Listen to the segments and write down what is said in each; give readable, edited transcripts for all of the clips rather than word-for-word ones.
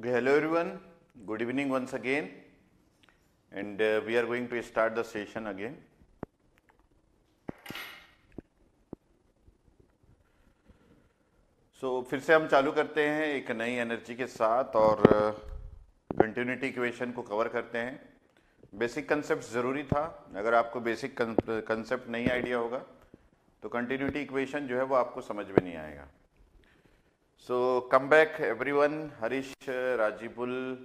Hello everyone, good evening once again, and we are going to start the session again. फिर से हम चालू करते हैं एक नई एनर्जी के साथ और कंटिन्यूटी इक्वेशन को कवर करते हैं. बेसिक कंसेप्ट ज़रूरी था. अगर आपको बेसिक कंसेप्ट नहीं आइडिया होगा तो कंटिन्यूटी इक्वेशन जो है वो आपको समझ में नहीं आएगा. So come back everyone, Harish, Rajibul,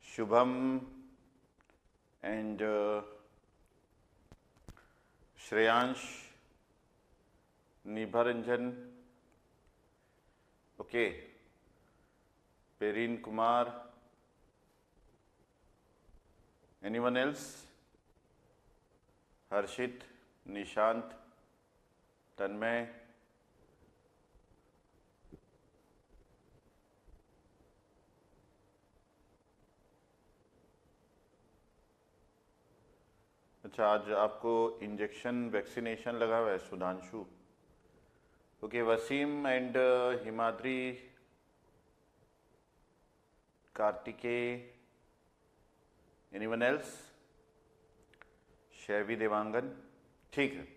Shubham and Shreyansh, Nibharanjan, okay, Perrine Kumar, anyone else? Harshit, Nishant, Tanmay. अच्छा, आज आपको इंजेक्शन वैक्सीनेशन लगा हुआ है Sudhanshu. Okay, Waseem and Himadri, Kartikeya, anyone else? Shaivi Dewangan, ठीक है.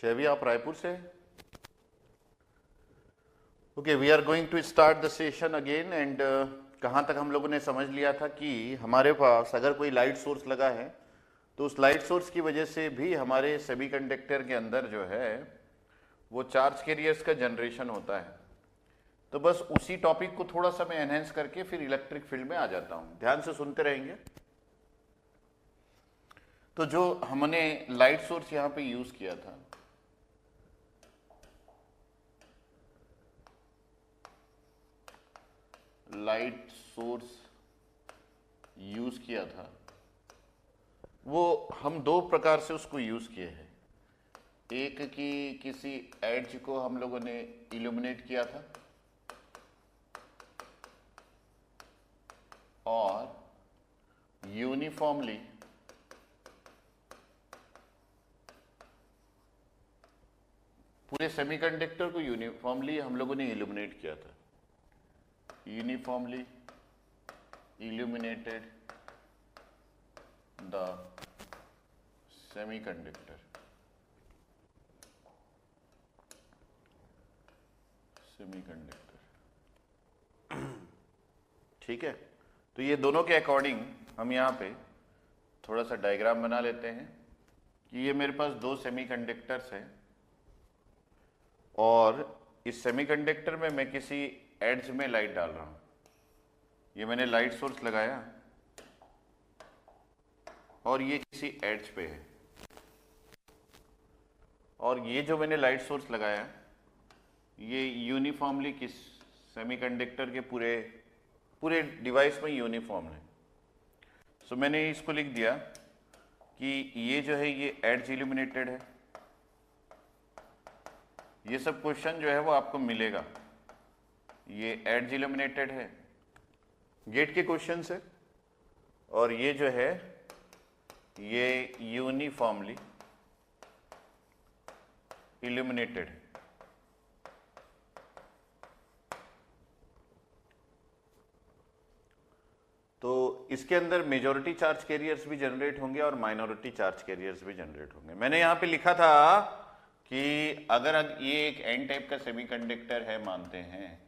शैवी, आप रायपुर से? Okay, we are going to start the session again. And कहाँ तक हम लोगों ने समझ लिया था कि हमारे पास अगर कोई लाइट सोर्स लगा है तो उस लाइट सोर्स की वजह से भी हमारे सेमीकंडक्टर के अंदर जो है वो चार्ज कैरियर्स का जनरेशन होता है. तो बस उसी टॉपिक को थोड़ा सा मैं एनहेंस करके फिर इलेक्ट्रिक फील्ड में आ जाता हूँ. ध्यान से सुनते रहेंगे. तो जो हमने लाइट सोर्स यहाँ पे यूज किया था, लाइट सोर्स यूज किया था, वो हम दो प्रकार से उसको यूज किए हैं. एक की किसी एड्ज को हम लोगों ने इल्यूमिनेट किया था और यूनिफॉर्मली पूरे सेमीकंडक्टर को यूनिफॉर्मली हम लोगों ने इल्यूमिनेट किया था. Uniformly illuminated the semiconductor. ठीक है. तो ये दोनों के अकॉर्डिंग हम यहाँ पे थोड़ा सा डायग्राम बना लेते हैं कि ये मेरे पास दो सेमीकंडक्टर्स हैं और इस सेमीकंडक्टर में मैं किसी एड्ज में लाइट डाल रहा हूं. ये मैंने लाइट सोर्स लगाया और ये किसी एड्ज पे है और ये जो मैंने लाइट सोर्स लगाया ये यूनिफॉर्मली किस सेमीकंडक्टर के पूरे डिवाइस में यूनिफॉर्म है. सो मैंने इसको लिख दिया कि ये जो है ये एड्ज इल्यूमिनेटेड है. ये सब क्वेश्चन जो है वो आपको मिलेगा. ये एड्ज इल्यूमिनेटेड है, गेट के क्वेश्चन से, और ये जो है ये यूनिफॉर्मली इल्यूमिनेटेड है. तो इसके अंदर मेजॉरिटी चार्ज कैरियर्स भी जनरेट होंगे और माइनॉरिटी चार्ज कैरियर्स भी जनरेट होंगे. मैंने यहां पे लिखा था कि अगर ये एक एन टाइप का सेमीकंडक्टर है मानते हैं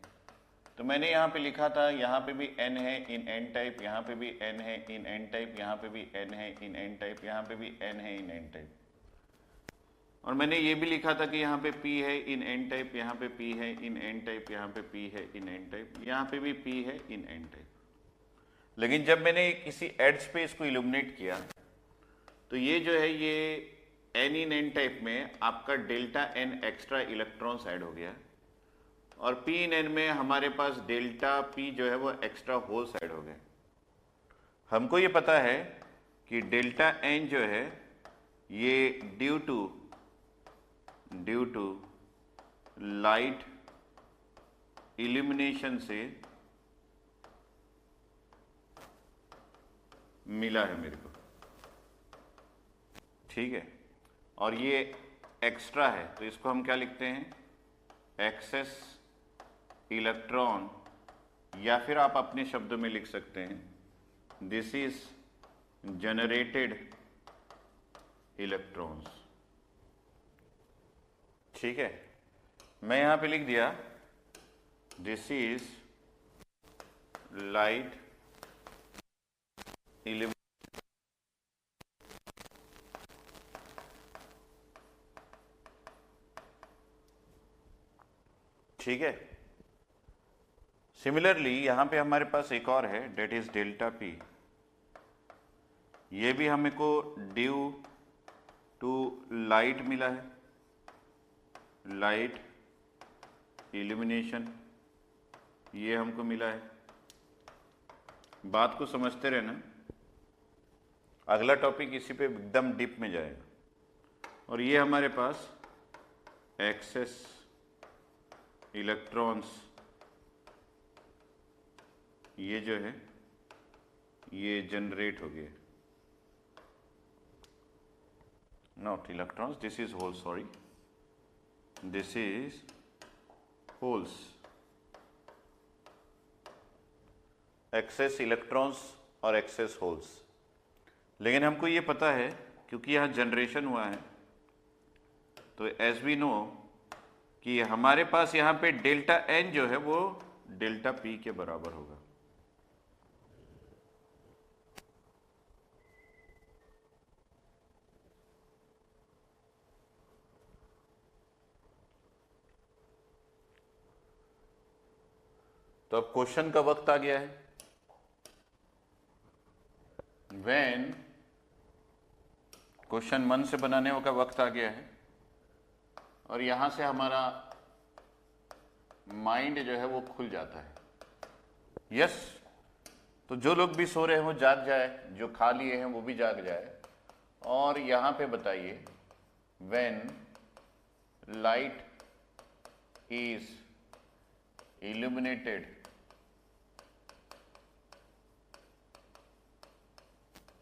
तो मैंने यहाँ पे लिखा था यहाँ पे भी n है इन n टाइप, यहाँ पे भी n है इन n टाइप, यहाँ पे भी n है इन n टाइप, यहाँ पे भी n है इन n टाइप. और मैंने ये भी लिखा था कि यहाँ पे p है इन n टाइप, यहाँ पे p है इन n टाइप, यहाँ पे p है इन n टाइप, यहाँ पे भी p है इन n टाइप. लेकिन जब मैंने किसी एड्ज पे इसको इल्यूमिनेट किया तो ये जो है ये n इन n टाइप में आपका delta n extra electrons add हो गया और P इन N में हमारे पास डेल्टा P जो है वो एक्स्ट्रा होल्स ऐड हो गए. हमको ये पता है कि डेल्टा N जो है ये ड्यू टू लाइट इल्यूमिनेशन से मिला है मेरे को. ठीक है. और ये एक्स्ट्रा है तो इसको हम क्या लिखते हैं, एक्सेस इलेक्ट्रॉन या फिर आप अपने शब्दों में लिख सकते हैं दिस इज जनरेटेड इलेक्ट्रॉन्स। ठीक है, मैं यहां पे लिख दिया दिस इज लाइट इल्यूमिनेटेड। ठीक है, सिमिलरली यहां पे हमारे पास एक और है डेट इज डेल्टा पी। ये भी हमें को ड्यू टू लाइट मिला है, लाइट इल्यूमिनेशन ये हमको मिला है। बात को समझते रहना, अगला टॉपिक इसी पे एकदम डीप में जाएगा। और ये हमारे पास एक्सेस इलेक्ट्रॉन्स ये जो है ये जनरेट हो गए, not electrons, this is hole, sorry this is holes. Excess electrons और एक्सेस होल्स। लेकिन हमको ये पता है क्योंकि यहाँ जनरेशन हुआ है, तो एज वी नो कि हमारे पास यहाँ पे डेल्टा एन जो है वो डेल्टा पी के बराबर होगा। तो अब क्वेश्चन का वक्त आ गया है। व्हेन क्वेश्चन मन से बनाने का वक्त आ गया है और यहां से हमारा माइंड जो है वो खुल जाता है। यस, तो जो लोग भी सो रहे हैं वो जाग जाए, जो खा लिए हैं वो भी जाग जाए। और यहां पे बताइए when light is illuminated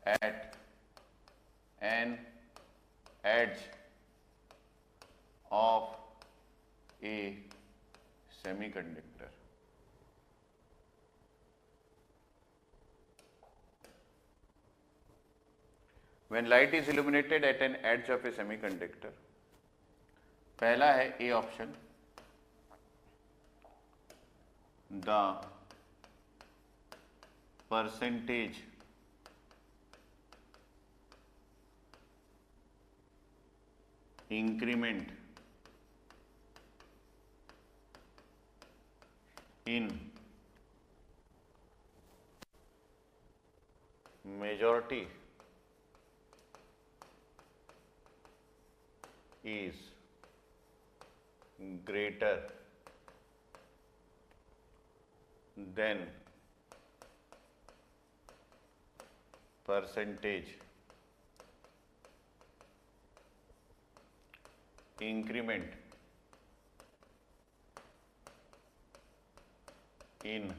at an edge of a semiconductor. When light is illuminated at an edge of a semiconductor, पहला है A option, the percentage increment in majority is greater than percentage increment in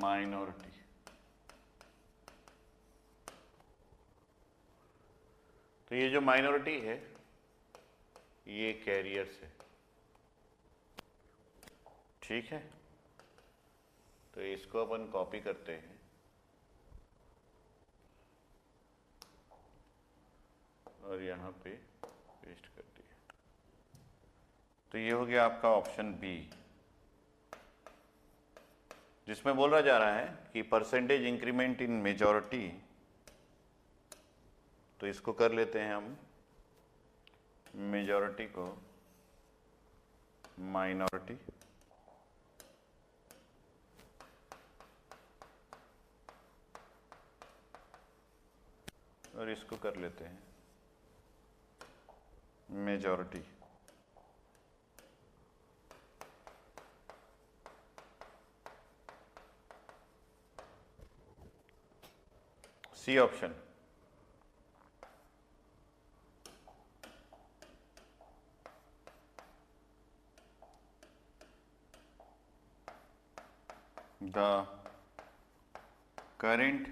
minority। तो ये जो minority है ये carriers है। ठीक है, तो इसको अपन कॉपी करते हैं और यहाँ पे पेस्ट कर दिया। तो ये हो गया आपका ऑप्शन बी, जिसमें बोला जा रहा है कि परसेंटेज इंक्रीमेंट इन मेजॉरिटी। तो इसको कर लेते हैं हम, मेजॉरिटी को माइनॉरिटी, और इसको कर लेते हैं majority. C option, the current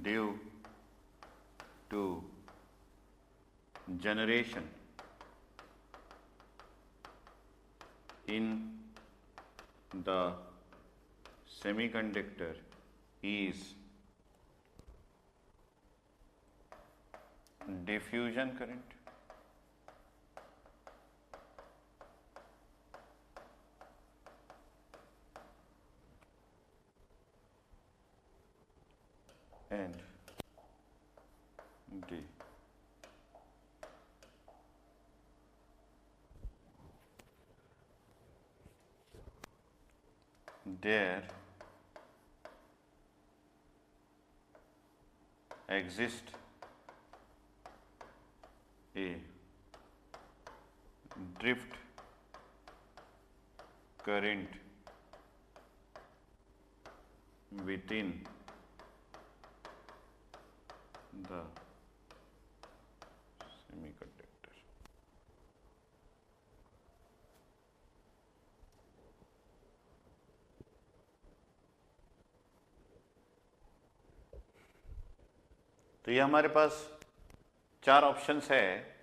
due to generation in the semiconductor is diffusion current. And D. There exists a drift current within the semiconductor. तो ये हमारे पास 4 ऑप्शंस है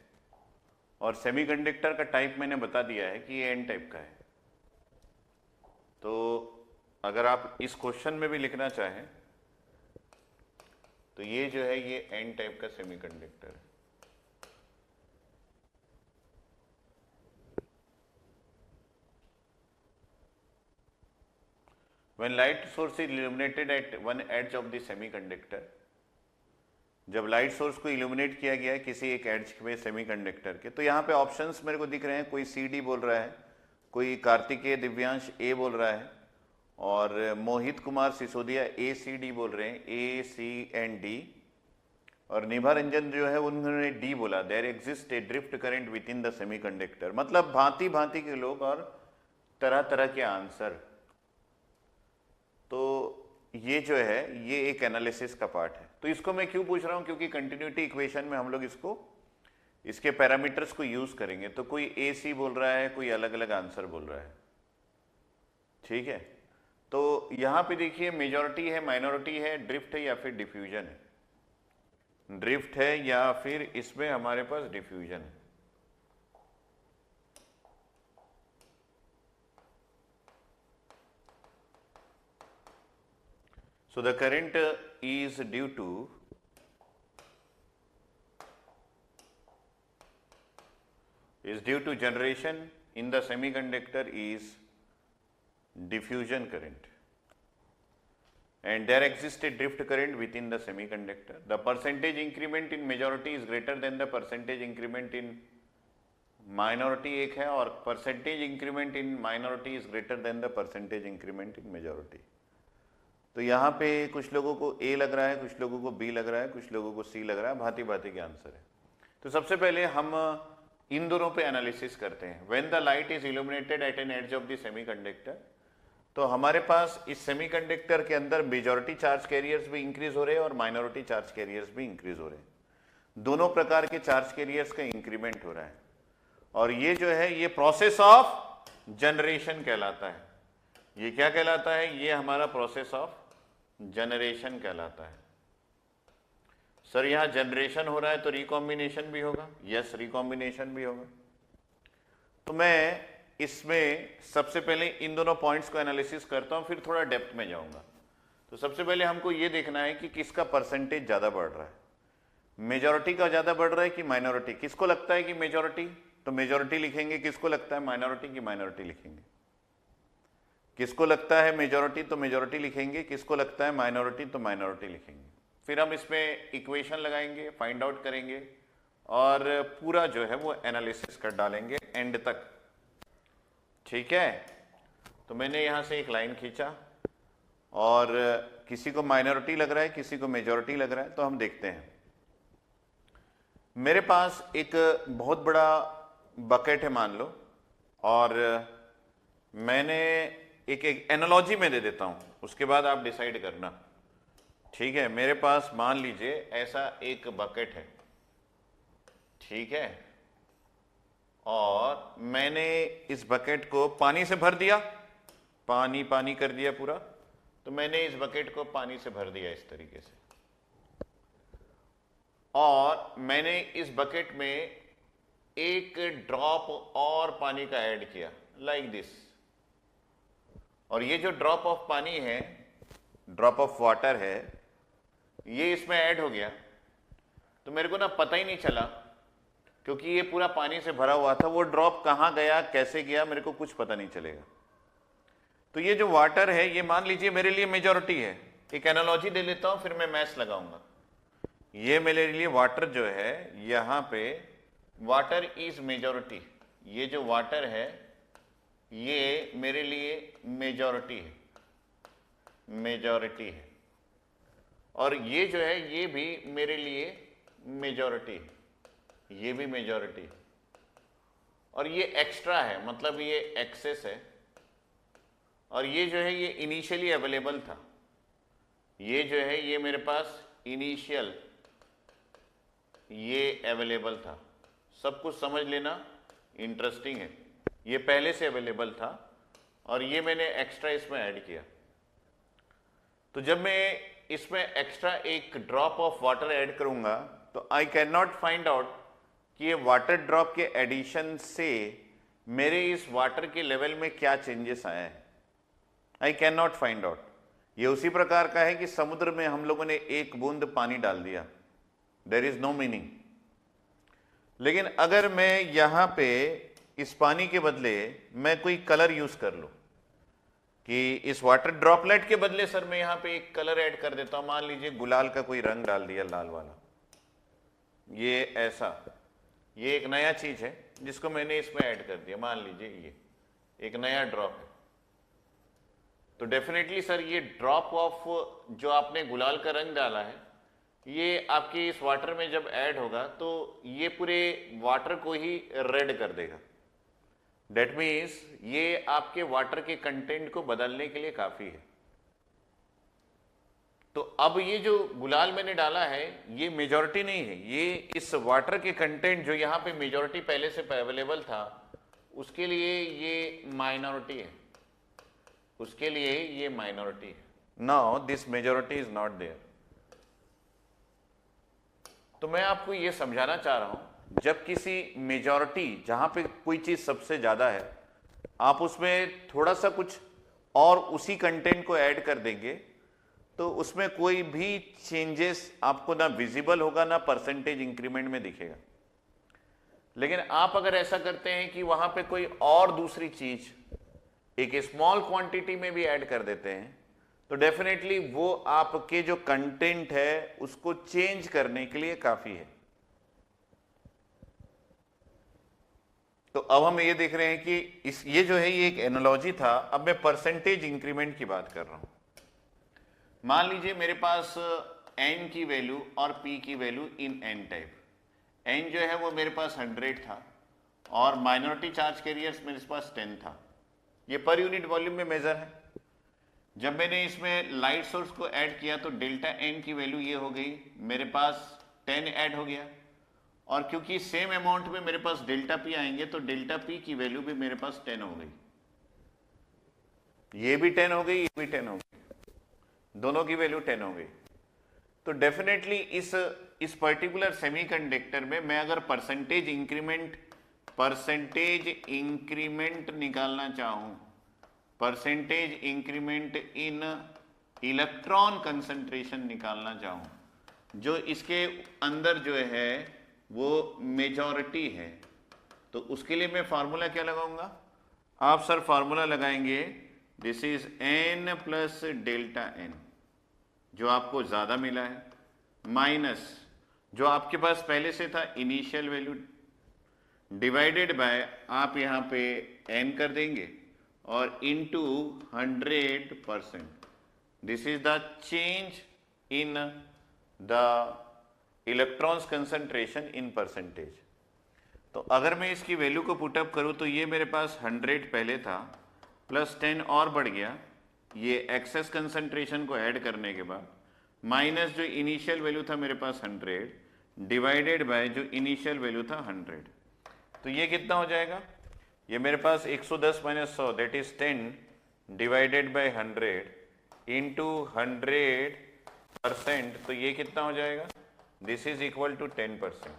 और सेमीकंडक्टर का टाइप मैंने बता दिया है कि ये एन टाइप का है। तो अगर आप इस क्वेश्चन में भी लिखना चाहें तो ये जो है ये एन टाइप का सेमीकंडक्टर है। When light source is illuminated at one edge of the semiconductor, जब लाइट सोर्स को इल्यूमिनेट किया गया है किसी एक एड्ज में सेमीकंडक्टर के, तो यहाँ पे ऑप्शंस मेरे को दिख रहे हैं। कोई सी डी बोल रहा है, कोई कार्तिकेय दिव्यांश ए बोल रहा है और मोहित कुमार सिसोदिया ए सी डी बोल रहे हैं, ए सी एंड डी। और निभा रंजन जो है उन्होंने डी बोला। There exist a drift current within the semiconductor. मतलब भांति भांति के लोग और तरह तरह के आंसर। तो ये जो है ये एक एनालिसिस का पार्ट है। तो इसको मैं क्यों पूछ रहा हूं, क्योंकि कंटिन्यूटी इक्वेशन में हम लोग इसको इसके पैरामीटर्स को यूज करेंगे। तो कोई ए सी बोल रहा है, कोई अलग अलग आंसर बोल रहा है, ठीक है। तो यहां पे देखिए मेजॉरिटी है, माइनॉरिटी है, ड्रिफ्ट है या फिर डिफ्यूजन है। ड्रिफ्ट है या फिर इसमें हमारे पास डिफ्यूजन है। So the current is due to generation in the semiconductor is diffusion current, and there exists a drift current within the semiconductor. The percentage increment in majority is greater than the percentage increment in minority एक है, और percentage increment in minority is greater than the percentage increment in majority। तो यहाँ पे कुछ लोगों को ए लग रहा है, कुछ लोगों को बी लग रहा है, कुछ लोगों को सी लग रहा है, भांति भांति के आंसर है। तो सबसे पहले हम इन दोनों पे एनालिसिस करते हैं। When the light is illuminated at an edge of the semiconductor, तो हमारे पास इस सेमीकंडक्टर के अंदर मेजॉरिटी चार्ज कैरियर्स भी इंक्रीज हो रहे हैं और माइनॉरिटी चार्ज कैरियर्स भी इंक्रीज हो रहे हैं। दोनों प्रकार के चार्ज कैरियर्स का इंक्रीमेंट हो रहा है और ये जो है ये प्रोसेस ऑफ जनरेशन कहलाता है। ये क्या कहलाता है? ये हमारा प्रोसेस ऑफ जनरेशन कहलाता है। सर यहां जनरेशन हो रहा है तो रिकॉम्बिनेशन भी होगा? यस, रिकॉम्बिनेशन भी होगा। तो मैं इसमें सबसे पहले इन दोनों पॉइंट्स को एनालिसिस करता हूं, फिर थोड़ा डेप्थ में जाऊंगा। तो सबसे पहले हमको ये देखना है कि किसका परसेंटेज ज्यादा बढ़ रहा है। मेजॉरिटी का ज्यादा बढ़ रहा है कि माइनॉरिटी? किसको लगता है कि मेजॉरिटी, तो मेजॉरिटी लिखेंगे। किसको लगता है माइनॉरिटी की माइनॉरिटी लिखेंगे। किसको लगता है मेजॉरिटी तो मेजॉरिटी लिखेंगे, किसको लगता है माइनॉरिटी तो माइनॉरिटी लिखेंगे। फिर हम इसमें इक्वेशन लगाएंगे, फाइंड आउट करेंगे और पूरा जो है वो एनालिसिस कर डालेंगे एंड तक, ठीक है। तो मैंने यहां से एक लाइन खींचा और किसी को माइनॉरिटी लग रहा है, किसी को मेजॉरिटी लग रहा है। तो हम देखते हैं, मेरे पास एक बहुत बड़ा बकेट है मान लो, और मैंने एक एनालॉजी में दे देता हूं, उसके बाद आप डिसाइड करना, ठीक है। मेरे पास मान लीजिए ऐसा एक बकेट है, ठीक है, और मैंने इस बकेट को पानी से भर दिया, पानी पानी कर दिया पूरा। तो मैंने इस बकेट को पानी से भर दिया इस तरीके से, और मैंने इस बकेट में एक ड्रॉप और पानी का ऐड किया लाइक दिस। और ये जो ड्रॉप ऑफ पानी है, ड्रॉप ऑफ वाटर है, ये इसमें ऐड हो गया, तो मेरे को ना पता ही नहीं चला, क्योंकि ये पूरा पानी से भरा हुआ था। वो ड्रॉप कहाँ गया, कैसे गया, मेरे को कुछ पता नहीं चलेगा। तो ये जो वाटर है, ये मान लीजिए मेरे लिए मेजॉरिटी है। एक एनालॉजी दे लेता हूं, फिर मैं मैथ्स लगाऊंगा। ये मेरे लिए वाटर जो है, यहां पे वाटर इज मेजॉरिटी। ये जो वाटर है ये मेरे लिए मेजॉरिटी है, मेजॉरिटी है। और ये जो है ये भी मेरे लिए मेजॉरिटी है, ये भी मेजॉरिटी है। और ये एक्स्ट्रा है, मतलब ये एक्सेस है। और ये जो है ये इनिशियली अवेलेबल था, ये जो है ये मेरे पास इनिशियल ये अवेलेबल था। सब कुछ समझ लेना, इंटरेस्टिंग है। ये पहले से अवेलेबल था और ये मैंने एक्स्ट्रा इसमें ऐड किया। तो जब मैं इसमें एक्स्ट्रा एक ड्रॉप ऑफ वाटर ऐड करूंगा तो I can not find out कि ये वाटर ड्रॉप के एडिशन से मेरे इस वाटर के लेवल में क्या चेंजेस आए हैं। I can not find out. ये उसी प्रकार का है कि समुद्र में हम लोगों ने एक बूंद पानी डाल दिया, देयर इज नो मीनिंग। लेकिन अगर मैं यहां पे इस पानी के बदले मैं कोई कलर यूज कर लूं, कि इस वाटर ड्रॉपलेट के बदले सर मैं यहां पे एक कलर ऐड कर देता हूं, मान लीजिए गुलाल का कोई रंग डाल दिया, लाल वाला, ये ऐसा, ये एक नया चीज है जिसको मैंने इसमें ऐड कर दिया, मान लीजिए ये एक नया ड्रॉप है। तो डेफिनेटली सर ये ड्रॉप ऑफ जो आपने गुलाल का रंग डाला है, ये आपके इस वाटर में जब ऐड होगा तो ये पूरे वाटर को ही रेड कर देगा। डेट मीन्स ये आपके वाटर के कंटेंट को बदलने के लिए काफी है। तो अब ये जो गुलाल मैंने डाला है ये मेजॉरिटी नहीं है, ये इस वाटर के कंटेंट जो यहाँ पे मेजॉरिटी पहले से अवेलेबल था उसके लिए ये माइनॉरिटी है, उसके लिए ये माइनॉरिटी है। Now this majority is not there. तो मैं आपको ये समझाना चाह रहा हूं, जब किसी मेजॉरिटी जहां पे कोई चीज सबसे ज्यादा है, आप उसमें थोड़ा सा कुछ और उसी कंटेंट को ऐड कर देंगे तो उसमें कोई भी चेंजेस आपको ना विजिबल होगा ना परसेंटेज इंक्रीमेंट में दिखेगा। लेकिन आप अगर ऐसा करते हैं कि वहां पे कोई और दूसरी चीज एक स्मॉल क्वांटिटी में भी ऐड कर देते हैं तो डेफिनेटली वो आपके जो कंटेंट है उसको चेंज करने के लिए काफी है। तो अब हम ये देख रहे हैं कि ये जो है ये एक एनालॉजी था। अब मैं परसेंटेज इंक्रीमेंट की बात कर रहा हूं। मान लीजिए मेरे पास n की वैल्यू और p की value in n type, n जो है वो मेरे पास 100 था और माइनॉरिटी चार्ज कैरियर्स मेरे पास 10 था। ये पर यूनिट वॉल्यूम में मेजर है। जब मैंने इसमें लाइट सोर्स को ऐड किया तो डेल्टा n की वैल्यू ये हो गई, मेरे पास 10 ऐड हो गया। और क्योंकि सेम अमाउंट में मेरे पास डेल्टा p आएंगे तो डेल्टा p की वैल्यू भी मेरे पास 10 हो गई, ये भी 10 हो गई, ये भी 10 हो गई, दोनों की वैल्यू 10 हो गई। तो डेफिनेटली इस पर्टिकुलर सेमीकंडक्टर में मैं अगर परसेंटेज इंक्रीमेंट निकालना चाहूं, percentage increment in electron concentration निकालना चाहूं, जो इसके अंदर जो है वो मेजॉरिटी है, तो उसके लिए मैं फार्मूला क्या लगाऊंगा? आप सर फार्मूला लगाएंगे this is n plus delta n, जो आपको ज्यादा मिला है, माइनस जो आपके पास पहले से था इनिशियल वैल्यू, डिवाइडेड बाय आप यहां पे n कर देंगे और into 100%। This is the change in the electrons concentration in percentage. तो अगर मैं इसकी वैल्यू को पुटअप करूं तो ये मेरे पास 100 पहले था प्लस 10 और बढ़ गया, ये एक्सेस कंसंट्रेशन को ऐड करने के बाद, माइनस जो इनिशियल वैल्यू था मेरे पास 100 डिवाइडेड बाय जो इनिशियल वैल्यू था 100। तो ये कितना हो जाएगा? ये मेरे पास 110 minus 100 that is 10 divided by 100 into 100%। तो ये कितना हो जाएगा? This is equal to 10%।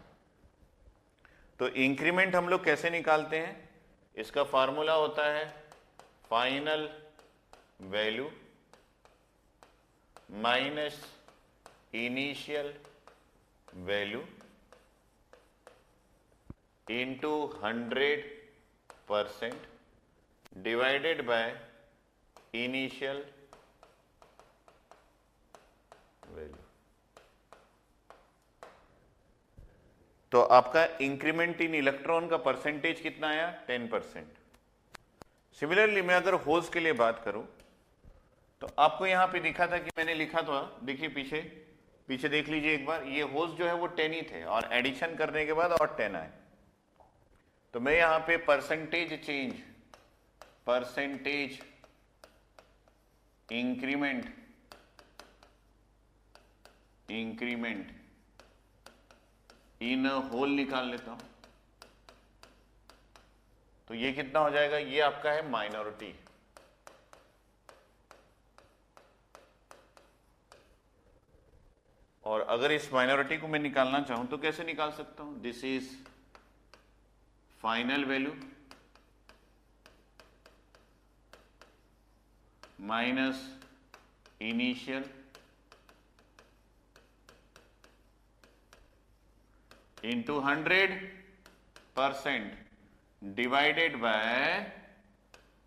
तो इंक्रीमेंट हम लोग कैसे निकालते हैं? इसका फॉर्मूला होता है final value minus initial value into 100% divided by initial value. तो आपका इंक्रीमेंट इन इलेक्ट्रॉन का परसेंटेज कितना आया? 10%। सिमिलरली मैं अगर होल्स के लिए बात करूं तो आपको यहां पे दिखा था कि मैंने लिखा था, देखिए पीछे देख लीजिए एक बार, ये होल्स जो है वो 10 ही थे और एडिशन करने के बाद और 10 आए। तो मैं यहां पे परसेंटेज इंक्रीमेंट इन होल निकाल लेता हूं। तो ये कितना हो जाएगा? ये आपका है माइनॉरिटी। और अगर इस माइनॉरिटी को मैं निकालना चाहूं तो कैसे निकाल सकता हूं? This is final value minus initial into 100% divided by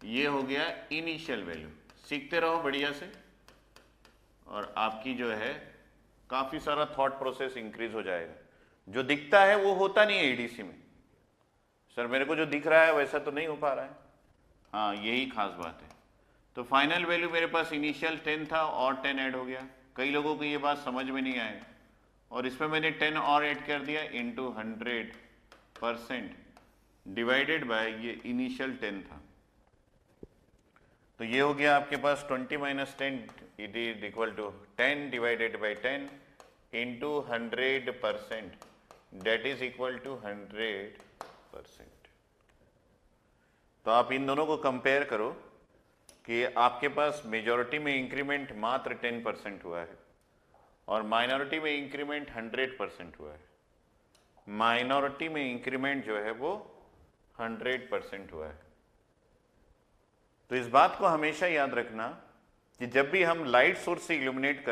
ये हो गया इनिशियल वैल्यू। सीखते रहो बढ़िया से और आपकी जो है काफी सारा थॉट प्रोसेस इंक्रीज हो जाएगा। जो दिखता है वो होता नहीं है एडीसी में। सर मेरे को जो दिख रहा है वैसा तो नहीं हो पा रहा है। हाँ यही खास बात है। तो फाइनल वैल्यू मेरे पास इनिशियल 10 था और 10 ऐड हो गया। कई लोगों को ये बात समझ में नहीं आएगा और इसमें मैंने 10 और ऐड कर दिया इंटू 100% डिवाइडेड बाय ये इनिशियल 10 था। तो ये हो गया आपके पास 20 minus 10 it is equal to 10 divided by 10 into 100% that is equal to 100%। तो आप इन दोनों को कंपेयर करो कि आपके पास मेजॉरिटी में इंक्रीमेंट मात्र 10% हुआ है और माइनॉरिटी में इंक्रीमेंट 100% हुआ है। माइनॉरिटी में इंक्रीमेंट जो है वो 100% हुआ है। तो इस बात को हमेशा याद रखना कि जब भी हम लाइट सोर्स से इल्यूमिनेट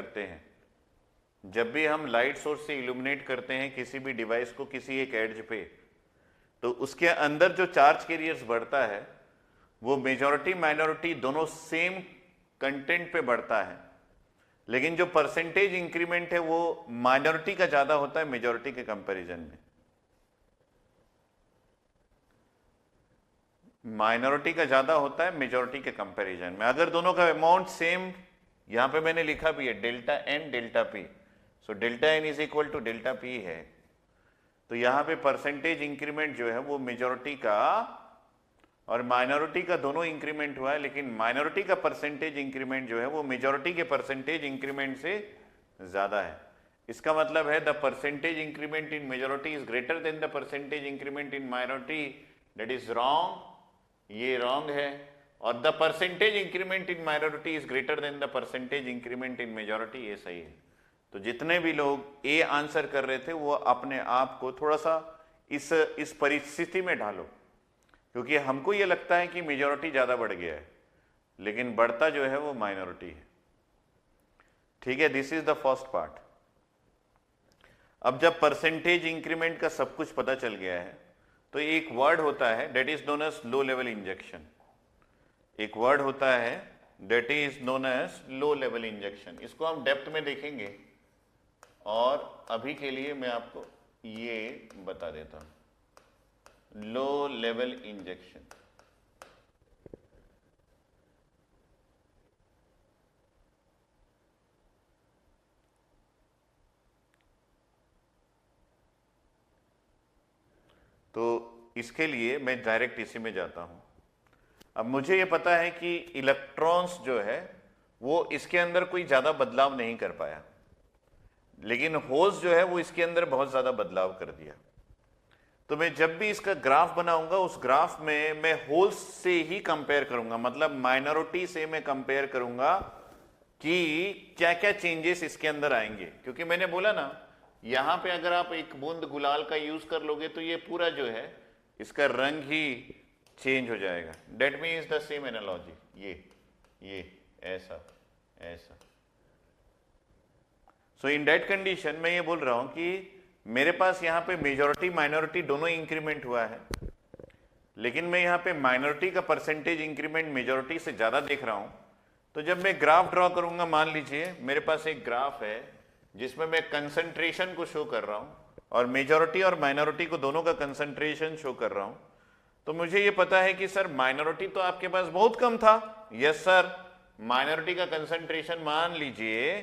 करते हैं किसी भी डिवाइस को किसी एक एड्ज पे, तो उसके अंदर जो चार्ज कैरियर्स बढ़ता है वो मेजॉरिटी माइनॉरिटी दोनों सेम कंटेंट पे बढ़ता है, लेकिन जो परसेंटेज इंक्रीमेंट है वो माइनॉरिटी का ज्यादा होता है मेजॉरिटी के कंपैरिजन में। माइनॉरिटी का ज्यादा होता है मेजॉरिटी के कंपैरिजन में। अगर दोनों का अमाउंट सेम, यहां पे मैंने लिखा भी है delta N delta P, so delta N is equal to delta P है। तो यहां पे परसेंटेज इंक्रीमेंट जो है वो मेजॉरिटी का और माइनॉरिटी का दोनों इंक्रीमेंट हुआ है, लेकिन माइनॉरिटी का परसेंटेज इंक्रीमेंट जो है वो मेजॉरिटी के परसेंटेज इंक्रीमेंट से ज्यादा है। इसका मतलब है the percentage increment in majority is greater then the percentage increment in minority, that is wrong, ये रॉन्ग है। और the percentage increment in minority is greater then the percentage increment in majority, ये सही है। तो जितने भी लोग ए आंसर कर रहे थे वो अपने आप को थोड़ा सा इस परिस्थिति में ढालो, क्योंकि हमको ये लगता है कि मेजॉरिटी ज्यादा बढ़ गया है, लेकिन बढ़ता जो है वो माइनॉरिटी है। ठीक है, this is the first part. अब जब परसेंटेज इंक्रीमेंट का सब कुछ पता चल गया है तो एक वर्ड होता है that is known as low level injection. एक वर्ड होता है that is known as low level injection. इसको हम डेप्थ में देखेंगे और अभी के लिए मैं आपको ये बता देता हूं, लो लेवल इंजेक्शन। तो इसके लिए मैं डायरेक्ट इसी में जाता हूं। अब मुझे ये पता है कि इलेक्ट्रॉन्स जो है वो इसके अंदर कोई ज्यादा बदलाव नहीं कर पाया, लेकिन होल्स जो है वो इसके अंदर बहुत ज्यादा बदलाव कर दिया। तो मैं जब भी इसका ग्राफ बनाऊंगा उस ग्राफ में मैं होल्स से ही कंपेयर करूंगा, मतलब माइनॉरिटी से मैं कंपेयर करूंगा कि क्या क्या चेंजेस इसके अंदर आएंगे। क्योंकि मैंने बोला ना, यहां पे अगर आप एक बूंद गुलाल का यूज कर लोगे तो ये पूरा जो है इसका रंग ही चेंज हो जाएगा। That means the same analogy. ये ऐसा ऐसा। सो इन दैट कंडीशन मैं ये बोल रहा हूं कि मेरे पास यहां पे मेजॉरिटी माइनॉरिटी दोनों इंक्रीमेंट हुआ है, लेकिन मैं यहां पे माइनॉरिटी का परसेंटेज इंक्रीमेंट मेजॉरिटी से ज्यादा देख रहा हूं। तो जब मैं ग्राफ ड्रॉ करूंगा, मान लीजिए मेरे पास एक ग्राफ है जिसमें मैं कंसंट्रेशन को शो कर रहा हूं और मेजॉरिटी और माइनॉरिटी को दोनों का कंसंट्रेशन शो कर रहा हूं, तो मुझे ये पता है कि सर माइनॉरिटी तो आपके पास बहुत कम था। यस सर, माइनॉरिटी का कंसंट्रेशन मान लीजिए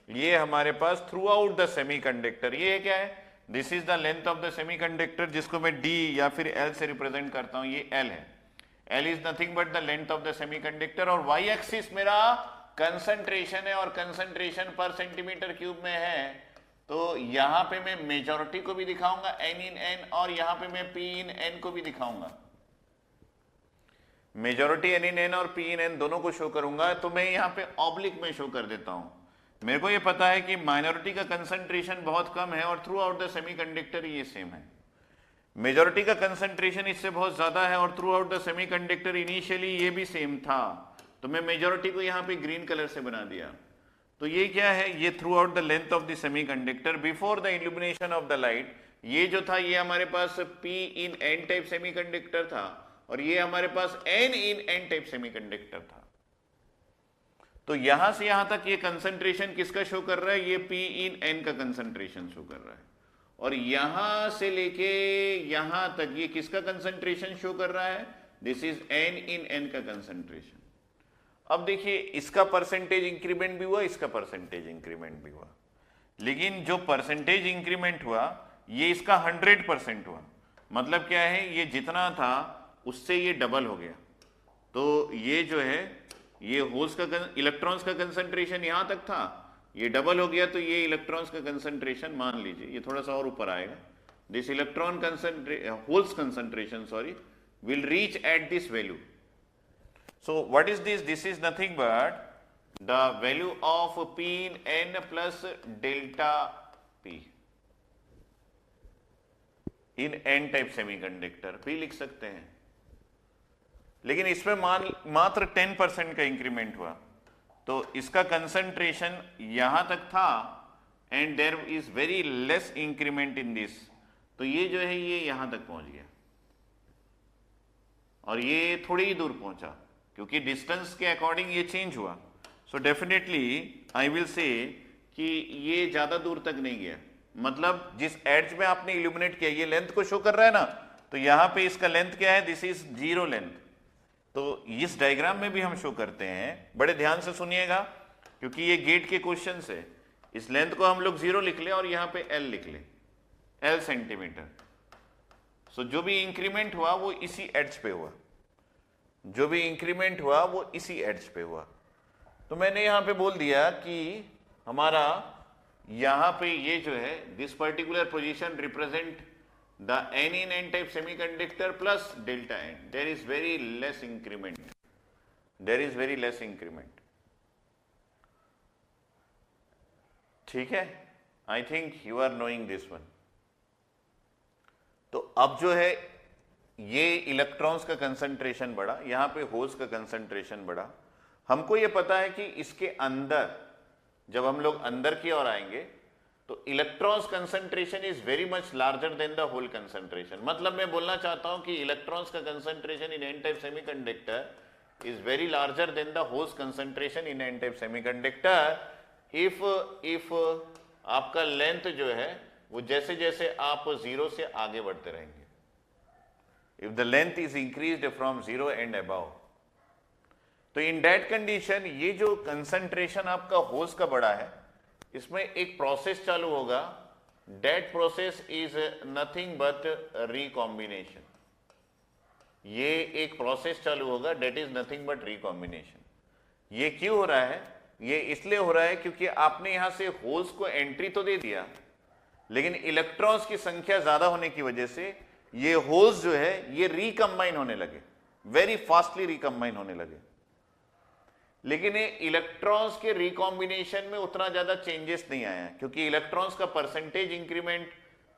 ये हमारे pass through out the semiconductor, ये क्या है, this is the length of the semiconductor, जिसको मैं डी या फिर एल से रिप्रेजेंट करता हूं, ये एल है। L is nothing but the length of the semiconductor, और वाई एक्सिस मेरा कंसंट्रेशन है और कंसंट्रेशन पर सेंटीमीटर क्यूब में है। तो यहां पे मैं मेजॉरिटी को भी दिखाऊंगा एन इन एन, और यहां पे मैं पी इन एन को भी दिखाऊंगा, मेजॉरिटी एन इन एन और पी इन एन दोनों को शो करूंगा। तो मैं यहां पे ऑब्लिक में शो कर देता हूं। मेरे को ये पता है कि माइनॉरिटी का कंसंट्रेशन बहुत कम है और थ्रू आउट द सेमीकंडक्टर ये सेम है। मेजॉरिटी का कंसंट्रेशन इससे बहुत ज्यादा है और through out the semiconductor initially ये भी सेम था। तो मैं मेजॉरिटी को यहाँ पे ग्रीन कलर से बना दिया। तो ये क्या है, ये throughout the length of the semiconductor before the illumination of the light. ये जो था ये हमारे पास P in N type semiconductor था, और ये हमारे पास N in N type semiconductor था। तो यहां से यहां तक ये कंसंट्रेशन किसका शो कर रहा है, ये पी इन एन का कंसंट्रेशन शो कर रहा है, और यहां से लेके यहां तक ये किसका कंसंट्रेशन शो कर रहा है, this is N in N का कंसंट्रेशन। अब देखिए इसका परसेंटेज इंक्रीमेंट भी हुआ, इसका परसेंटेज इंक्रीमेंट भी हुआ, लेकिन जो परसेंटेज इंक्रीमेंट हुआ ये इसका 100% हुआ। मतलब क्या है, ये जितना था उससे ये डबल हो गया। तो ये जो है, ये होल्स का इलेक्ट्रॉन्स का कंसंट्रेशन यहां तक था, ये डबल हो गया। तो ये इलेक्ट्रॉन्स का कंसंट्रेशन मान लीजिए ये थोड़ा सा और ऊपर आएगा, this electron holes concentration will reach at this value. So what is this? This is nothing but the value of P in N plus delta P in N type semiconductor. P लिख सकते हैं, लेकिन इसमें मात्र 10% का increment हुआ। तो इसका कंसंट्रेशन यहां तक था and there is very less increment in this. तो ये जो है ये यहां तक पहुंच गया और ये थोड़ी ही दूर पहुंचा, क्योंकि डिस्टेंस के अकॉर्डिंग ये चेंज हुआ। So definitely I will say कि ये ज्यादा दूर तक नहीं गया। मतलब जिस एड्ज में आपने इल्यूमिनेट किया ये लेंथ को शो कर रहा है ना, तो यहां पे इसका लेंथ क्या है, दिस इज 0 लेंथ। तो इस डायग्राम में भी हम शो करते हैं, बड़े ध्यान से सुनिएगा क्योंकि ये गेट के क्वेश्चन है। इस लेंथ को हम लोग 0 लिख ले और यहां पे L लिख ले, L सेंटीमीटर। सो जो भी इंक्रीमेंट हुआ वो इसी एड्ज पे हुआ, जो भी इंक्रीमेंट हुआ वो इसी एड्ज पे हुआ। तो मैंने यहां पे बोल दिया कि हमारा यहां पे ये जो है this particular position represent the N in N type semiconductor plus delta N. There is very less increment. There is very less increment. ठीक है, I think you are knowing this one. तो अब जो है ये इलेक्ट्रॉन्स का concentration बढ़ा, यहां पे होल्स का कंसंट्रेशन बढ़ा। हमको ये पता है कि इसके अंदर जब हम लोग अंदर की ओर आएंगे तो electrons concentration is very much larger than the hole concentration. मतलब मैं बोलना चाहता हूं कि इलेक्ट्रॉन्स का concentration in N type semiconductor is very larger than the holes concentration in N type semiconductor if आपका लेंथ जो है वो जैसे जैसे आप 0 से आगे बढ़ते रहेंगे, if the length is increased from 0 and above. तो इन दैट कंडीशन ये जो कंसंट्रेशन आपका होल्स का बढ़ा है, इसमें एक प्रोसेस चालू होगा, that process is nothing but recombination. ये एक प्रोसेस चालू होगा, that is nothing but recombination. ये क्यों हो रहा है? ये इसलिए हो रहा है क्योंकि आपने यहां से होल्स को एंट्री तो दे दिया, लेकिन इलेक्ट्रॉन्स की संख्या ज्यादा होने की वजह से ये होल्स जो है ये रिकंबाइन होने लगे, वेरी फास्टली रिकंबाइन होने लगे। लेकिन ये इलेक्ट्रॉन्स के रिकॉम्बिनेशन में उतना ज्यादा चेंजेस नहीं आया क्योंकि इलेक्ट्रॉन्स का परसेंटेज इंक्रीमेंट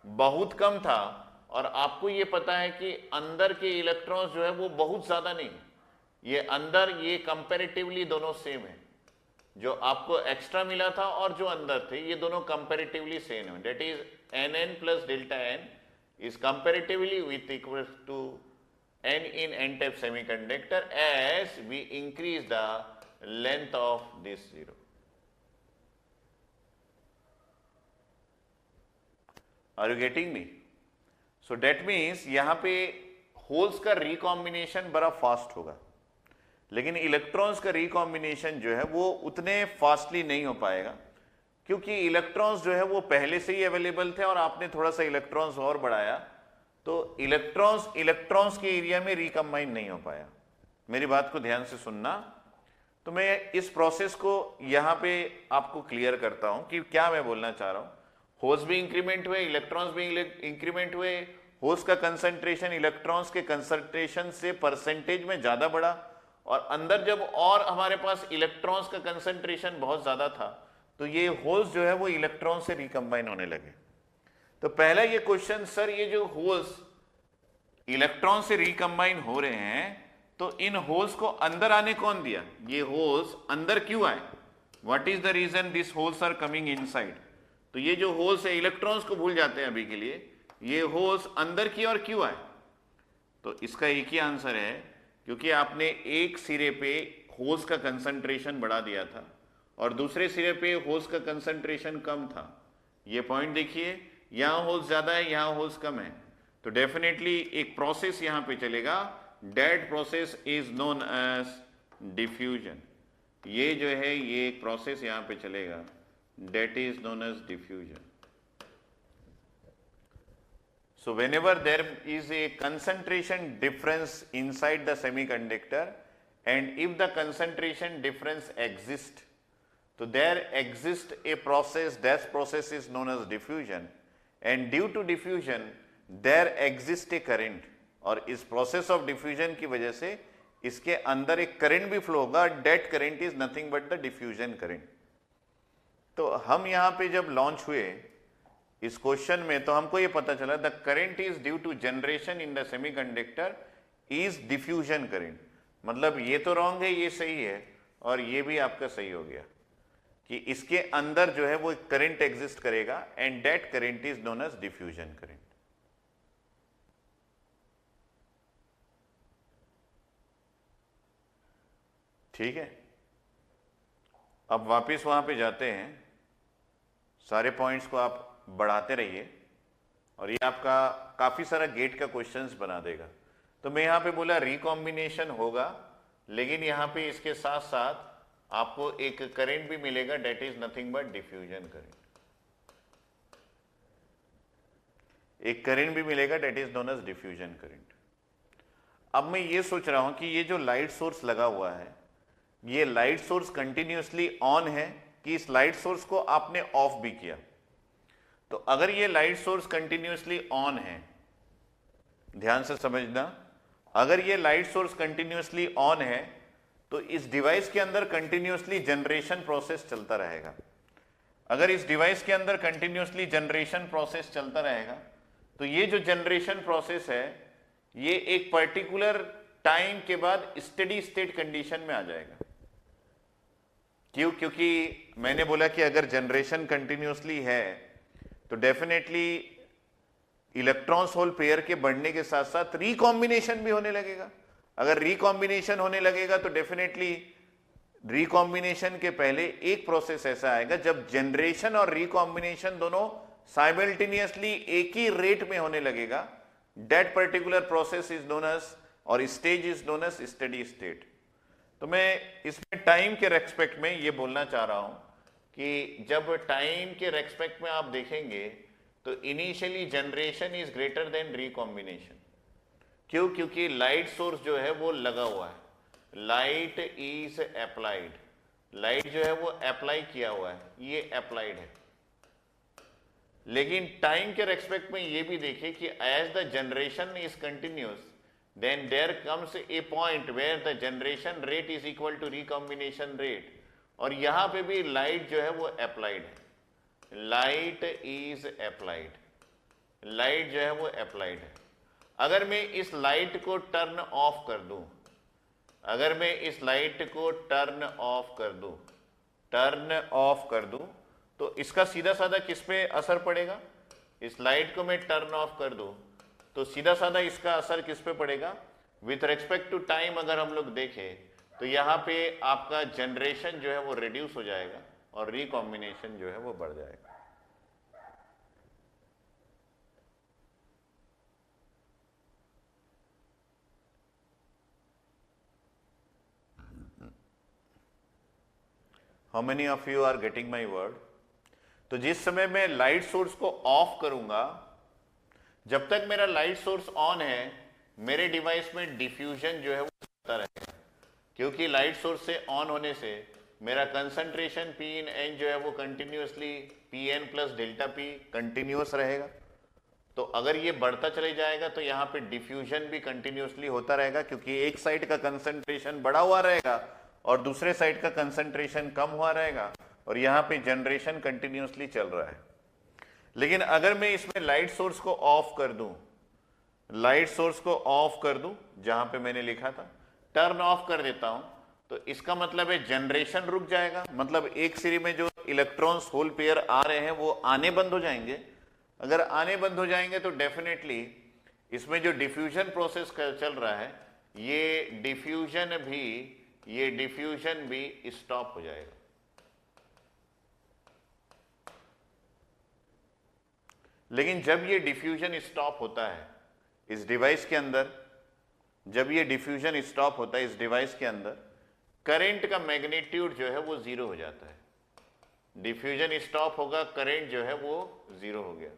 बहुत कम था, और आपको ये पता है कि अंदर के इलेक्ट्रॉन्स जो है वो बहुत ज्यादा नहीं, ये अंदर ये कंपैरेटिवली दोनों सेम है। जो आपको एक्स्ट्रा मिला था और जो अंदर थे ये दोनों कंपेरेटिवली सेम है, that is nn plus delta n is comparatively with equal to n in n-type semiconductor as we increase the length of this zero. Are you getting me? So that means यहाँ पे holes का recombination बड़ा fast होगा, लेकिन electrons का recombination जो है वो उतने फास्टली नहीं हो पाएगा, क्योंकि इलेक्ट्रॉन्स जो है वो पहले से ही अवेलेबल थे और आपने थोड़ा सा इलेक्ट्रॉन्स और बढ़ाया तो इलेक्ट्रॉन्स के एरिया में रिकम्बाइन नहीं हो पाया। मेरी बात को ध्यान से सुनना। तो मैं इस प्रोसेस को यहां पे आपको क्लियर करता हूं कि क्या मैं बोलना चाह रहा हूं। होल्स भी इंक्रीमेंट हुए, इलेक्ट्रॉन्स भी इंक्रीमेंट हुए, होल्स का कंसंट्रेशन इलेक्ट्रॉन्स के कंसंट्रेशन से परसेंटेज में ज्यादा बढ़ा, और अंदर जब और हमारे पास इलेक्ट्रॉन्स का कंसंट्रेशन बहुत ज्यादा था तो ये होल्स जो है वो इलेक्ट्रॉन से रिकम्बाइन होने लगे। तो पहला ये क्वेश्चन, सर ये जो होल्स इलेक्ट्रॉन से रिकम्बाइन हो रहे हैं तो इन होल्स को अंदर आने कौन दिया? ये होल्स अंदर क्यों आए? What is the reason this holes are coming inside? तो ये जो होल्स है इलेक्ट्रॉन्स को भूल जाते हैं अभी के लिए, ये होल्स अंदर की और क्यों आए? तो इसका एक ही आंसर है, क्योंकि आपने एक सिरे पे होल्स का कंसंट्रेशन बढ़ा दिया था और दूसरे सिरे पे होल्स का कंसंट्रेशन कम था। ये पॉइंट देखिए, यहां होल्स ज्यादा है, यहां होल्स कम है, तो डेफिनेटली एक प्रोसेस यहां पे चलेगा, that process is known as diffusion. ये जो है ये एक प्रोसेस यहां पे चलेगा, that is known as diffusion. So whenever there is a concentration difference inside the semiconductor, and if the concentration difference exists, so there exists a process, that process is known as diffusion, and due to diffusion there exists a current, और इस process of diffusion की वजह से इसके अंदर एक current भी flow होगा, that current is nothing but the diffusion current। तो हम यहाँ पे जब लॉन्च हुए इस क्वेश्चन में तो हमको ये पता चला the current is due to generation in the semiconductor is diffusion current. मतलब ये तो रॉन्ग है, ये सही है, और ये भी आपका सही हो गया कि इसके अंदर जो है वो करंट एग्जिस्ट करेगा, and that current is known as diffusion current. ठीक है, अब वापस वहां पे जाते हैं, सारे पॉइंट्स को आप बढ़ाते रहिए और ये आपका काफी सारा गेट का क्वेश्चंस बना देगा। तो मैं यहां पे बोला रिकॉम्बिनेशन होगा, लेकिन यहां पे इसके साथ साथ आपको एक करंट भी मिलेगा, that is nothing but diffusion current. एक करंट भी मिलेगा, that is known as diffusion current. अब मैं ये सोच रहा हूं कि ये जो लाइट सोर्स लगा हुआ है, ये लाइट सोर्स कंटिन्यूसली ऑन है कि इस लाइट सोर्स को आपने ऑफ भी किया? तो अगर ये लाइट सोर्स कंटिन्यूसली ऑन है, ध्यान से समझना, अगर ये लाइट सोर्स कंटिन्यूसली ऑन है तो इस डिवाइस के अंदर कंटिन्यूसली जनरेशन प्रोसेस चलता रहेगा। अगर इस डिवाइस के अंदर कंटिन्यूसली जनरेशन प्रोसेस चलता रहेगा तो ये जो जनरेशन प्रोसेस है ये एक पर्टिकुलर टाइम के बाद स्टेडी स्टेट कंडीशन में आ जाएगा। क्यों? क्योंकि मैंने बोला कि अगर जनरेशन कंटिन्यूसली है तो डेफिनेटली इलेक्ट्रॉन्स होल पेयर के बढ़ने के साथ साथ रिकॉम्बिनेशन भी होने लगेगा। अगर रिकॉम्बिनेशन होने लगेगा तो डेफिनेटली रिकॉम्बिनेशन के पहले एक प्रोसेस ऐसा आएगा जब जनरेशन और रिकॉम्बिनेशन दोनों साइमल्टेनियसली एक ही रेट में होने लगेगा। That particular process is known as, और stage is known as steady state. तो मैं इसमें टाइम के रेस्पेक्ट में ये बोलना चाह रहा हूं कि जब टाइम के रेस्पेक्ट में आप देखेंगे तो initially generation is greater then recombination. क्यों? क्योंकि लाइट सोर्स जो है वो लगा हुआ है, लाइट इज अप्लाइड, लाइट जो है वो अप्लाई किया हुआ है, ये अप्लाइड है। लेकिन टाइम के रेस्पेक्ट में ये भी देखिए कि as the generation is continuous, then there comes a point where the generation rate is equal to recombination rate, और यहां पे भी लाइट जो है वो अप्लाइड है, लाइट इज अप्लाइड, लाइट जो है वो अप्लाइड है। अगर मैं इस लाइट को टर्न ऑफ कर दूं, अगर मैं इस लाइट को टर्न ऑफ कर दूं टर्न ऑफ कर दूं तो इसका सीधा साधा किस पे असर पड़ेगा? इस लाइट को मैं टर्न ऑफ कर दूं तो सीधा साधा इसका असर किस पे पड़ेगा? विथ रेस्पेक्ट टू टाइम अगर हम लोग देखें तो यहाँ पे आपका जनरेशन जो है वो रिड्यूस हो जाएगा और रिकॉम्बिनेशन जो है वो बढ़ जाएगा। How many of you are getting my word? तो जिस समय मैं लाइट सोर्स को ऑफ करूंगा, जब तक मेरा लाइट सोर्स ऑन है मेरे डिवाइस में डिफ्यूजन जो है वो होता रहेगा, क्योंकि लाइट सोर्स से ऑन होने से मेरा कंसंट्रेशन पी इन एन जो है वो continuously P N plus delta P continuous रहेगा। तो अगर ये बढ़ता चले जाएगा तो यहाँ पे डिफ्यूजन भी कंटिन्यूसली होता रहेगा, क्योंकि एक साइड का कंसंट्रेशन बढ़ा हुआ रहेगा और दूसरे साइड का कंसंट्रेशन कम हुआ रहेगा और यहाँ पे जनरेशन कंटिन्यूसली चल रहा है। लेकिन अगर मैं इसमें लाइट सोर्स को ऑफ कर दूं, लाइट सोर्स को ऑफ कर दूं, जहां पे मैंने लिखा था टर्न ऑफ कर देता हूं, तो इसका मतलब है जनरेशन रुक जाएगा, मतलब एक सिरे में जो इलेक्ट्रॉन्स होल पेयर आ रहे हैं वो आने बंद हो जाएंगे। अगर आने बंद हो जाएंगे तो डेफिनेटली इसमें जो डिफ्यूजन प्रोसेस चल रहा है ये डिफ्यूजन भी स्टॉप हो जाएगा। लेकिन जब ये डिफ्यूजन स्टॉप होता है इस डिवाइस के अंदर, जब ये डिफ्यूजन स्टॉप होता है इस डिवाइस के अंदर, करंट का मैग्नीट्यूड जो है वो जीरो हो जाता है। डिफ्यूजन स्टॉप होगा, करंट जो है वो जीरो हो गया।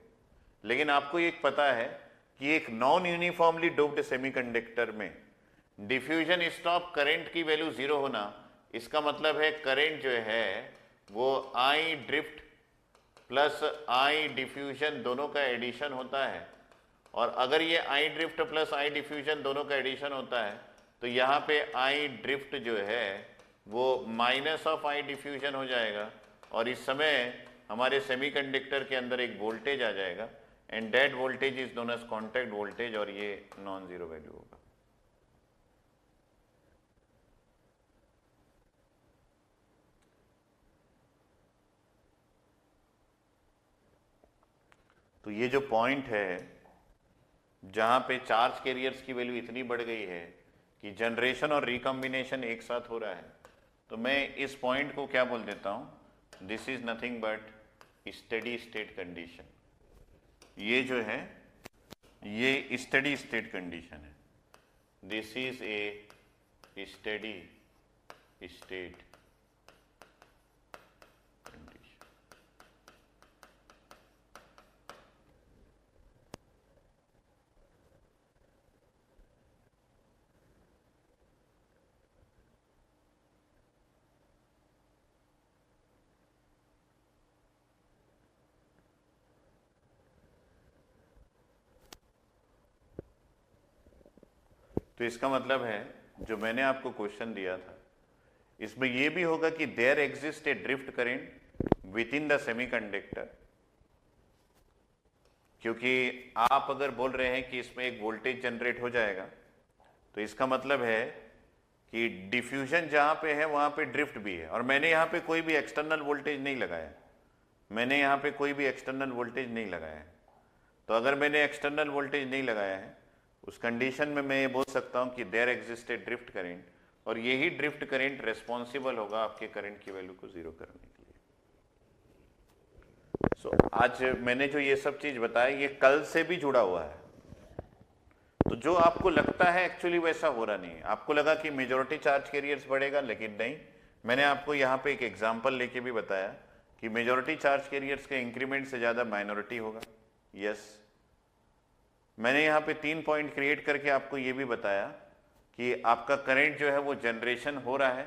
लेकिन आपको ये पता है कि एक नॉन यूनिफॉर्मली डोप्ड सेमीकंडक्टर में डिफ्यूजन स्टॉप करंट की वैल्यू जीरो होना, इसका मतलब है करंट जो है वो आई ड्रिफ्ट प्लस आई डिफ्यूजन दोनों का एडिशन होता है। और अगर ये आई ड्रिफ्ट प्लस आई डिफ्यूजन दोनों का एडिशन होता है तो यहाँ पे आई ड्रिफ्ट जो है वो माइनस ऑफ आई डिफ्यूजन हो जाएगा और इस समय हमारे सेमीकंडक्टर के अंदर एक वोल्टेज आ जाएगा and that voltage is known as contact voltage और ये नॉन जीरो वैल्यू होगा। तो ये जो पॉइंट है जहां पे चार्ज कैरियर्स की वैल्यू इतनी बढ़ गई है कि जनरेशन और रिकॉम्बिनेशन एक साथ हो रहा है, तो मैं इस पॉइंट को क्या बोल देता हूं, this is nothing but steady state condition. ये जो है ये स्टेडी स्टेट कंडीशन है। This is a steady state condition. तो इसका मतलब है जो मैंने आपको क्वेश्चन दिया था इसमें यह भी होगा कि there exist a drift current within the semiconductor, क्योंकि आप अगर बोल रहे हैं कि इसमें एक वोल्टेज जनरेट हो जाएगा तो इसका मतलब है कि डिफ्यूजन जहां पे है वहां पे ड्रिफ्ट भी है। और मैंने यहां पे कोई भी एक्सटर्नल वोल्टेज नहीं लगाया, मैंने यहां पे कोई भी एक्सटर्नल वोल्टेज नहीं लगाया है। तो अगर मैंने एक्सटर्नल वोल्टेज नहीं लगाया है उस कंडीशन में मैं ये बोल सकता हूं कि there exist a drift current और यही ड्रिफ्ट करेंट रेस्पॉन्सिबल होगा आपके करंट की वैल्यू को जीरो करने के लिए। सो आज मैंने जो ये सब चीज बताया ये कल से भी जुड़ा हुआ है। तो जो आपको लगता है एक्चुअली वैसा हो रहा नहीं है। आपको लगा कि मेजॉरिटी चार्ज कैरियर्स बढ़ेगा, लेकिन नहीं। मैंने आपको यहाँ पे एक एग्जाम्पल लेके भी बताया कि मेजॉरिटी चार्ज कैरियर्स के इंक्रीमेंट से ज्यादा माइनॉरिटी होगा। यस, मैंने यहाँ पे 3 पॉइंट क्रिएट करके आपको ये भी बताया कि आपका करंट जो है वो जनरेशन हो रहा है,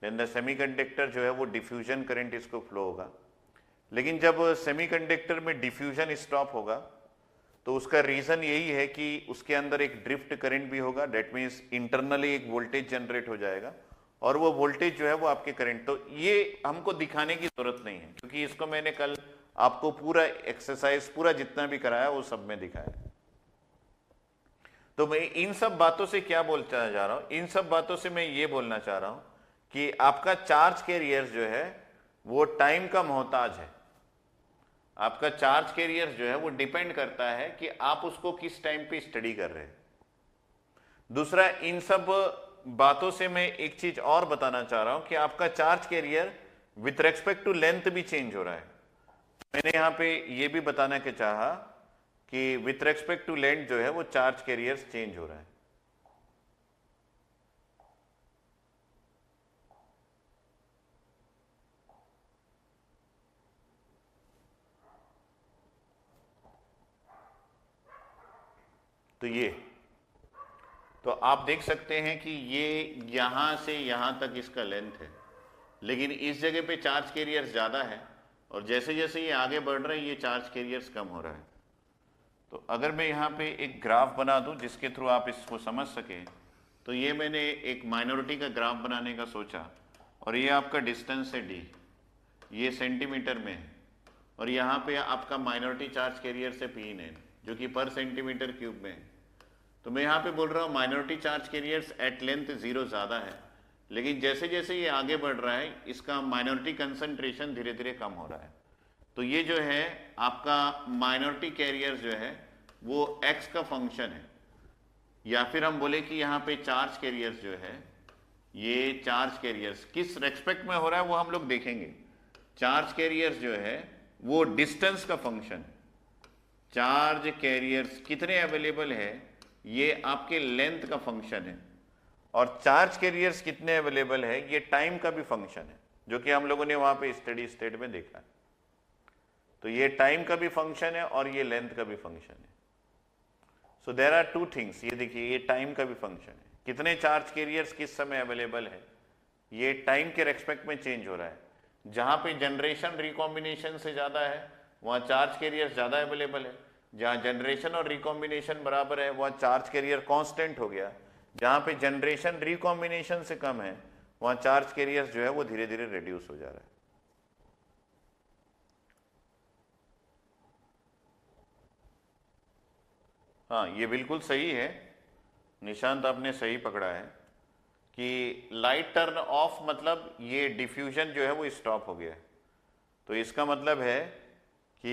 देन द सेमीकंडक्टर जो है वो डिफ्यूजन करंट इसको फ्लो होगा। लेकिन जब सेमीकंडक्टर में डिफ्यूजन स्टॉप होगा तो उसका रीजन यही है कि उसके अंदर एक ड्रिफ्ट करंट भी होगा, डेट मीन्स इंटरनली एक वोल्टेज जनरेट हो जाएगा और वो वोल्टेज जो है वो आपके करंट। तो ये हमको दिखाने की जरूरत नहीं है क्योंकि इसको मैंने कल आपको पूरा एक्सरसाइज पूरा जितना भी कराया वो सब में दिखाया। तो मैं इन सब बातों से क्या बोलना चाह रहा हूं, इन सब बातों से मैं ये बोलना चाह रहा हूं कि आपका चार्ज कैरियर जो है वो टाइम का मोहताज है। आपका चार्ज कैरियर जो है वो डिपेंड करता है कि आप उसको किस टाइम पे स्टडी कर रहे हैं। दूसरा, इन सब बातों से मैं एक चीज और बताना चाह रहा हूं कि आपका charge carrier with respect to length भी चेंज हो रहा है। मैंने यहां पे ये भी बताना के चाहा कि विथ रेस्पेक्ट टू लेंथ जो है वो चार्ज कैरियर चेंज हो रहा है। तो आप देख सकते हैं कि ये यहां से यहां तक इसका लेंथ है, लेकिन इस जगह पे चार्ज कैरियर्स ज़्यादा है, और जैसे जैसे ये आगे बढ़ रहा है ये चार्ज कैरियर्स कम हो रहा है। तो अगर मैं यहाँ पे एक ग्राफ बना दूं जिसके थ्रू आप इसको समझ सकें, तो ये मैंने एक माइनॉरिटी का ग्राफ बनाने का सोचा, और ये आपका डिस्टेंस है d, ये सेंटीमीटर में है, और यहाँ पे आपका माइनॉरिटी चार्ज कैरियर से P है जो कि पर सेंटीमीटर क्यूब में है। तो मैं यहाँ पे बोल रहा हूँ minority charge carriers at length 0 ज़्यादा है, लेकिन जैसे जैसे ये आगे बढ़ रहा है इसका माइनॉरिटी कंसंट्रेशन धीरे धीरे कम हो रहा है। तो ये जो है आपका माइनॉरिटी कैरियर जो है वो x का फंक्शन है, या फिर हम बोले कि यहाँ पे चार्ज कैरियर्स जो है, ये चार्ज कैरियर्स किस रेस्पेक्ट में हो रहा है वो हम लोग देखेंगे। चार्ज कैरियर्स जो है वो डिस्टेंस का फंक्शन है। चार्ज कैरियर्स कितने अवेलेबल है ये आपके लेंथ का फंक्शन है, और चार्ज कैरियर्स कितने अवेलेबल है ये टाइम का भी फंक्शन है, जो कि हम लोगों ने वहां पे स्टडी स्टेट में देखा है। तो ये टाइम का भी फंक्शन है और ये लेंथ का भी फंक्शन है। So there are two things. ये देखिए, ये टाइम का भी फंक्शन है, कितने चार्ज कैरियर्स किस समय अवेलेबल है ये टाइम के रेस्पेक्ट में चेंज हो रहा है। जहां पे जनरेशन रिकॉम्बिनेशन से ज्यादा है वहां चार्ज कैरियर ज्यादा अवेलेबल है, जहां जनरेशन और रिकॉम्बिनेशन बराबर है वहां चार्ज कैरियर कांस्टेंट हो गया, जहां पे जनरेशन रिकॉम्बिनेशन से कम है वहां चार्ज कैरियर जो है वो धीरे धीरे रिड्यूस हो जा रहा है। हाँ, ये बिल्कुल सही है निशांत, आपने सही पकड़ा है कि लाइट टर्न ऑफ मतलब ये डिफ्यूजन जो है वो स्टॉप हो गया है। तो इसका मतलब है कि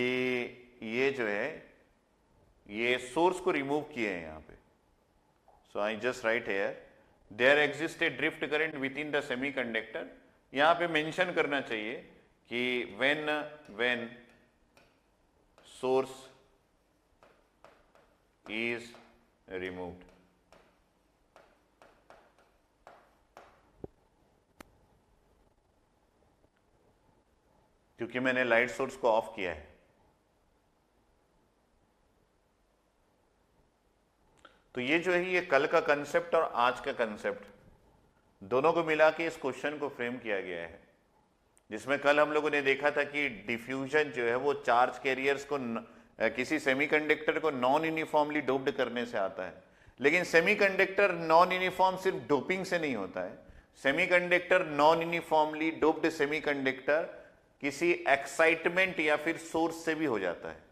ये जो है ये सोर्स को रिमूव किए हैं यहाँ पे। So I just write here there exist a drift current within the semiconductor. यहाँ पे मेंशन करना चाहिए कि व्हेन सोर्स is removed। क्योंकि मैंने लाइट सोर्स को ऑफ किया है। तो ये जो है ये कल का कंसेप्ट और आज का कंसेप्ट दोनों को मिला के इस क्वेश्चन को फ्रेम किया गया है, जिसमें कल हम लोगों ने देखा था कि डिफ्यूजन जो है वो चार्ज कैरियर्स को किसी सेमीकंडक्टर को नॉन यूनिफॉर्मली डोप्ड करने से आता है। लेकिन सेमीकंडक्टर नॉन यूनिफॉर्म सिर्फ डोपिंग से नहीं होता है। Semiconductor non uniformly doped semiconductor किसी एक्साइटमेंट या फिर सोर्स से भी हो जाता है।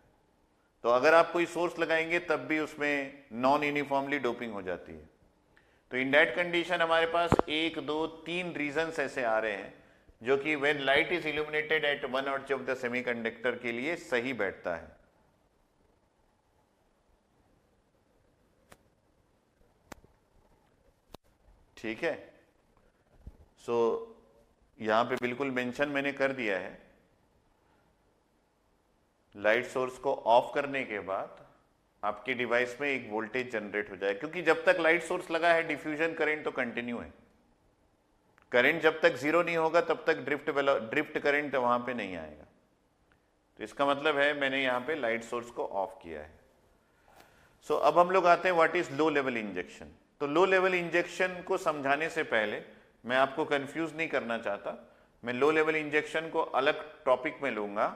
तो अगर आप कोई सोर्स लगाएंगे तब भी उसमें नॉन यूनिफॉर्मली डोपिंग हो जाती है। तो इन दैट कंडीशन हमारे पास 1 2 3 रीजंस ऐसे आ रहे हैं जो कि when light is illuminated at one edge of the semiconductor के लिए सही बैठता है। ठीक है, सो यहां पे बिल्कुल मेंशन मैंने कर दिया है, लाइट सोर्स को ऑफ करने के बाद आपके डिवाइस में एक वोल्टेज जनरेट हो जाए, क्योंकि जब तक लाइट सोर्स लगा है डिफ्यूजन करंट तो कंटिन्यू है। करंट जब तक जीरो नहीं होगा तब तक ड्रिफ्ट करंट वहां पे नहीं आएगा। तो इसका मतलब है मैंने यहां पे लाइट सोर्स को ऑफ किया है। सो अब हम लोग आते हैं what is low level injection. तो लो लेवल इंजेक्शन को समझाने से पहले मैं आपको कंफ्यूज नहीं करना चाहता, मैं लो लेवल इंजेक्शन को अलग टॉपिक में लूंगा।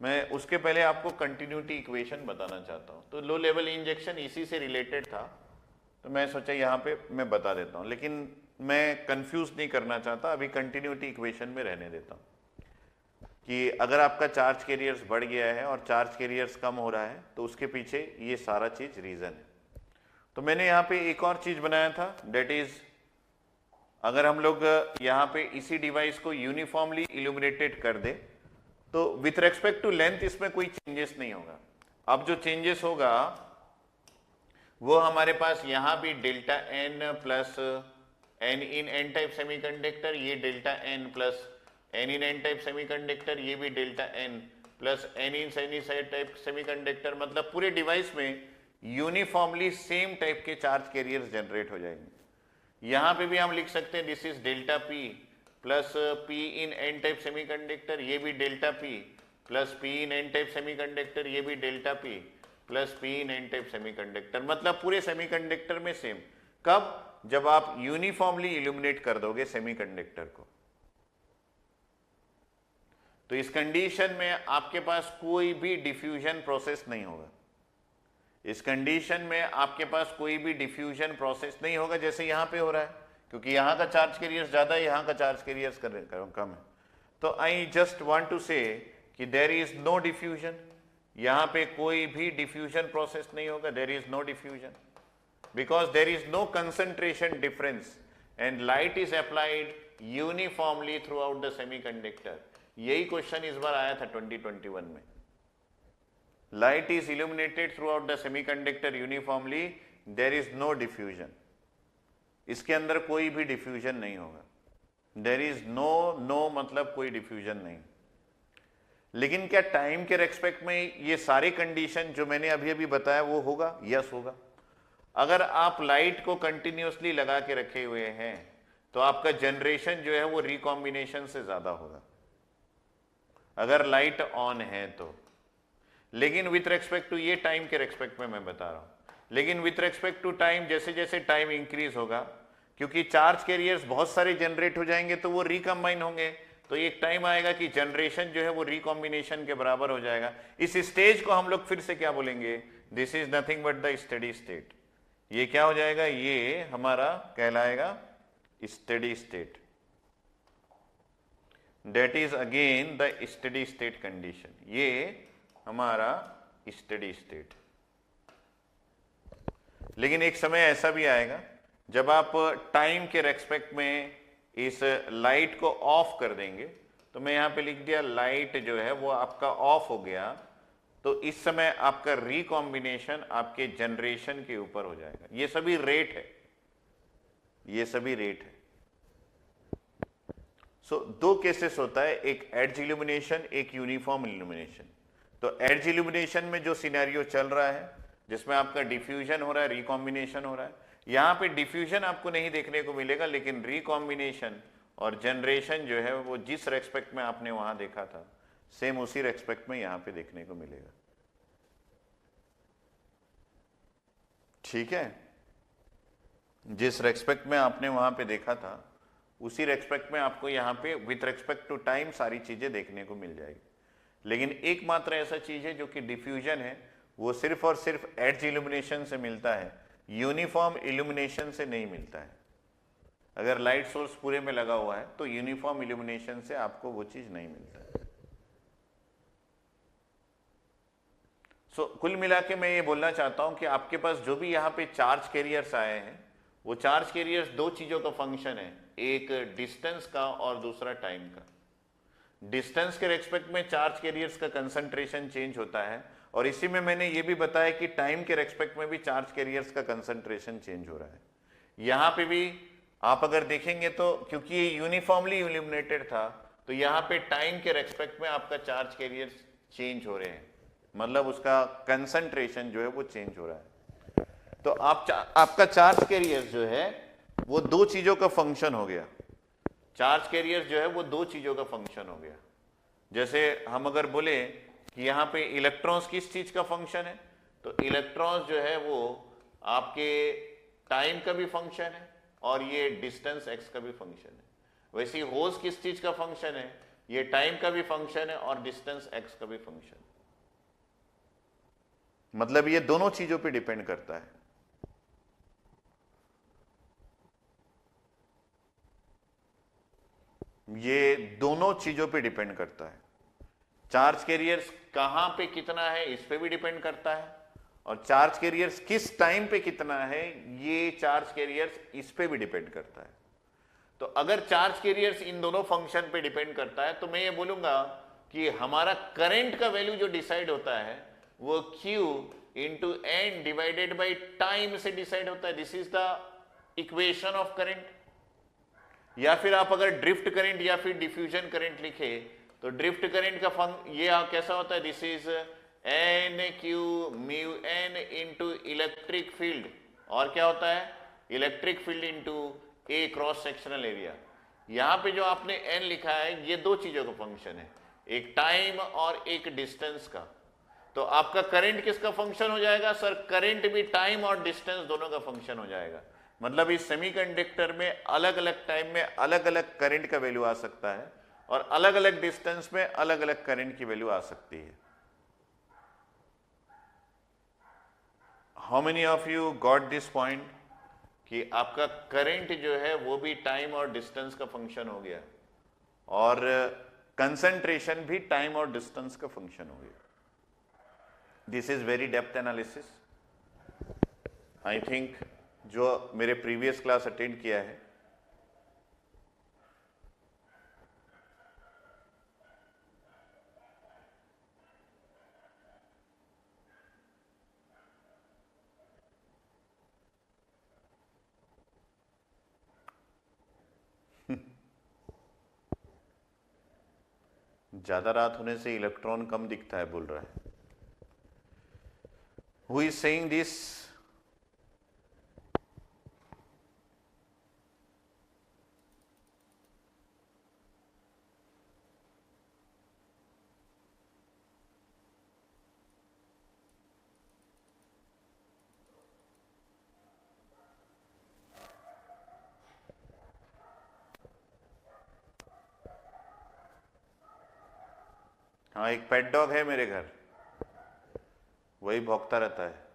मैं उसके पहले आपको कंटिन्यूटी इक्वेशन बताना चाहता हूं। तो लो लेवल इंजेक्शन इसी से रिलेटेड था, तो मैं सोचा यहाँ पे मैं बता देता हूँ, लेकिन मैं कंफ्यूज नहीं करना चाहता, अभी कंटिन्यूटी इक्वेशन में रहने देता हूँ कि अगर आपका चार्ज कैरियर्स बढ़ गया है और चार्ज कैरियर्स कम हो रहा है तो उसके पीछे ये सारा चीज रीजन है। तो मैंने यहाँ पे एक और चीज बनाया था, दैट इज अगर हम लोग यहां पे इसी डिवाइस को यूनिफॉर्मली इल्यूमिनेटेड कर दे तो विथ रेस्पेक्ट टू लेंथ इसमें कोई चेंजेस नहीं होगा। अब जो चेंजेस होगा वो हमारे पास यहां भी delta N plus N in N type semiconductor, ये delta N plus N in N type semiconductor, ये भी delta N plus N in any type semiconductor, मतलब पूरे डिवाइस में यूनिफॉर्मली सेम टाइप के चार्ज कैरियर्स जनरेट हो जाएंगे। यहां पे भी हम लिख सकते हैं this is delta P plus P in N type semiconductor, ये भी delta P plus P in N type semiconductor, ये भी delta P plus P in N type semiconductor, मतलब पूरे सेमीकंडक्टर में सेम। कब? जब आप यूनिफॉर्मली इल्यूमिनेट कर दोगे सेमीकंडक्टर को। तो इस कंडीशन में आपके पास कोई भी डिफ्यूजन प्रोसेस नहीं होगा। इस कंडीशन में आपके पास कोई भी डिफ्यूजन प्रोसेस नहीं होगा जैसे यहां पे हो रहा है, क्योंकि यहां का चार्ज कैरियर्स ज्यादा है, यहां का चार्ज कैरियर्स कम है। तो आई जस्ट वांट टू से कि देयर इज नो डिफ्यूजन, यहां पे कोई भी डिफ्यूजन प्रोसेस नहीं होगा, there is no diffusion because there is no concentration difference and light is applied uniformly throughout the semiconductor. यही क्वेश्चन इस बार आया था 2021 में। Light is illuminated throughout the semiconductor uniformly, there is no diffusion, इसके अंदर कोई भी डिफ्यूजन नहीं होगा। देयर इज नो मतलब कोई डिफ्यूजन नहीं। लेकिन क्या टाइम के रेस्पेक्ट में ये सारे कंडीशन जो मैंने अभी अभी बताया वो होगा? यस होगा। अगर आप लाइट को कंटिन्यूसली लगा के रखे हुए हैं तो आपका जनरेशन जो है वो रिकॉम्बिनेशन से ज्यादा होगा अगर लाइट ऑन है तो। लेकिन विथ रेस्पेक्ट टू, ये टाइम के रेस्पेक्ट में मैं बता रहा हूं, लेकिन विथ रेस्पेक्ट टू टाइम जैसे जैसे टाइम इंक्रीज होगा, क्योंकि चार्ज कैरियर्स बहुत सारे जनरेट हो जाएंगे तो वो रिकम्बाइन होंगे, तो एक टाइम आएगा कि जनरेशन जो है वो रिकॉम्बिनेशन के बराबर हो जाएगा। इस स्टेज को हम लोग फिर से क्या बोलेंगे? This is nothing but the steady state. ये क्या हो जाएगा? ये हमारा कहलाएगा steady state. That is again the steady state condition। ये हमारा steady state। लेकिन एक समय ऐसा भी आएगा जब आप टाइम के रेस्पेक्ट में इस लाइट को ऑफ कर देंगे। तो मैं यहां पे लिख दिया लाइट जो है वो आपका ऑफ हो गया, तो इस समय आपका रिकॉम्बिनेशन आपके जनरेशन के ऊपर हो जाएगा। ये सभी रेट है, ये सभी रेट है। दो केसेस होता है, एक एड्ज इल्यूमिनेशन, एक यूनिफॉर्म इल्यूमिनेशन। तो एड्ज इल्यूमिनेशन में जो सिनेरियो चल रहा है जिसमें आपका डिफ्यूजन हो रहा है, रिकॉम्बिनेशन हो रहा है, यहां पे डिफ्यूजन आपको नहीं देखने को मिलेगा, लेकिन रिकॉम्बिनेशन और जनरेशन जो है वो जिस रेस्पेक्ट में आपने वहां देखा था सेम उसी रेस्पेक्ट में यहां पे देखने को मिलेगा। ठीक है, जिस रेस्पेक्ट में आपने वहां पे देखा था उसी रेस्पेक्ट में आपको यहाँ पे विथ रेस्पेक्ट टू टाइम सारी चीजें देखने को मिल जाएगी। लेकिन एकमात्र ऐसा चीज है जो कि डिफ्यूजन है, वो सिर्फ और सिर्फ एड्ज इल्यूमिनेशन से मिलता है, यूनिफॉर्म इल्यूमिनेशन से नहीं मिलता है। अगर लाइट सोर्स पूरे में लगा हुआ है तो यूनिफॉर्म इल्यूमिनेशन से आपको वो चीज नहीं मिलता है। कुल मिला के मैं ये बोलना चाहता हूं कि आपके पास जो भी यहाँ पे चार्ज कैरियर्स आए हैं वो चार्ज कैरियर्स दो चीजों का फंक्शन है, एक डिस्टेंस का और दूसरा टाइम का। डिस्टेंस के रेस्पेक्ट में चार्ज कैरियर्स का कंसंट्रेशन चेंज होता है, और इसी में मैंने ये भी बताया कि टाइम के रेस्पेक्ट में भी चार्ज कैरियर्स का कंसंट्रेशन चेंज हो रहा है। यहां पे भी आप अगर देखेंगे तो क्योंकि ये यूनिफॉर्मली इल्यूमिनेटेड था तो यहाँ पे टाइम के रेस्पेक्ट में आपका चार्ज कैरियर्स चेंज हो रहे हैं, मतलब उसका कंसंट्रेशन जो है वो चेंज हो रहा है। तो आपका चार्ज कैरियर जो है वो दो चीजों का फंक्शन हो गया। चार्ज कैरियर जो है वो दो चीजों का फंक्शन हो गया। जैसे हम अगर बोले कि यहाँ पे इलेक्ट्रॉन्स किस चीज का फंक्शन है, तो इलेक्ट्रॉन्स जो है वो आपके टाइम का भी फंक्शन है और ये डिस्टेंस एक्स का भी फंक्शन है। वैसे ही होल्स किस चीज का फंक्शन है, ये टाइम का भी फंक्शन है और डिस्टेंस एक्स का भी फंक्शन है। मतलब ये दोनों चीजों पे डिपेंड करता है। ये दोनों चीजों पे डिपेंड करता है। चार्ज कैरियर्स कहां पे कितना है इस पे भी डिपेंड करता है, और चार्ज कैरियर्स किस टाइम पे कितना है ये चार्ज कैरियर्स इस पे भी डिपेंड करता है। तो अगर चार्ज कैरियर्स इन दोनों फंक्शन पे डिपेंड करता है तो मैं ये बोलूंगा कि हमारा करंट का वैल्यू जो डिसाइड होता है वो Q into N divided by time से डिसाइड होता है। This is the equation of current. या फिर आप अगर ड्रिफ्ट करंट या फिर डिफ्यूजन करंट लिखे तो ड्रिफ्ट करंट का ये कैसा होता है, this is N Q mu N into electric field, और क्या होता है electric field into a cross sectional area. यहां पे जो आपने एन लिखा है ये दो चीजों का फंक्शन है, एक टाइम और एक डिस्टेंस का। तो आपका करंट किसका फंक्शन हो जाएगा सर, करंट भी टाइम और डिस्टेंस दोनों का फंक्शन हो जाएगा। मतलब इस सेमीकंडक्टर में अलग अलग टाइम में अलग अलग करंट का वैल्यू आ सकता है और अलग अलग डिस्टेंस में अलग अलग करंट की वैल्यू आ सकती है। How many of you got this point कि आपका करंट जो है वो भी टाइम और डिस्टेंस का फंक्शन हो गया और कंसंट्रेशन भी टाइम और डिस्टेंस का फंक्शन हो गया। This is very depth analysis. I think जो मेरे प्रीवियस क्लास अटेंड किया है ज्यादा रात होने से इलेक्ट्रॉन कम दिखता है बोल रहा है। Who is saying this? हाँ, एक पेट डॉग है मेरे घर, वही भौंकता रहता है।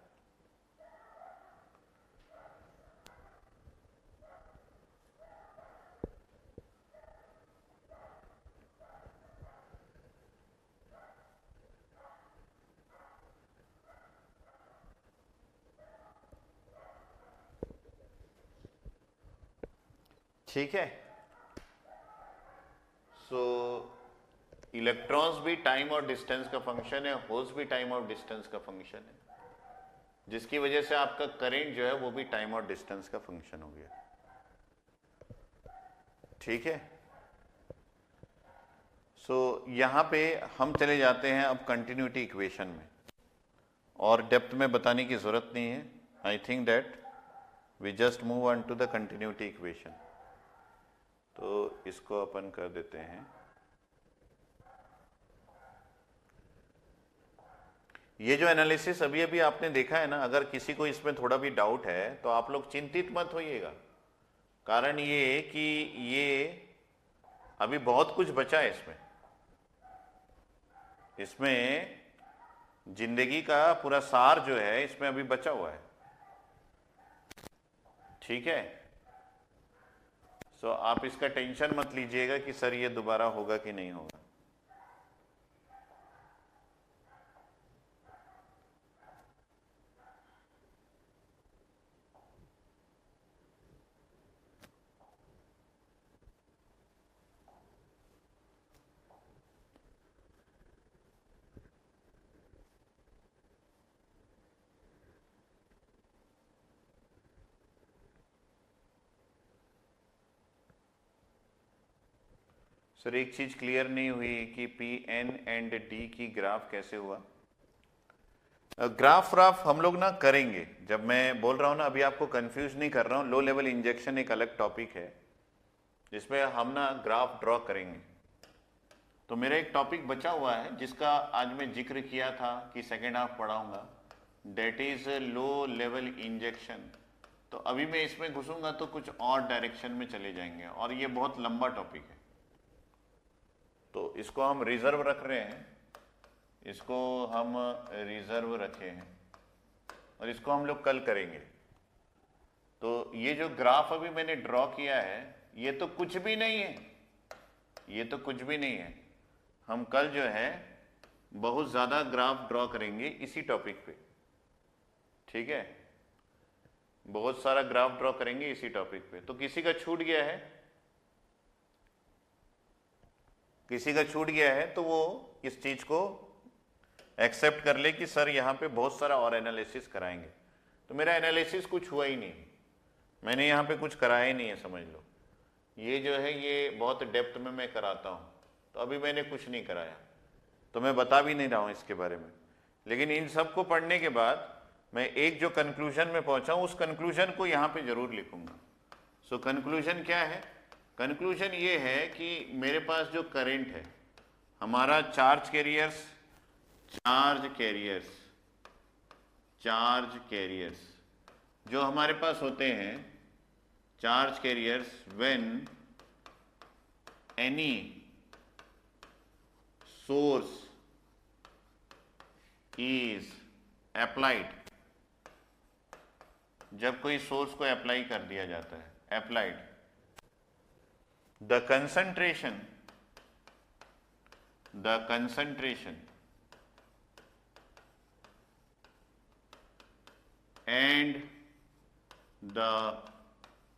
ठीक है, सो इलेक्ट्रॉन्स भी टाइम और डिस्टेंस का फंक्शन है, होल्स भी टाइम और डिस्टेंस का फंक्शन है, जिसकी वजह से आपका करंट जो है वो भी टाइम और डिस्टेंस का फंक्शन हो गया। ठीक है, सो यहां पे हम चले जाते हैं अब कंटिन्यूटी इक्वेशन में, और डेप्थ में बताने की जरूरत नहीं है। I think that we just move on to the continuity equation. तो इसको अपन कर देते हैं, ये जो एनालिसिस अभी अभी आपने देखा है ना, अगर किसी को इसमें थोड़ा भी डाउट है तो आप लोग चिंतित मत होइएगा। कारण ये कि ये अभी बहुत कुछ बचा है इसमें जिंदगी का पूरा सार जो है इसमें अभी बचा हुआ है। ठीक है, सो आप इसका टेंशन मत लीजिएगा कि सर ये दोबारा होगा कि नहीं होगा। सर एक चीज क्लियर नहीं हुई कि पी एन एंड डी की ग्राफ कैसे हुआ। ग्राफ हम लोग ना करेंगे, जब मैं बोल रहा हूं ना अभी आपको कंफ्यूज नहीं कर रहा हूं। लो लेवल इंजेक्शन एक अलग टॉपिक है जिसमें हम ना ग्राफ ड्रॉ करेंगे। तो मेरा एक टॉपिक बचा हुआ है जिसका आज मैं जिक्र किया था कि सेकेंड हाफ पढ़ाऊंगा, that is low level injection. तो अभी मैं इसमें घुसूंगा तो कुछ और डायरेक्शन में चले जाएंगे और ये बहुत लंबा टॉपिक है, तो इसको हम रिजर्व रख रहे हैं, इसको हम रिजर्व रखे हैं और इसको हम लोग कल करेंगे। तो ये जो ग्राफ अभी मैंने ड्रॉ किया है ये तो कुछ भी नहीं है, ये तो कुछ भी नहीं है। हम कल जो है बहुत ज्यादा ग्राफ ड्रॉ करेंगे इसी टॉपिक पे। ठीक है, बहुत सारा ग्राफ ड्रॉ करेंगे इसी टॉपिक पे। तो किसी का छूट गया है किसी का छूट गया है तो वो इस चीज को एक्सेप्ट कर ले कि सर यहाँ पे बहुत सारा और एनालिसिस कराएंगे। तो मेरा एनालिसिस कुछ हुआ ही नहीं, मैंने यहाँ पे कुछ कराया ही नहीं है, समझ लो। ये जो है ये बहुत डेप्थ में मैं कराता हूँ, तो अभी मैंने कुछ नहीं कराया, तो मैं बता भी नहीं रहा हूँ इसके बारे में। लेकिन इन सब को पढ़ने के बाद मैं एक जो कंक्लूजन में पहुंचा हूँ, उस कंक्लूजन को यहाँ पे जरूर लिखूंगा। सो कंक्लूजन क्या है? कंक्लूजन ये है कि मेरे पास जो करंट है, हमारा चार्ज कैरियर्स जो हमारे पास होते हैं, charge carriers, when any source is applied, जब कोई सोर्स को अप्लाई कर दिया जाता है, applied, the concentration and the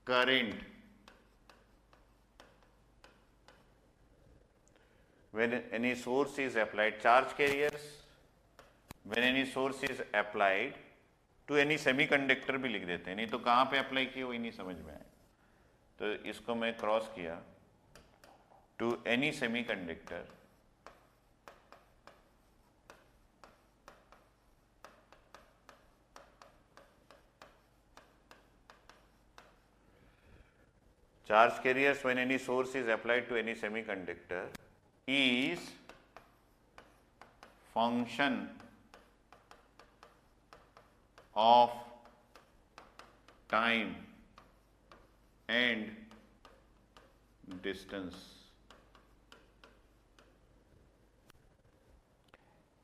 current when any source is applied, charge carriers when any source is applied to any semiconductor भी लिख देते हैं, नहीं तो कहाँ पे अप्लाई किए वही नहीं समझ में आए, तो इसको मैं क्रॉस किया, to any semiconductor charge carriers when any source is applied to any semiconductor is function of time and distance,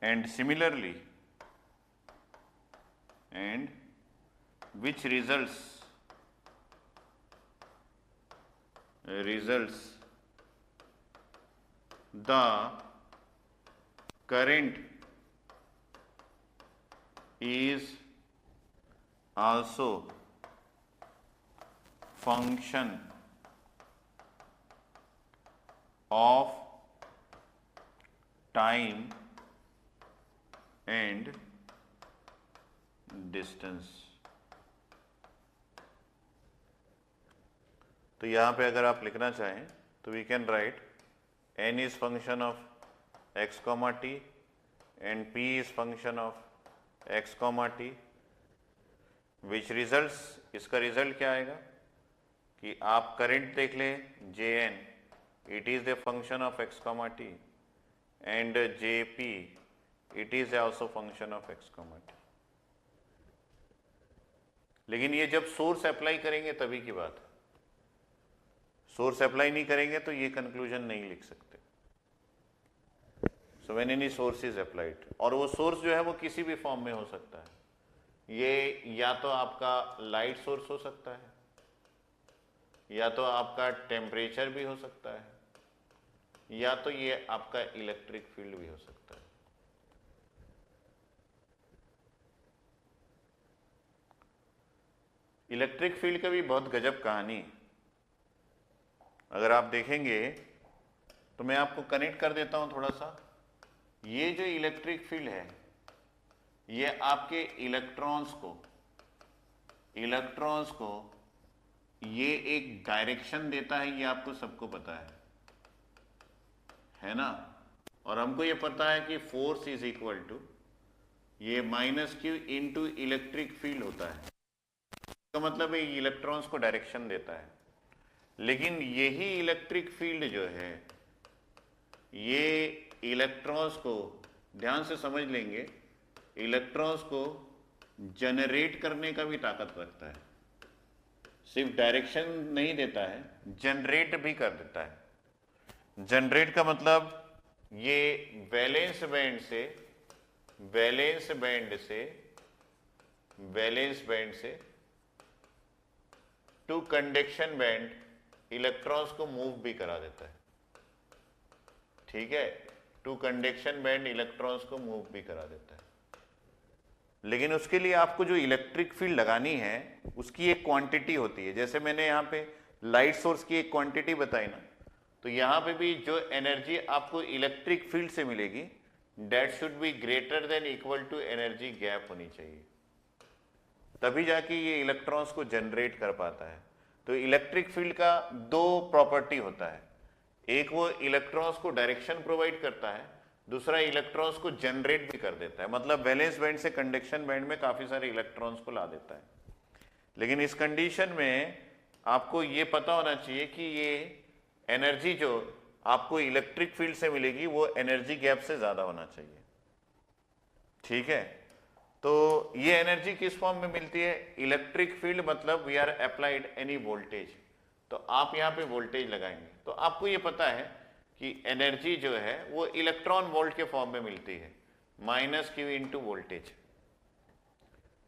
and similarly, and which results the current is also function of time and distance। तो यहाँ पे अगर आप लिखना चाहें तो we can write n is function of x, t and p is function of x, t, which results, इसका result क्या आएगा कि आप करंट देख लें Jn, it is the function of x, t एंड Jp, it is also function of x, t। लेकिन ये जब सोर्स अप्लाई करेंगे तभी की बात है, सोर्स अप्लाई नहीं करेंगे तो ये कंक्लूजन नहीं लिख सकते। So when any source is applied, और वो सोर्स जो है वो किसी भी फॉर्म में हो सकता है, ये या तो आपका लाइट सोर्स हो सकता है, या तो आपका टेम्परेचर भी हो सकता है, या तो ये आपका इलेक्ट्रिक फील्ड भी हो सकता है। इलेक्ट्रिक फील्ड का भी बहुत गजब कहानी, अगर आप देखेंगे तो मैं आपको कनेक्ट कर देता हूं थोड़ा सा। ये जो इलेक्ट्रिक फील्ड है, ये आपके इलेक्ट्रॉन्स को ये एक डायरेक्शन देता है, ये आपको सबको पता है ना। और हमको ये पता है कि फोर्स इज इक्वल टू ये -q इंटू इलेक्ट्रिक फील्ड होता है, तो मतलब ये इलेक्ट्रॉन्स को डायरेक्शन देता है। लेकिन यही इलेक्ट्रिक फील्ड जो है, ये इलेक्ट्रॉन्स को, ध्यान से समझ लेंगे, इलेक्ट्रॉन्स को जनरेट करने का भी ताकत रखता है, सिर्फ डायरेक्शन नहीं देता है, जनरेट भी कर देता है। जनरेट का मतलब ये वैलेंस बैंड से टू कंडक्शन बैंड इलेक्ट्रॉन्स को मूव भी करा देता है, ठीक है, टू कंडक्शन बैंड इलेक्ट्रॉन्स को मूव भी करा देता है। लेकिन उसके लिए आपको जो इलेक्ट्रिक फील्ड लगानी है उसकी एक क्वांटिटी होती है। जैसे मैंने यहाँ पे लाइट सोर्स की एक क्वांटिटी बताई ना, तो यहां पे भी जो एनर्जी आपको इलेक्ट्रिक फील्ड से मिलेगी that should be greater than equal to energy gap होनी चाहिए, तभी जाके ये इलेक्ट्रॉन्स को जनरेट कर पाता है। तो इलेक्ट्रिक फील्ड का दो प्रॉपर्टी होता है, एक वो इलेक्ट्रॉन्स को डायरेक्शन प्रोवाइड करता है, दूसरा इलेक्ट्रॉन्स को जनरेट भी कर देता है। मतलब वैलेंस बैंड से कंडक्शन बैंड में काफी सारे इलेक्ट्रॉन्स को ला देता है। लेकिन इस कंडीशन में आपको ये पता होना चाहिए कि ये एनर्जी जो आपको इलेक्ट्रिक फील्ड से मिलेगी वो एनर्जी गैप से ज्यादा होना चाहिए। ठीक है, तो ये एनर्जी किस फॉर्म में मिलती है? इलेक्ट्रिक फील्ड मतलब we are applied any voltage, तो आप यहां पे वोल्टेज लगाएंगे तो आपको ये पता है कि एनर्जी जो है वो इलेक्ट्रॉन वोल्ट के फॉर्म में मिलती है, माइनस क्यू इंटू वोल्टेज।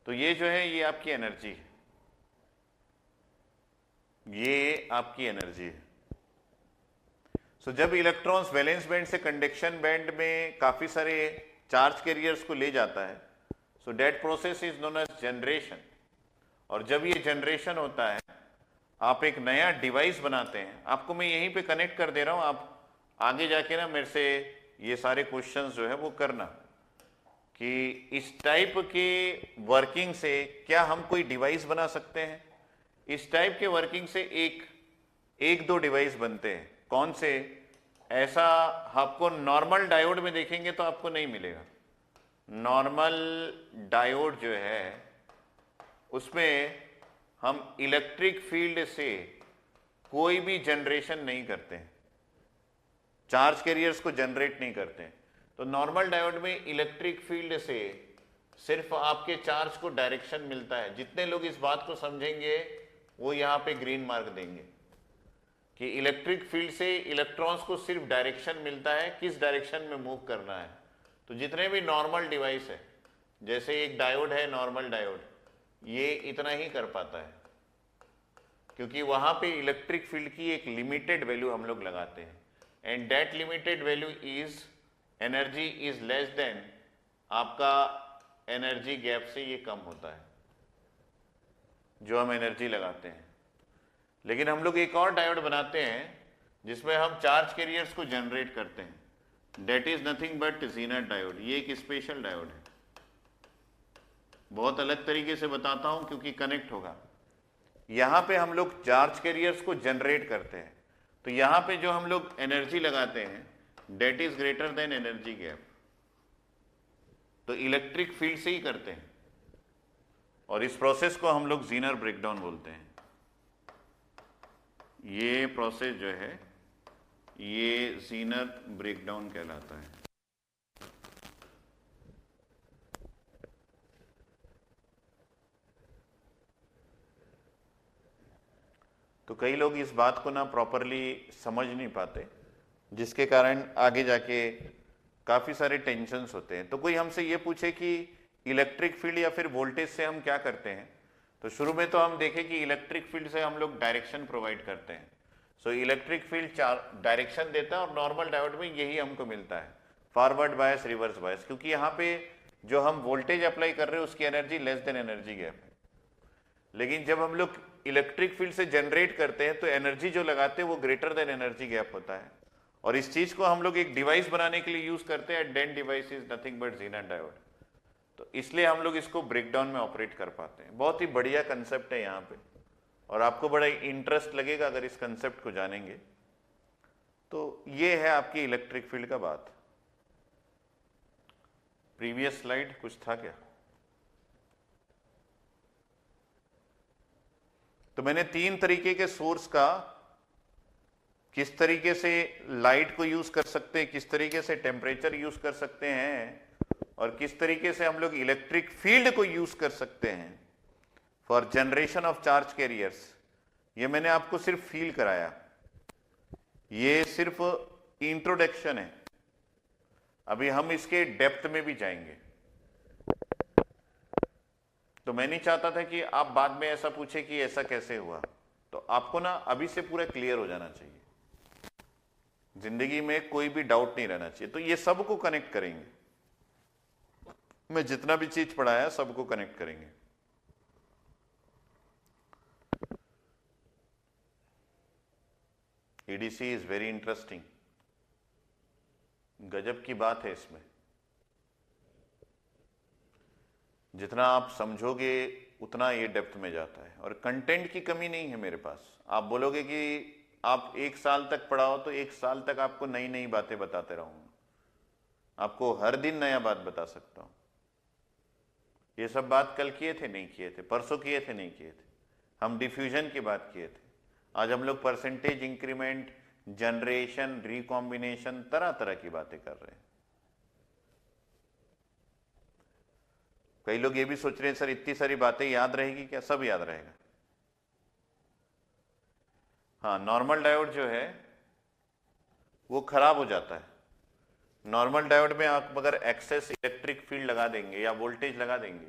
तो ये जो है ये आपकी एनर्जी है, ये आपकी एनर्जी है। सो जब इलेक्ट्रॉन्स वैलेंस बैंड से कंडक्शन बैंड में काफी सारे चार्ज कैरियर्स को ले जाता है, so that process is known age generation. और जब ये जनरेशन होता है आप एक नया डिवाइस बनाते हैं। आपको मैं यहीं पे कनेक्ट कर दे रहा हूं, आप आगे जाके ना मेरे से ये सारे क्वेश्चंस जो है वो करना कि इस टाइप के वर्किंग से क्या हम कोई डिवाइस बना सकते हैं। इस टाइप के वर्किंग से एक दो डिवाइस बनते हैं। कौन से? ऐसा आपको नॉर्मल डायोड में देखेंगे तो आपको नहीं मिलेगा। नॉर्मल डायोड जो है उसमें हम इलेक्ट्रिक फील्ड से कोई भी जनरेशन नहीं करते हैं, चार्ज कैरियर्स को जनरेट नहीं करते हैं। तो नॉर्मल डायोड में इलेक्ट्रिक फील्ड से सिर्फ आपके चार्ज को डायरेक्शन मिलता है। जितने लोग इस बात को समझेंगे वो यहां पे ग्रीन मार्क देंगे कि इलेक्ट्रिक फील्ड से इलेक्ट्रॉन्स को सिर्फ डायरेक्शन मिलता है, किस डायरेक्शन में मूव करना है। तो जितने भी नॉर्मल डिवाइस है, जैसे एक डायोड है नॉर्मल डायोड, ये इतना ही कर पाता है क्योंकि वहां पे इलेक्ट्रिक फील्ड की एक लिमिटेड वैल्यू हम लोग लगाते हैं, and that limited value is energy is less than आपका एनर्जी गैप से ये कम होता है जो हम एनर्जी लगाते हैं। लेकिन हम लोग एक और डायोड बनाते हैं जिसमें हम चार्ज कैरियर्स को जनरेट करते हैं, that is nothing but zener diode. ये एक स्पेशल डायोड है, बहुत अलग तरीके से बताता हूं क्योंकि कनेक्ट होगा। यहां पे हम लोग चार्ज कैरियर्स को जनरेट करते हैं, तो यहां पे जो हम लोग एनर्जी लगाते हैं that is greater than energy gap, तो इलेक्ट्रिक फील्ड से ही करते हैं और इस प्रोसेस को हम लोग ज़ीनर ब्रेकडाउन बोलते हैं। ये प्रोसेस जो है ये ज़ीनर ब्रेकडाउन कहलाता है। तो कई लोग इस बात को ना प्रॉपरली समझ नहीं पाते, जिसके कारण आगे जाके काफी सारे टेंशन्स होते हैं। तो कोई हमसे ये पूछे कि इलेक्ट्रिक फील्ड या फिर वोल्टेज से हम क्या करते हैं, तो शुरू में तो हम देखें कि इलेक्ट्रिक फील्ड से हम लोग डायरेक्शन प्रोवाइड करते हैं। सो इलेक्ट्रिक फील्ड डायरेक्शन देता है और नॉर्मल डायोड में यही हमको मिलता है, फॉरवर्ड बायस रिवर्स बायस, क्योंकि यहाँ पे जो हम वोल्टेज अप्लाई कर रहे हैं उसकी energy less than energy gap है। लेकिन जब हम लोग इलेक्ट्रिक फील्ड से जनरेट करते हैं तो एनर्जी जो लगाते हैं वो ग्रेटर देन एनर्जी गैप होता है, और इस चीज को हम लोग एक डिवाइस बनाने के लिए यूज करते हैं। Then device is nothing but zener diode, तो इसलिए हम लोग इसको ब्रेकडाउन में ऑपरेट कर पाते हैं। बहुत ही बढ़िया कंसेप्ट है यहाँ पे, और आपको बड़ा इंटरेस्ट लगेगा अगर इस कंसेप्ट को जानेंगे। तो ये है आपकी इलेक्ट्रिक फील्ड का बात। प्रीवियस स्लाइड कुछ था क्या? तो मैंने तीन तरीके के सोर्स का, किस तरीके से लाइट को यूज कर सकते हैं, किस तरीके से टेम्परेचर यूज कर सकते हैं, और किस तरीके से हम लोग इलेक्ट्रिक फील्ड को यूज कर सकते हैं for generation of charge carriers, ये मैंने आपको सिर्फ फील कराया। ये सिर्फ इंट्रोडक्शन है, अभी हम इसके डेप्थ में भी जाएंगे। तो मैं नहीं चाहता था कि आप बाद में ऐसा पूछे कि ऐसा कैसे हुआ, तो आपको ना अभी से पूरा क्लियर हो जाना चाहिए, जिंदगी में कोई भी डाउट नहीं रहना चाहिए। तो ये सबको कनेक्ट करेंगे, मैं जितना भी चीज पढ़ाया सबको कनेक्ट करेंगे। ईडीसी इज वेरी इंटरेस्टिंग, गजब की बात है इसमें। जितना आप समझोगे उतना ये डेप्थ में जाता है, और कंटेंट की कमी नहीं है मेरे पास। आप बोलोगे कि आप 1 साल तक पढ़ाओ तो 1 साल तक आपको नई नई बातें बताते रहूंगा, आपको हर दिन नया बात बता सकता हूं। ये सब बात कल किए थे नहीं किए थे, परसों किए थे नहीं किए थे, हम डिफ्यूजन की बात किए थे। आज हम लोग परसेंटेज इंक्रीमेंट, जनरेशन, रिकॉम्बिनेशन, तरह तरह की बातें कर रहे हैं। कई लोग ये भी सोच रहे हैं सर इतनी सारी बातें याद रहेगी क्या? सब याद रहेगा। हाँ, नॉर्मल डायोड जो है वो खराब हो जाता है। नॉर्मल डायोड में आप अगर एक्सेस इलेक्ट्रिक फील्ड लगा देंगे या वोल्टेज लगा देंगे,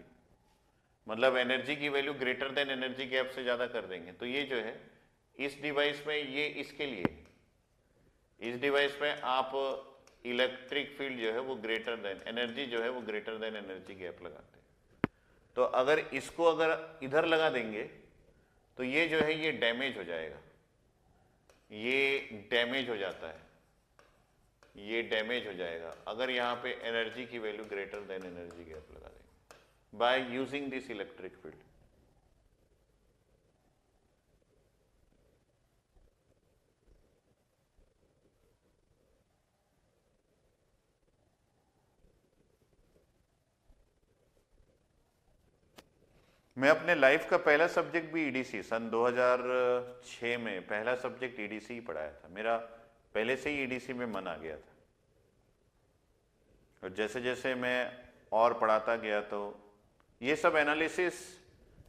मतलब एनर्जी की value greater than energy gap से ज्यादा कर देंगे, तो ये जो है इस डिवाइस में, ये इसके लिए, इस डिवाइस में आप इलेक्ट्रिक फील्ड जो है वो ग्रेटर देन एनर्जी जो है वो ग्रेटर देन एनर्जी गैप लगाते हैं। तो अगर इसको अगर इधर लगा देंगे तो ये जो है ये डैमेज हो जाएगा, ये डैमेज हो जाता है, ये डैमेज हो जाएगा अगर यहाँ पे एनर्जी की value greater than energy gap लगा देंगे by using this electric field. मैं अपने लाइफ का पहला सब्जेक्ट भी ईडीसी, सन 2006 में पहला सब्जेक्ट ईडीसी ही पढ़ाया था। मेरा पहले से ही ईडीसी में मन आ गया था, और जैसे जैसे मैं और पढ़ाता गया तो ये सब एनालिसिस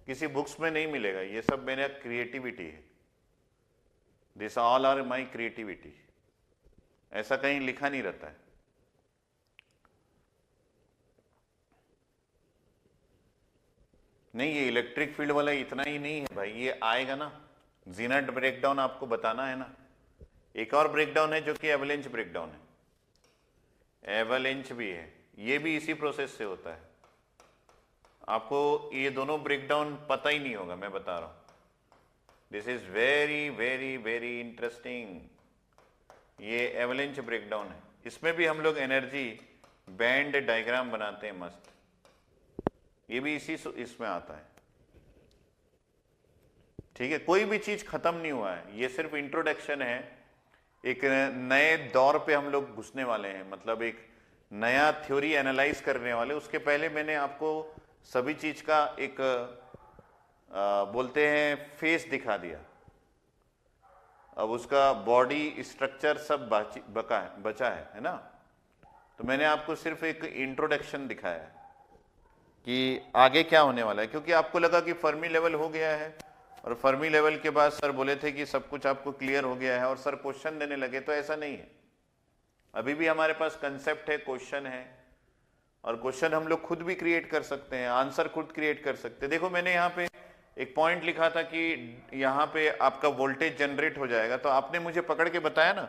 किसी बुक्स में नहीं मिलेगा, ये सब मेरा क्रिएटिविटी है। This all are my creativity, ऐसा कहीं लिखा नहीं रहता है। नहीं, ये इलेक्ट्रिक फील्ड वाला इतना ही नहीं है भाई, ये आएगा ना, जीनट ब्रेकडाउन आपको बताना है ना। एक और ब्रेकडाउन है जो कि एवलेंच ब्रेकडाउन है, एवलेंच भी है, ये भी इसी प्रोसेस से होता है। आपको ये दोनों ब्रेकडाउन पता ही नहीं होगा, मैं बता रहा हूं। This is very very very interesting. ये एवलेंच ब्रेकडाउन है, इसमें भी हम लोग एनर्जी बैंड डायग्राम बनाते हैं मस्त, ये भी इसी इसमें आता है। ठीक है, कोई भी चीज खत्म नहीं हुआ है, ये सिर्फ इंट्रोडक्शन है। एक नए दौर पे हम लोग घुसने वाले हैं, मतलब एक नया थ्योरी एनालाइज करने वाले। उसके पहले मैंने आपको सभी चीज का एक बोलते हैं फेस दिखा दिया, अब उसका बॉडी स्ट्रक्चर सब बचा है ना। तो मैंने आपको सिर्फ एक इंट्रोडक्शन दिखाया है कि आगे क्या होने वाला है, क्योंकि आपको लगा कि फर्मी लेवल हो गया है, और फर्मी लेवल के बाद सर बोले थे कि सब कुछ आपको क्लियर हो गया है और सर क्वेश्चन देने लगे, तो ऐसा नहीं है। अभी भी हमारे पास कंसेप्ट है, क्वेश्चन है, और क्वेश्चन हम लोग खुद भी क्रिएट कर सकते हैं, आंसर खुद क्रिएट कर सकते हैं। देखो मैंने यहाँ पे एक पॉइंट लिखा था कि यहाँ पे आपका वोल्टेज जनरेट हो जाएगा, तो आपने मुझे पकड़ के बताया ना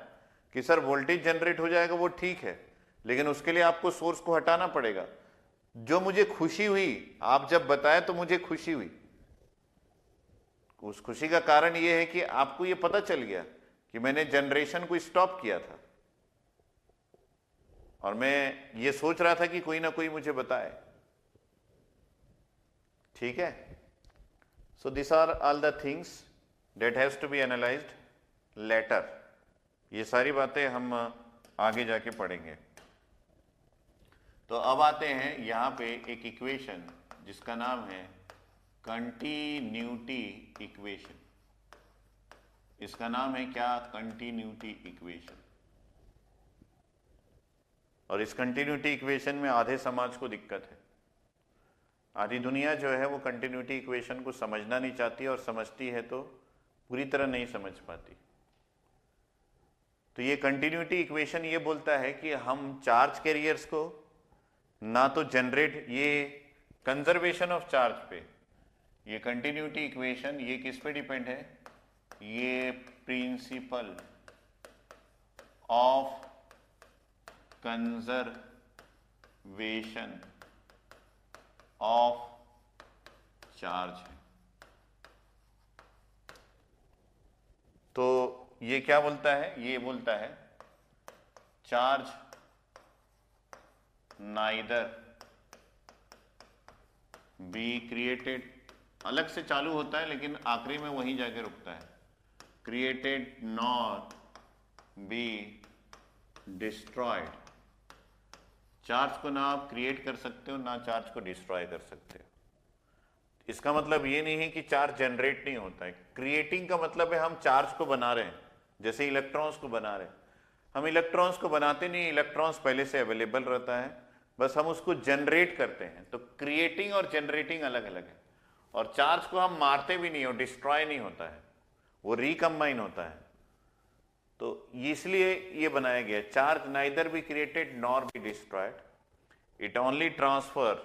कि सर वोल्टेज जनरेट हो जाएगा, वो ठीक है, लेकिन उसके लिए आपको सोर्स को हटाना पड़ेगा। जो मुझे खुशी हुई, आप जब बताए तो मुझे खुशी हुई। उस खुशी का कारण यह है कि आपको यह पता चल गया कि मैंने जनरेशन को स्टॉप किया था, और मैं ये सोच रहा था कि कोई ना कोई मुझे बताए। ठीक है, so this are all the things that has to be analysed later. ये सारी बातें हम आगे जाके पढ़ेंगे। तो अब आते हैं यहाँ पे एक इक्वेशन जिसका नाम है कंटिन्यूटी इक्वेशन। इसका नाम है क्या? Continuity equation. और इस कंटिन्यूटी इक्वेशन में आधे समाज को दिक्कत है, आधी दुनिया जो है वो कंटिन्यूटी इक्वेशन को समझना नहीं चाहती, और समझती है तो पूरी तरह नहीं समझ पाती। तो ये कंटिन्यूटी इक्वेशन ये बोलता है कि हम चार्ज कैरियर्स को ना तो जनरेट, ये कंजर्वेशन ऑफ चार्ज पे, ये कंटिन्यूटी इक्वेशन ये किस पे डिपेंड है? ये principle of conservation of charge है। तो ये क्या बोलता है, ये बोलता है चार्ज नाइदर बी क्रिएटेड, अलग से चालू होता है लेकिन आखिरी में वहीं जाके रुकता है, created nor be destroyed. Charge को ना आप क्रिएट कर सकते हो ना चार्ज को डिस्ट्रॉय कर सकते हो। इसका मतलब ये नहीं है कि चार्ज जनरेट नहीं होता है। क्रिएटिंग का मतलब है हम चार्ज को बना रहे हैं, जैसे इलेक्ट्रॉन्स को बना रहे हैं। हम इलेक्ट्रॉन्स को बनाते नहीं, इलेक्ट्रॉन्स पहले से अवेलेबल रहता है, बस हम उसको जनरेट करते हैं। तो क्रिएटिंग और जनरेटिंग अलग अलग है। और चार्ज को हम मारते भी नहीं और डिस्ट्रॉय नहीं होता है, वो रिकम्बाइन होता है। तो इसलिए ये बनाया गया, charge neither be created nor be destroyed, it only transfer,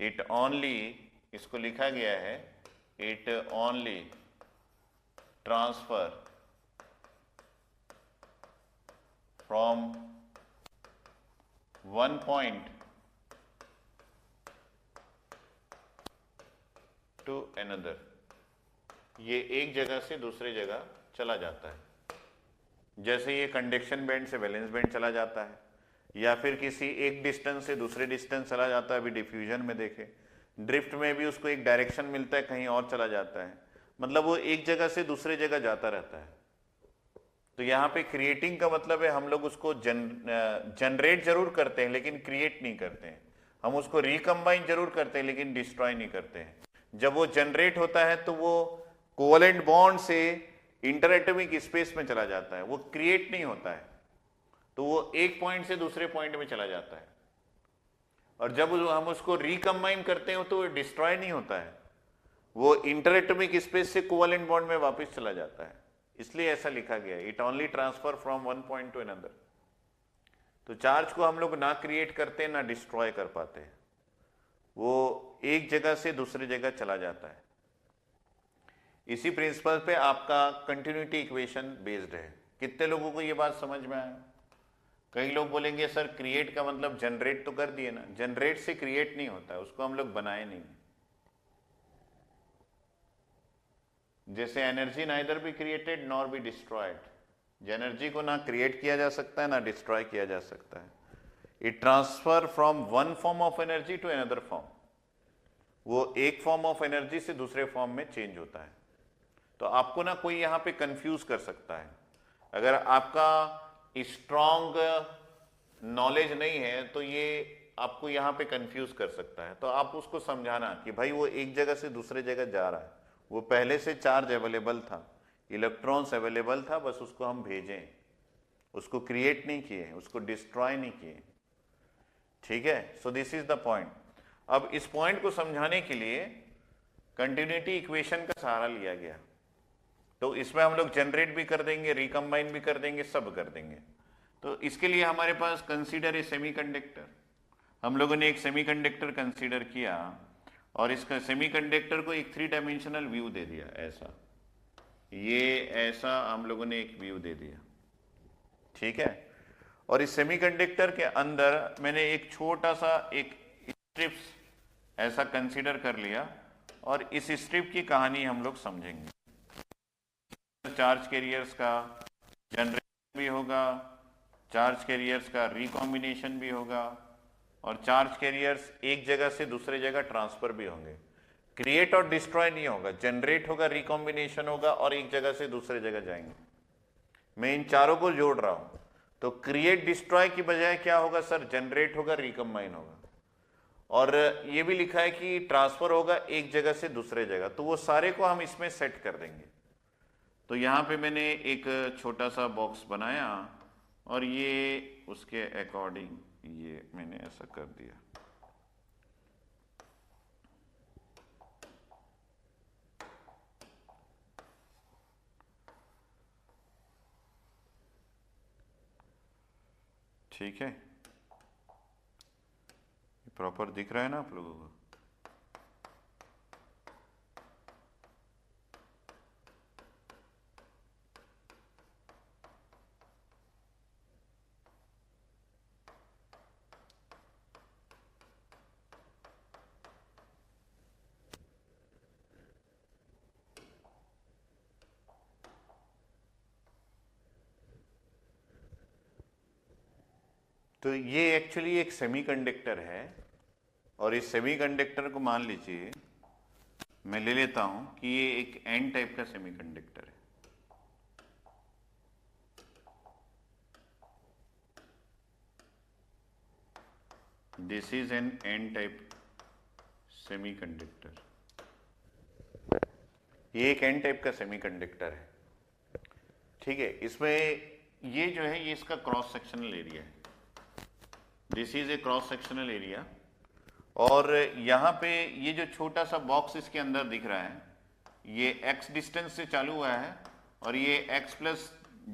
it only, इसको लिखा गया है it only transfer from one point two another, ये एक जगह से दूसरे जगह चला जाता है। जैसे ये कंडक्शन बैंड से वैलेंस बैंड चला जाता है, या फिर किसी एक डिस्टेंस से दूसरे डिस्टेंस चला जाता है। अभी डिफ्यूजन में देखें, ड्रिफ्ट में भी उसको एक डायरेक्शन मिलता है, कहीं और चला जाता है, मतलब वो एक जगह से दूसरे जगह जाता रहता है। तो यहाँ पे क्रिएटिंग का मतलब है हम लोग उसको जनरेट जरूर करते हैं लेकिन क्रिएट नहीं करते हैं। हम उसको रिकम्बाइन जरूर करते हैं लेकिन डिस्ट्रॉय नहीं करते हैं। जब वो जनरेट होता है तो वो कोवेलेंट बॉन्ड से इंटरएटॉमिक स्पेस में चला जाता है, वो क्रिएट नहीं होता है। तो वो एक पॉइंट से दूसरे पॉइंट में चला जाता है। और जब हम उसको रिकम्बाइन करते हैं तो वो डिस्ट्रॉय नहीं होता है, वो इंटरएटॉमिक स्पेस से कोवेलेंट बॉन्ड में वापस चला जाता है। इसलिए ऐसा लिखा गया है, it only transfer from one point two another. तो चार्ज को हम लोग ना क्रिएट करते ना डिस्ट्रॉय कर पाते हैं, वो एक जगह से दूसरी जगह चला जाता है। इसी प्रिंसिपल पे आपका कंटिन्यूटी इक्वेशन बेस्ड है। कितने लोगों को ये बात समझ में आया? कई लोग बोलेंगे सर क्रिएट का मतलब जनरेट तो कर दिए ना। जनरेट से क्रिएट नहीं होता है, उसको हम लोग बनाए नहीं। जैसे energy neither be created nor be destroyed, energy को ना क्रिएट किया जा सकता है ना डिस्ट्रॉय किया जा सकता है। It transfer from one form of energy to another form, वो एक फॉर्म ऑफ एनर्जी से दूसरे फॉर्म में चेंज होता है। तो आपको ना कोई यहां पे कंफ्यूज कर सकता है। अगर आपका स्ट्रॉन्ग नॉलेज नहीं है तो ये आपको यहां पे कंफ्यूज कर सकता है। तो आप उसको समझाना कि भाई वो एक जगह से दूसरे जगह जा रहा है, वो पहले से चार्ज अवेलेबल था, इलेक्ट्रॉन्स अवेलेबल था, बस उसको हम भेजें, उसको क्रिएट नहीं किए, उसको डिस्ट्रॉय नहीं किए। ठीक है, so this is the point. अब इस पॉइंट को समझाने के लिए कंटिन्यूटी इक्वेशन का सहारा लिया गया। तो इसमें हम लोग जनरेट भी कर देंगे, रिकम्बाइन भी कर देंगे, सब कर देंगे। तो इसके लिए हमारे पास कंसीडर ए सेमीकंडक्टर, हम लोगों ने एक सेमीकंडक्टर कंसीडर किया और इसका सेमीकंडक्टर को एक 3 डायमेंशनल व्यू दे दिया। ऐसा, ये ऐसा हम लोगों ने एक व्यू दे दिया। ठीक है, और इस सेमीकंडक्टर के अंदर मैंने एक छोटा सा एक स्ट्रिप्स ऐसा कंसीडर कर लिया और इस स्ट्रिप की कहानी हम लोग समझेंगे। चार्ज कैरियर्स का जनरेशन भी होगा, चार्ज कैरियर्स का रिकॉम्बिनेशन भी होगा, और चार्ज कैरियर्स एक जगह से दूसरे जगह ट्रांसफर भी होंगे। क्रिएट और डिस्ट्रॉय नहीं होगा, जनरेट होगा, रिकॉम्बिनेशन होगा और एक जगह से दूसरे जगह जाएंगे। मैं इन चारों को जोड़ रहा हूं। तो क्रिएट डिस्ट्रॉय की बजाय क्या होगा सर? जनरेट होगा, रिकम्बाइन होगा। और ये भी लिखा है कि ट्रांसफर होगा एक जगह से दूसरे जगह। तो वो सारे को हम इसमें सेट कर देंगे। तो यहाँ पे मैंने एक छोटा सा बॉक्स बनाया और ये उसके अकॉर्डिंग ये मैंने ऐसा कर दिया। ठीक है, प्रॉपर दिख रहा है ना आप लोगों को? तो ये एक्चुअली एक सेमीकंडक्टर है, और इस सेमीकंडक्टर को मान लीजिए मैं ले लेता हूं कि ये एक एन टाइप का सेमीकंडक्टर है। This is an N type semiconductor. ये एक एन टाइप का सेमीकंडक्टर है, ठीक है। इसमें ये जो है ये इसका क्रॉस सेक्शनल एरिया है। This is a cross sectional area, और यहां पे ये जो छोटा सा बॉक्स इसके अंदर दिख रहा है, ये x डिस्टेंस से चालू हुआ है और ये x plus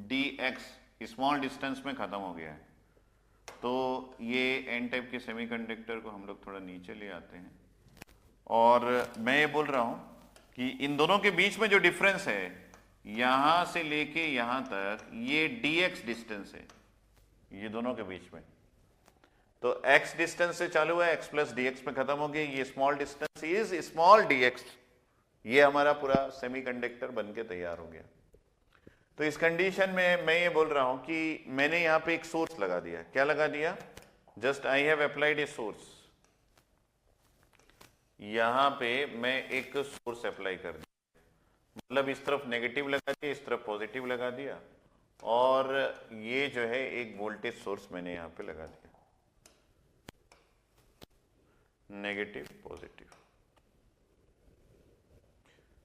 D x small distance में खत्म हो गया है। तो ये एन टाइप के सेमीकंडक्टर को हम लोग थोड़ा नीचे ले आते हैं, और मैं ये बोल रहा हूं कि इन दोनों के बीच में जो डिफरेंस है यहां से लेके यहां तक, ये dx डिस्टेंस है ये दोनों के बीच में। तो x डिस्टेंस से चालू है, x प्लस डी एक्स में खत्म हो गया, ये small distance is small dx। ये हमारा पूरा सेमीकंडक्टर बनके तैयार हो गया। तो इस कंडीशन में मैं ये बोल रहा हूं कि मैंने यहां पे एक सोर्स लगा दिया। क्या लगा दिया? Just I have applied a source. यहां पे मैं एक सोर्स अप्लाई कर दिया, मतलब इस तरफ नेगेटिव लगा दिया, इस तरफ पॉजिटिव लगा दिया, और ये जो है एक वोल्टेज सोर्स मैंने यहां पे लगा दिया, नेगेटिव पॉजिटिव।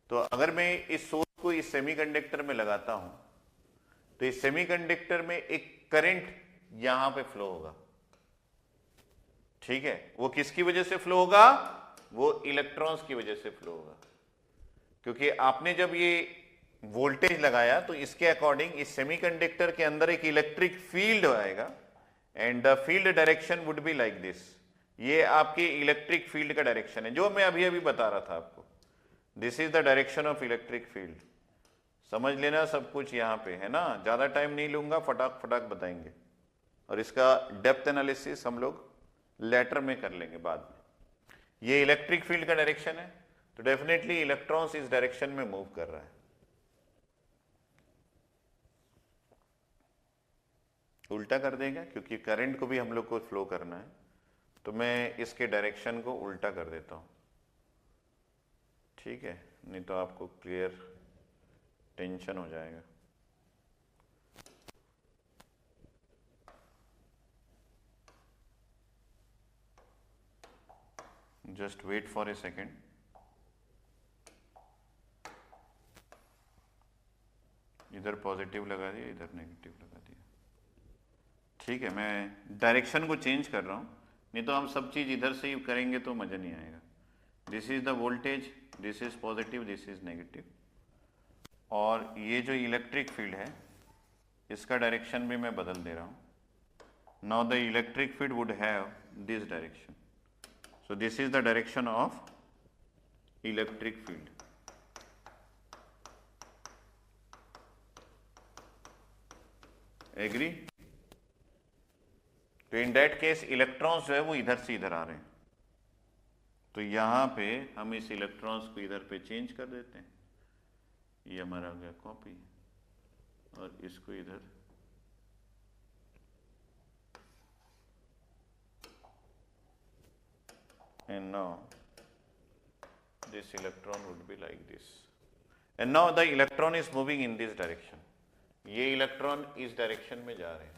तो अगर मैं इस सोर्स को इस सेमीकंडक्टर में लगाता हूं तो इस सेमीकंडक्टर में एक करंट यहां पे फ्लो होगा, ठीक है। वो किसकी वजह से फ्लो होगा? वो इलेक्ट्रॉन्स की वजह से फ्लो होगा, क्योंकि आपने जब ये वोल्टेज लगाया तो इसके अकॉर्डिंग इस सेमीकंडक्टर के अंदर एक इलेक्ट्रिक फील्ड आएगा, and the field direction would be like this. ये आपके इलेक्ट्रिक फील्ड का डायरेक्शन है, जो मैं अभी अभी बता रहा था आपको। This is the direction of electric field. समझ लेना सब कुछ यहां पे है ना, ज्यादा टाइम नहीं लूंगा, फटाक फटाक बताएंगे, और इसका डेप्थ एनालिसिस हम लोग लेटर में कर लेंगे बाद में। ये इलेक्ट्रिक फील्ड का डायरेक्शन है, तो डेफिनेटली इलेक्ट्रॉन्स इस डायरेक्शन में मूव कर रहा है। उल्टा कर देगा, क्योंकि करंट को भी हम लोग को फ्लो करना है, तो मैं इसके डायरेक्शन को उल्टा कर देता हूं, ठीक है, नहीं तो आपको क्लियर टेंशन हो जाएगा। Just wait for a second. इधर पॉजिटिव लगा दिया, इधर नेगेटिव लगा दिया, ठीक है। मैं डायरेक्शन को चेंज कर रहा हूं, नहीं तो हम सब चीज इधर से ही करेंगे तो मजा नहीं आएगा। This is the voltage, this is positive, this is negative, और ये जो इलेक्ट्रिक फील्ड है इसका डायरेक्शन भी मैं बदल दे रहा हूं। Now the electric field would have this direction, so this is the direction of electric field. Agree? तो इन दैट केस इलेक्ट्रॉन्स जो है वो इधर से इधर आ रहे हैं, तो यहां पे हम इस इलेक्ट्रॉन्स को इधर पे चेंज कर देते हैं। ये हमारा हो गया कॉपी, और इसको इधर and now this electron would be like this, and now the electron is moving in this direction. ये इलेक्ट्रॉन इस डायरेक्शन में जा रहे हैं।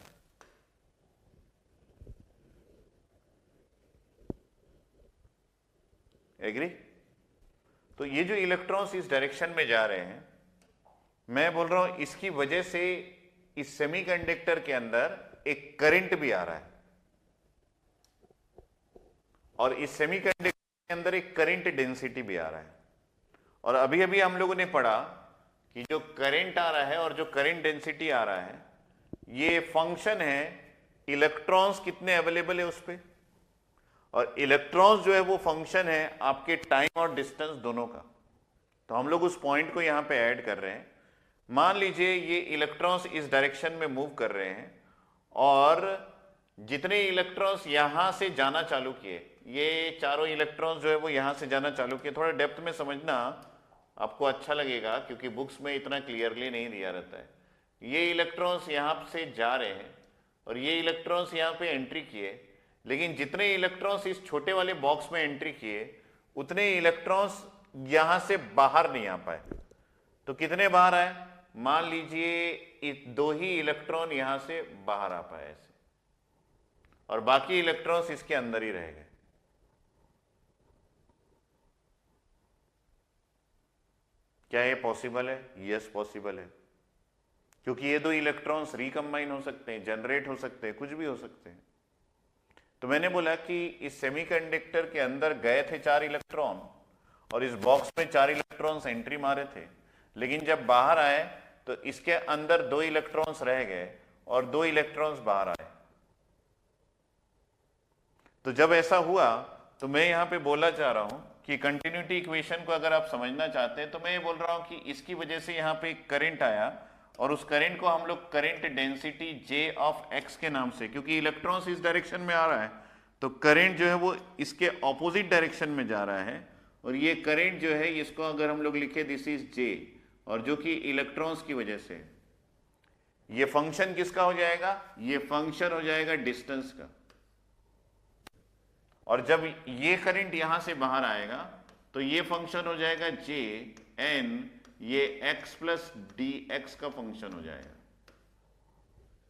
एग्री? तो ये जो इलेक्ट्रॉन्स इस डायरेक्शन में जा रहे हैं, मैं बोल रहा हूं इसकी वजह से इस सेमीकंडक्टर के अंदर एक करंट भी आ रहा है, और इस सेमीकंडक्टर के अंदर एक करंट डेंसिटी भी आ रहा है। और अभी अभी हम लोगों ने पढ़ा कि जो करंट आ रहा है और जो करंट डेंसिटी आ रहा है, ये फंक्शन है इलेक्ट्रॉन्स कितने अवेलेबल है उस पर, और इलेक्ट्रॉन्स जो है वो फंक्शन है आपके टाइम और डिस्टेंस दोनों का। तो हम लोग उस पॉइंट को यहां पे ऐड कर रहे हैं। मान लीजिए ये इलेक्ट्रॉन्स इस डायरेक्शन में मूव कर रहे हैं, और जितने इलेक्ट्रॉन्स यहां से जाना चालू किए, ये चारों इलेक्ट्रॉन्स जो है वो यहां से जाना चालू किए। थोड़ा डेप्थ में समझना, आपको अच्छा लगेगा, क्योंकि बुक्स में इतना क्लियरली नहीं दिया रहता है। ये इलेक्ट्रॉन्स यहां से जा रहे हैं, और ये इलेक्ट्रॉन्स यहाँ पे एंट्री किए, लेकिन जितने इलेक्ट्रॉन्स इस छोटे वाले बॉक्स में एंट्री किए उतने इलेक्ट्रॉन्स यहां से बाहर नहीं आ पाए। तो कितने बाहर आए? मान लीजिए 2 ही इलेक्ट्रॉन यहां से बाहर आ पाए ऐसे, और बाकी इलेक्ट्रॉन्स इसके अंदर ही रह गए। क्या ये पॉसिबल है? यस पॉसिबल है, क्योंकि ये 2 इलेक्ट्रॉन्स रिकंबाइन हो सकते हैं, जनरेट हो सकते हैं, कुछ भी हो सकते हैं। तो मैंने बोला कि इस सेमीकंडक्टर के अंदर गए थे 4 इलेक्ट्रॉन और इस बॉक्स में 4 इलेक्ट्रॉन्स एंट्री मारे थे, लेकिन जब बाहर आए तो इसके अंदर 2 इलेक्ट्रॉन्स रह गए और 2 इलेक्ट्रॉन्स बाहर आए। तो जब ऐसा हुआ तो मैं यहां पे बोलना चाह रहा हूं कि कंटिन्यूटी इक्वेशन को अगर आप समझना चाहते हैं तो मैं ये बोल रहा हूं कि इसकी वजह से यहां पे करंट आया और उस करंट को हम लोग current density J of x के नाम से, क्योंकि इलेक्ट्रॉन्स इस डायरेक्शन में आ रहा है तो करंट जो है वो इसके ऑपोजिट डायरेक्शन में जा रहा है, और ये करंट जो है इसको अगर हम लोग लिखे दिस इज J, और जो कि इलेक्ट्रॉन्स की वजह से, ये फंक्शन किसका हो जाएगा? ये फंक्शन हो जाएगा डिस्टेंस का। और जब ये करंट यहां से बाहर आएगा तो ये फंक्शन हो जाएगा J n, ये x प्लस dx का फंक्शन हो जाएगा।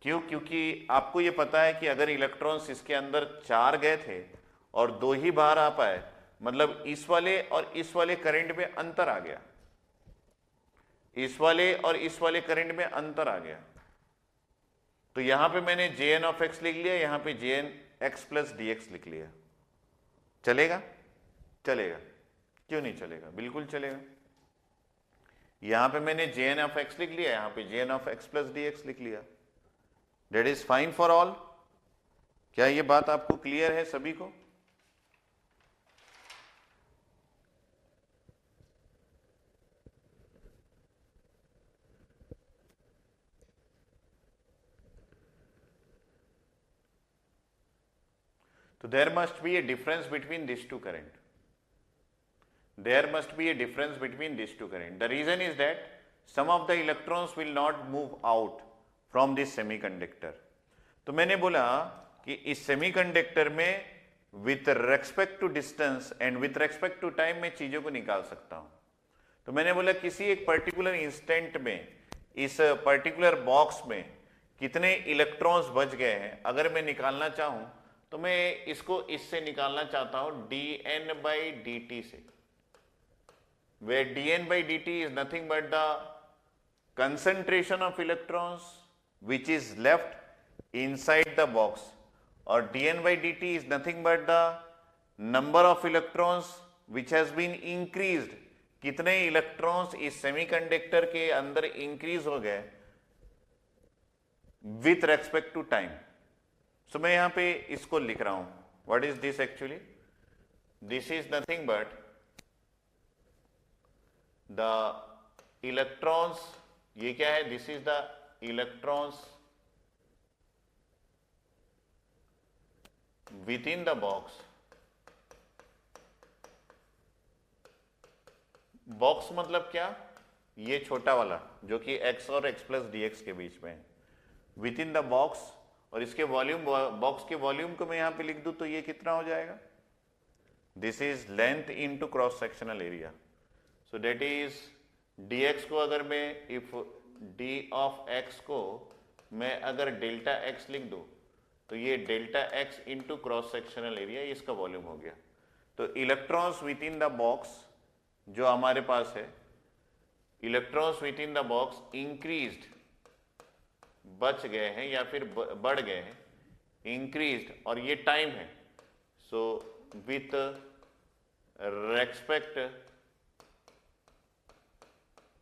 क्यों? क्योंकि आपको ये पता है कि अगर इलेक्ट्रॉन्स इसके अंदर 4 गए थे और 2 ही बाहर आ पाए, मतलब इस वाले और इस वाले करंट में अंतर आ गया, इस वाले और इस वाले करंट में अंतर आ गया। तो यहां पे मैंने Jn ऑफ x लिख लिया, यहां पे Jn x प्लस dx लिख लिया। चलेगा? चलेगा। क्यों नहीं चलेगा? बिल्कुल चलेगा। यहां पे मैंने Jn ऑफ x लिख लिया, यहां पे Jn of x plus dx लिख लिया। That is fine for all। क्या ये बात आपको क्लियर है सभी को? So there must be a difference between these two current. There must be a difference between these two current. The reason is that some of the electrons will not move out from this semiconductor. तो मैंने बोला कि इस semiconductor में with respect to distance and with respect to time में चीजों को निकाल सकता हूं। तो मैंने बोला किसी एक पर्टिकुलर इंस्टेंट में इस पर्टिकुलर बॉक्स में कितने इलेक्ट्रॉन्स बच गए हैं, अगर मैं निकालना चाहूं तो मैं इसको इससे निकालना चाहता हूं dn बाई dt से, where dn by dt is nothing but the concentration of electrons which is left inside the box, और dn by dt is nothing but the number of electrons which has been increased, कितने electrons इस semiconductor के अंदर increase हो गए with respect to time. सो मैं यहां पे इसको लिख रहा हूं, what is this actually? This is nothing but the electrons, ये क्या है? This is the electrons within the box. Box मतलब क्या? ये छोटा वाला जो कि x और x प्लस dx के बीच में है, विद इन द बॉक्स। और इसके वॉल्यूम, बॉक्स के वॉल्यूम को मैं यहां पे लिख दूं तो ये कितना हो जाएगा? This is length into cross sectional area. So that is dx को अगर मैं इफ d ऑफ x को मैं अगर डेल्टा x लिख दूं तो ये delta x into cross sectional area, इसका वॉल्यूम हो गया। तो electrons within the box जो हमारे पास है, electrons within the box increased, बच गए हैं या फिर बढ़ गए हैं, इंक्रीज्ड, और ये टाइम है। So with respect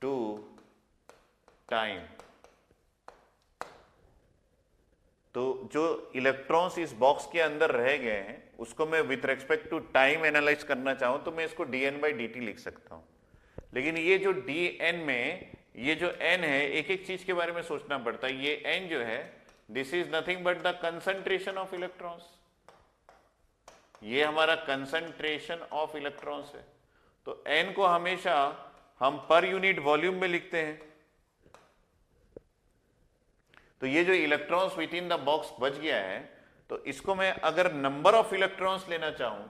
to time, तो जो इलेक्ट्रॉन्स इस बॉक्स के अंदर रह गए हैं उसको मैं with respect to time analyse करना चाहूं तो मैं इसको dn बाई dt लिख सकता हूं। लेकिन ये जो dn में ये जो n है, एक एक चीज के बारे में सोचना पड़ता है। ये n जो है, this is nothing but the concentration of electrons, ये हमारा कंसंट्रेशन ऑफ इलेक्ट्रॉन्स है। तो n को हमेशा हम पर यूनिट वॉल्यूम में लिखते हैं। तो ये जो electrons within the box बच गया है, तो इसको मैं अगर नंबर ऑफ इलेक्ट्रॉन्स लेना चाहूं,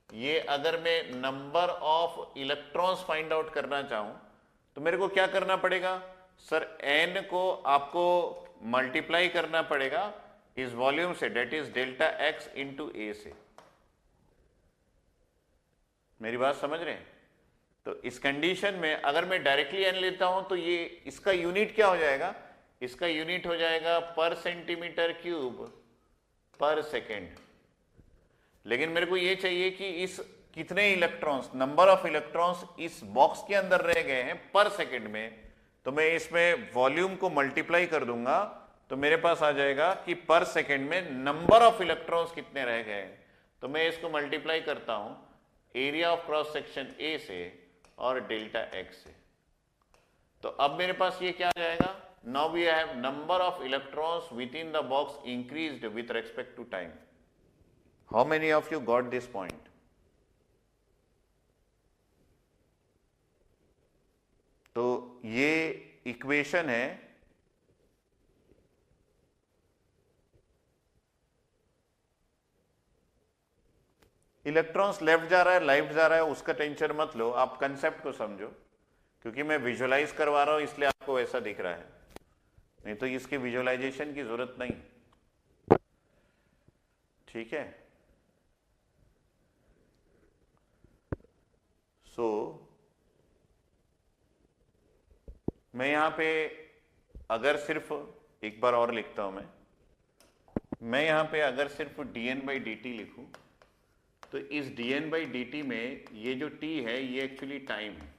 ये अगर मैं number of electrons find out करना चाहूं, तो मेरे को क्या करना पड़ेगा सर, n को आपको मल्टीप्लाई करना पड़ेगा इस वॉल्यूम से, that is delta x into A से। मेरी बात समझ रहे हैं? तो इस कंडीशन में अगर मैं डायरेक्टली n लेता हूं तो ये इसका यूनिट क्या हो जाएगा, इसका यूनिट हो जाएगा पर सेंटीमीटर क्यूब पर सेकेंड। लेकिन मेरे को ये चाहिए कि इस कितने इलेक्ट्रॉन्स, नंबर ऑफ इलेक्ट्रॉन्स इस बॉक्स के अंदर रह गए हैं पर सेकेंड में, तो मैं इसमें वॉल्यूम को मल्टीप्लाई कर दूंगा तो मेरे पास आ जाएगा कि पर सेकेंड में नंबर ऑफ इलेक्ट्रॉन्स कितने रह गए हैं। तो मैं इसको मल्टीप्लाई करता हूं area of cross section A से और डेल्टा एक्स से। तो अब मेरे पास ये क्या आ जाएगा, now we have number of electrons within the box increased with respect to time. How many of you got this point? तो ये इक्वेशन है इलेक्ट्रॉन्स लेफ्ट जा रहा है राइट जा रहा है, उसका टेंशन मत लो, आप कंसेप्ट को समझो, क्योंकि मैं विजुअलाइज करवा रहा हूं इसलिए आपको ऐसा दिख रहा है, नहीं तो इसकी विजुअलाइजेशन की जरूरत नहीं। ठीक है, सो मैं यहां पे अगर सिर्फ एक बार और लिखता हूं, मैं यहां पे अगर सिर्फ dn/dt लिखूं तो इस dn/dt में ये जो t है ये एक्चुअली टाइम है।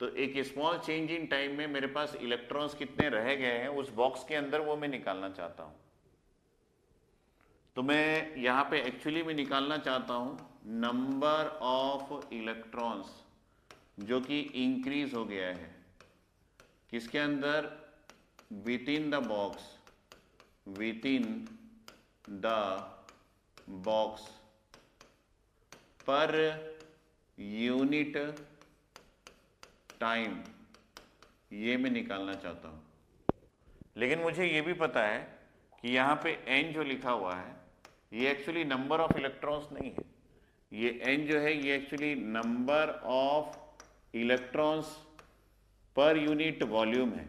तो एक स्मॉल चेंज इन टाइम में मेरे पास इलेक्ट्रॉन्स कितने रह गए हैं उस बॉक्स के अंदर, वो मैं निकालना चाहता हूं। तो मैं यहां पे एक्चुअली में निकालना चाहता हूं नंबर ऑफ इलेक्ट्रॉन्स जो कि इंक्रीज हो गया है किसके अंदर, with in the box, with in the box पर यूनिट टाइम, ये मैं निकालना चाहता हूं। लेकिन मुझे ये भी पता है कि यहां पे n जो लिखा हुआ है ये एक्चुअली नंबर ऑफ इलेक्ट्रॉन्स नहीं है, ये n जो है ये actually number of electrons per unit volume है,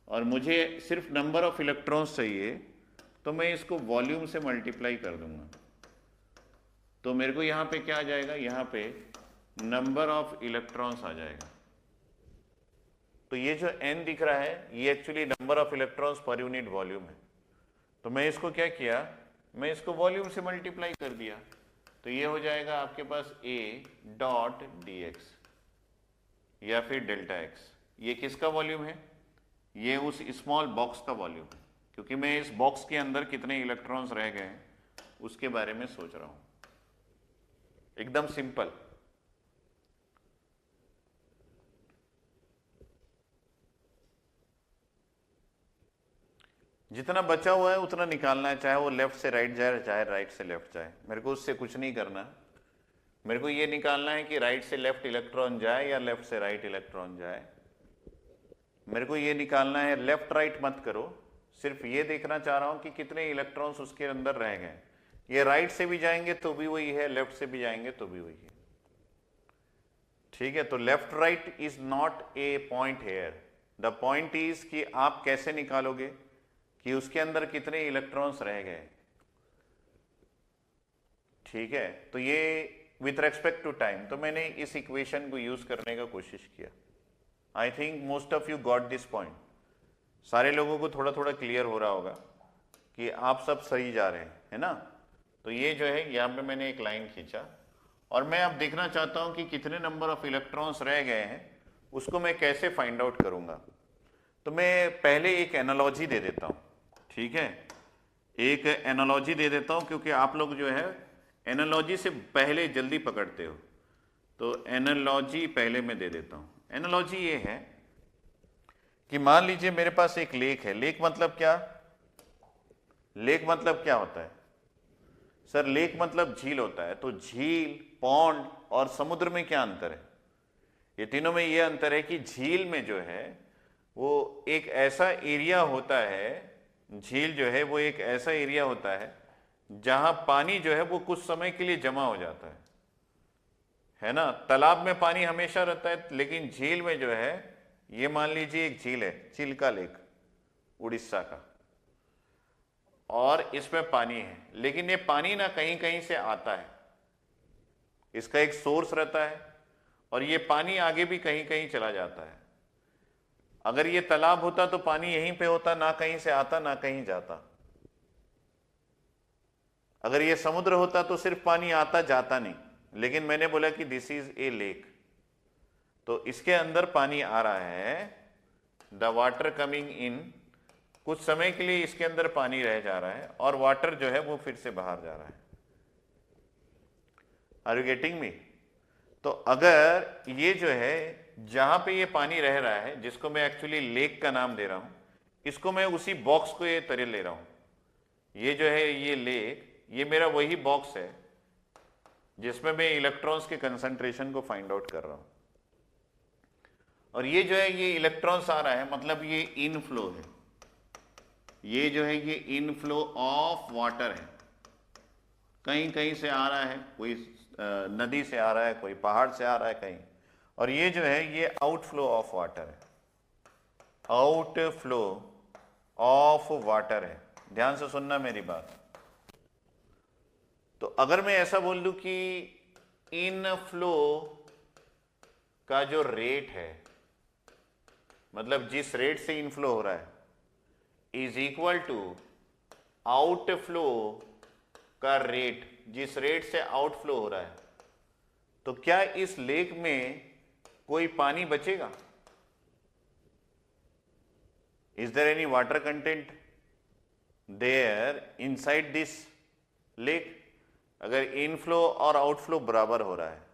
और मुझे सिर्फ नंबर ऑफ इलेक्ट्रॉन्स चाहिए, तो मैं इसको वॉल्यूम से मल्टीप्लाई कर दूंगा। तो मेरे को यहां पे क्या आ जाएगा, यहां पे नंबर ऑफ इलेक्ट्रॉन्स आ जाएगा। तो ये जो n दिख रहा है ये actually number of electrons per unit volume है। तो मैं इसको क्या किया, मैं इसको वॉल्यूम से मल्टीप्लाई कर दिया, तो ये हो जाएगा आपके पास a डॉट dx या फिर डेल्टा x। ये किसका वॉल्यूम है, ये उस स्मॉल बॉक्स का वॉल्यूम है, क्योंकि मैं इस बॉक्स के अंदर कितने इलेक्ट्रॉन्स रह गए हैं उसके बारे में सोच रहा हूं। एकदम सिंपल। जितना बचा हुआ है उतना निकालना है, चाहे वो लेफ्ट से राइट जाए चाहे राइट से लेफ्ट जाए, मेरे को उससे कुछ नहीं करना। मेरे को ये निकालना है कि राइट से लेफ्ट इलेक्ट्रॉन जाए या लेफ्ट से राइट इलेक्ट्रॉन जाए। मेरे को ये निकालना है, लेफ्ट राइट मत करो, सिर्फ ये देखना चाह रहा हूं कि कितने इलेक्ट्रॉन्स उसके अंदर रह गए। ये राइट से भी जाएंगे तो भी वही है, लेफ्ट से भी जाएंगे तो भी वही है। ठीक है, तो left right is not a point here, the point is कि आप कैसे निकालोगे कि उसके अंदर कितने इलेक्ट्रॉन्स रह गए। ठीक है, तो ये विथ रेस्पेक्ट टू टाइम, तो मैंने इस इक्वेशन को यूज करने का कोशिश किया। I think most of you got this point. सारे लोगों को थोड़ा थोड़ा क्लियर हो रहा होगा कि आप सब सही जा रहे हैं, है ना। तो ये जो है यहाँ पे मैंने एक लाइन खींचा और मैं अब देखना चाहता हूं कि कितने नंबर ऑफ इलेक्ट्रॉन्स रह गए हैं, उसको मैं कैसे फाइंड आउट करूंगा। तो मैं पहले एक एनालॉजी दे देता हूं। ठीक है, एक एनालॉजी दे देता हूं, क्योंकि आप लोग जो है एनालॉजी से पहले जल्दी पकड़ते हो, तो एनालॉजी पहले मैं दे देता हूं। एनालॉजी ये है कि मान लीजिए मेरे पास एक लेक है। लेक मतलब क्या, लेक मतलब क्या होता है सर? लेक मतलब झील होता है। तो झील, पॉन्ड और समुद्र में क्या अंतर है? ये तीनों में ये अंतर है कि झील में जो है वो एक ऐसा एरिया होता है, झील जो है वो एक ऐसा एरिया होता है जहां पानी जो है वो कुछ समय के लिए जमा हो जाता है ना। तालाब में पानी हमेशा रहता है, लेकिन झील में जो है, ये मान लीजिए एक झील है, चिल्का लेक उड़ीसा का, और इसमें पानी है, लेकिन ये पानी ना कहीं कहीं से आता है, इसका एक सोर्स रहता है, और ये पानी आगे भी कहीं कहीं चला जाता है। अगर ये तालाब होता तो पानी यहीं पे होता, ना कहीं से आता ना कहीं जाता। अगर ये समुद्र होता तो सिर्फ पानी आता जाता नहीं, लेकिन मैंने बोला कि दिस इज ए लेक, तो इसके अंदर पानी आ रहा है, द वाटर कमिंग इन, कुछ समय के लिए इसके अंदर पानी रह जा रहा है, और वाटर जो है वो फिर से बाहर जा रहा है। Are you getting me? तो अगर ये जो है जहां पे ये पानी रह रहा है, जिसको मैं एक्चुअली लेक का नाम दे रहा हूं, इसको मैं उसी बॉक्स को ये तरह ले रहा हूं, ये जो है ये लेक, ये मेरा वही बॉक्स है जिसमें मैं इलेक्ट्रॉन्स के कंसंट्रेशन को फाइंड आउट कर रहा हूं, और ये जो है ये इलेक्ट्रॉन्स आ रहा है, मतलब ये इनफ्लो है, ये जो है ये इनफ्लो ऑफ वाटर है, कहीं कहीं से आ रहा है, कोई नदी से आ रहा है, कोई पहाड़ से आ रहा है कहीं, और ये जो है ये आउटफ्लो ऑफ वाटर है, आउटफ्लो ऑफ वाटर है। ध्यान से सुनना मेरी बात। तो अगर मैं ऐसा बोल दूं कि इनफ्लो का जो रेट है, मतलब जिस रेट से इनफ्लो हो रहा है, इज इक्वल टू आउटफ्लो का रेट, जिस रेट से आउटफ्लो हो रहा है, तो क्या इस लेक में कोई पानी बचेगा? Is there any water content there inside this lake? अगर इनफ्लो और आउटफ्लो बराबर हो रहा है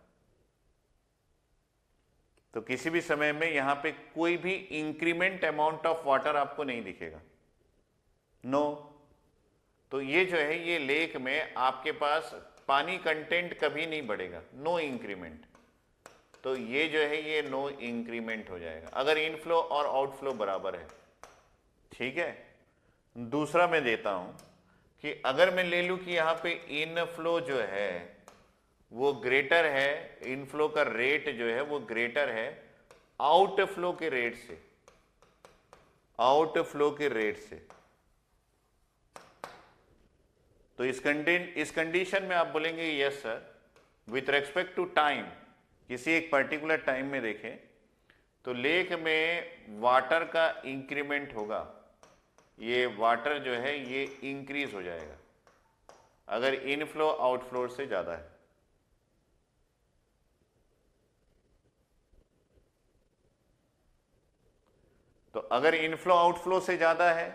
तो किसी भी समय में यहां पे कोई भी इंक्रीमेंट अमाउंट ऑफ वाटर आपको नहीं दिखेगा, नो। तो ये जो है ये लेक में आपके पास पानी कंटेंट कभी नहीं बढ़ेगा, नो इंक्रीमेंट। तो ये जो है ये नो इंक्रीमेंट हो जाएगा अगर इनफ्लो और आउटफ्लो बराबर है, ठीक है। दूसरा मैं देता हूं कि अगर मैं ले लूं कि यहां पे इनफ्लो जो है वो ग्रेटर है, इनफ्लो का रेट जो है वो ग्रेटर है आउटफ्लो के रेट से, आउटफ्लो के रेट से, तो इस कंडीशन में आप बोलेंगे yes sir, with respect to time, किसी एक पर्टिकुलर टाइम में देखें तो लेक में वाटर का इंक्रीमेंट होगा, ये वाटर जो है ये इंक्रीज हो जाएगा अगर इनफ्लो आउटफ्लो से ज्यादा है। तो अगर इनफ्लो आउटफ्लो से ज्यादा है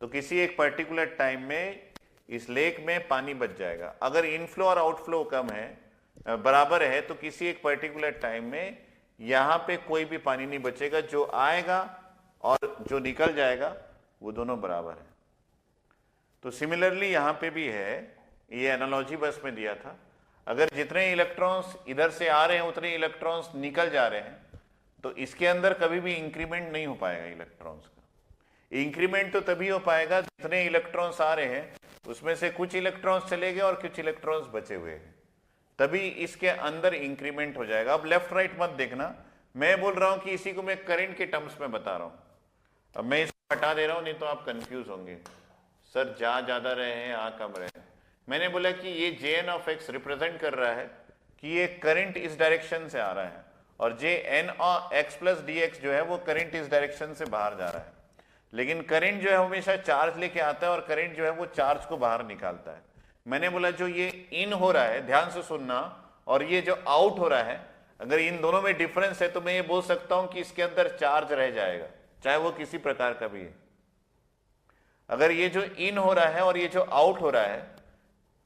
तो किसी एक पर्टिकुलर टाइम में इस लेक में पानी बच जाएगा। अगर इनफ्लो और आउटफ्लो कम है, बराबर है, तो किसी एक पर्टिकुलर टाइम में यहां पे कोई भी पानी नहीं बचेगा, जो आएगा और जो निकल जाएगा वो दोनों बराबर है। तो सिमिलरली यहां पे भी है, ये एनालॉजी बस में दिया था, अगर जितने इलेक्ट्रॉन्स इधर से आ रहे हैं उतने इलेक्ट्रॉन्स निकल जा रहे हैं, तो इसके अंदर कभी भी इंक्रीमेंट नहीं हो पाएगा इलेक्ट्रॉन्स का। इंक्रीमेंट तो तभी हो पाएगा जितने इलेक्ट्रॉन्स आ रहे हैं उसमें से कुछ इलेक्ट्रॉन्स चले गए और कुछ इलेक्ट्रॉन्स बचे हुए हैं, तभी इसके अंदर इंक्रीमेंट हो जाएगा। अब लेफ्ट राइट मत देखना, मैं बोल रहा हूं कि इसी को मैं करंट के टर्म्स में बता रहा हूं। अब मैं इसको हटा दे रहा हूं, नहीं तो आप कंफ्यूज होंगे, सर जा ज्यादा रहे हैं आ कम रहे हैं। मैंने बोला कि ये Jn ऑफ x रिप्रेजेंट कर रहा है कि ये करंट इस डायरेक्शन से आ रहा है, और Jn x प्लस dx जो है वो करंट इस डायरेक्शन से बाहर जा रहा है। लेकिन करंट जो है हमेशा चार्ज लेके आता है और करंट जो है वो चार्ज को बाहर निकालता है। मैंने बोला जो ये इन हो रहा है, ध्यान से सुनना, और ये जो आउट हो रहा है, अगर इन दोनों में डिफरेंस है तो मैं ये बोल सकता हूं कि इसके अंदर चार्ज रह जाएगा, चाहे वो किसी प्रकार का भी है। अगर ये जो इन हो रहा है और ये जो आउट हो रहा है,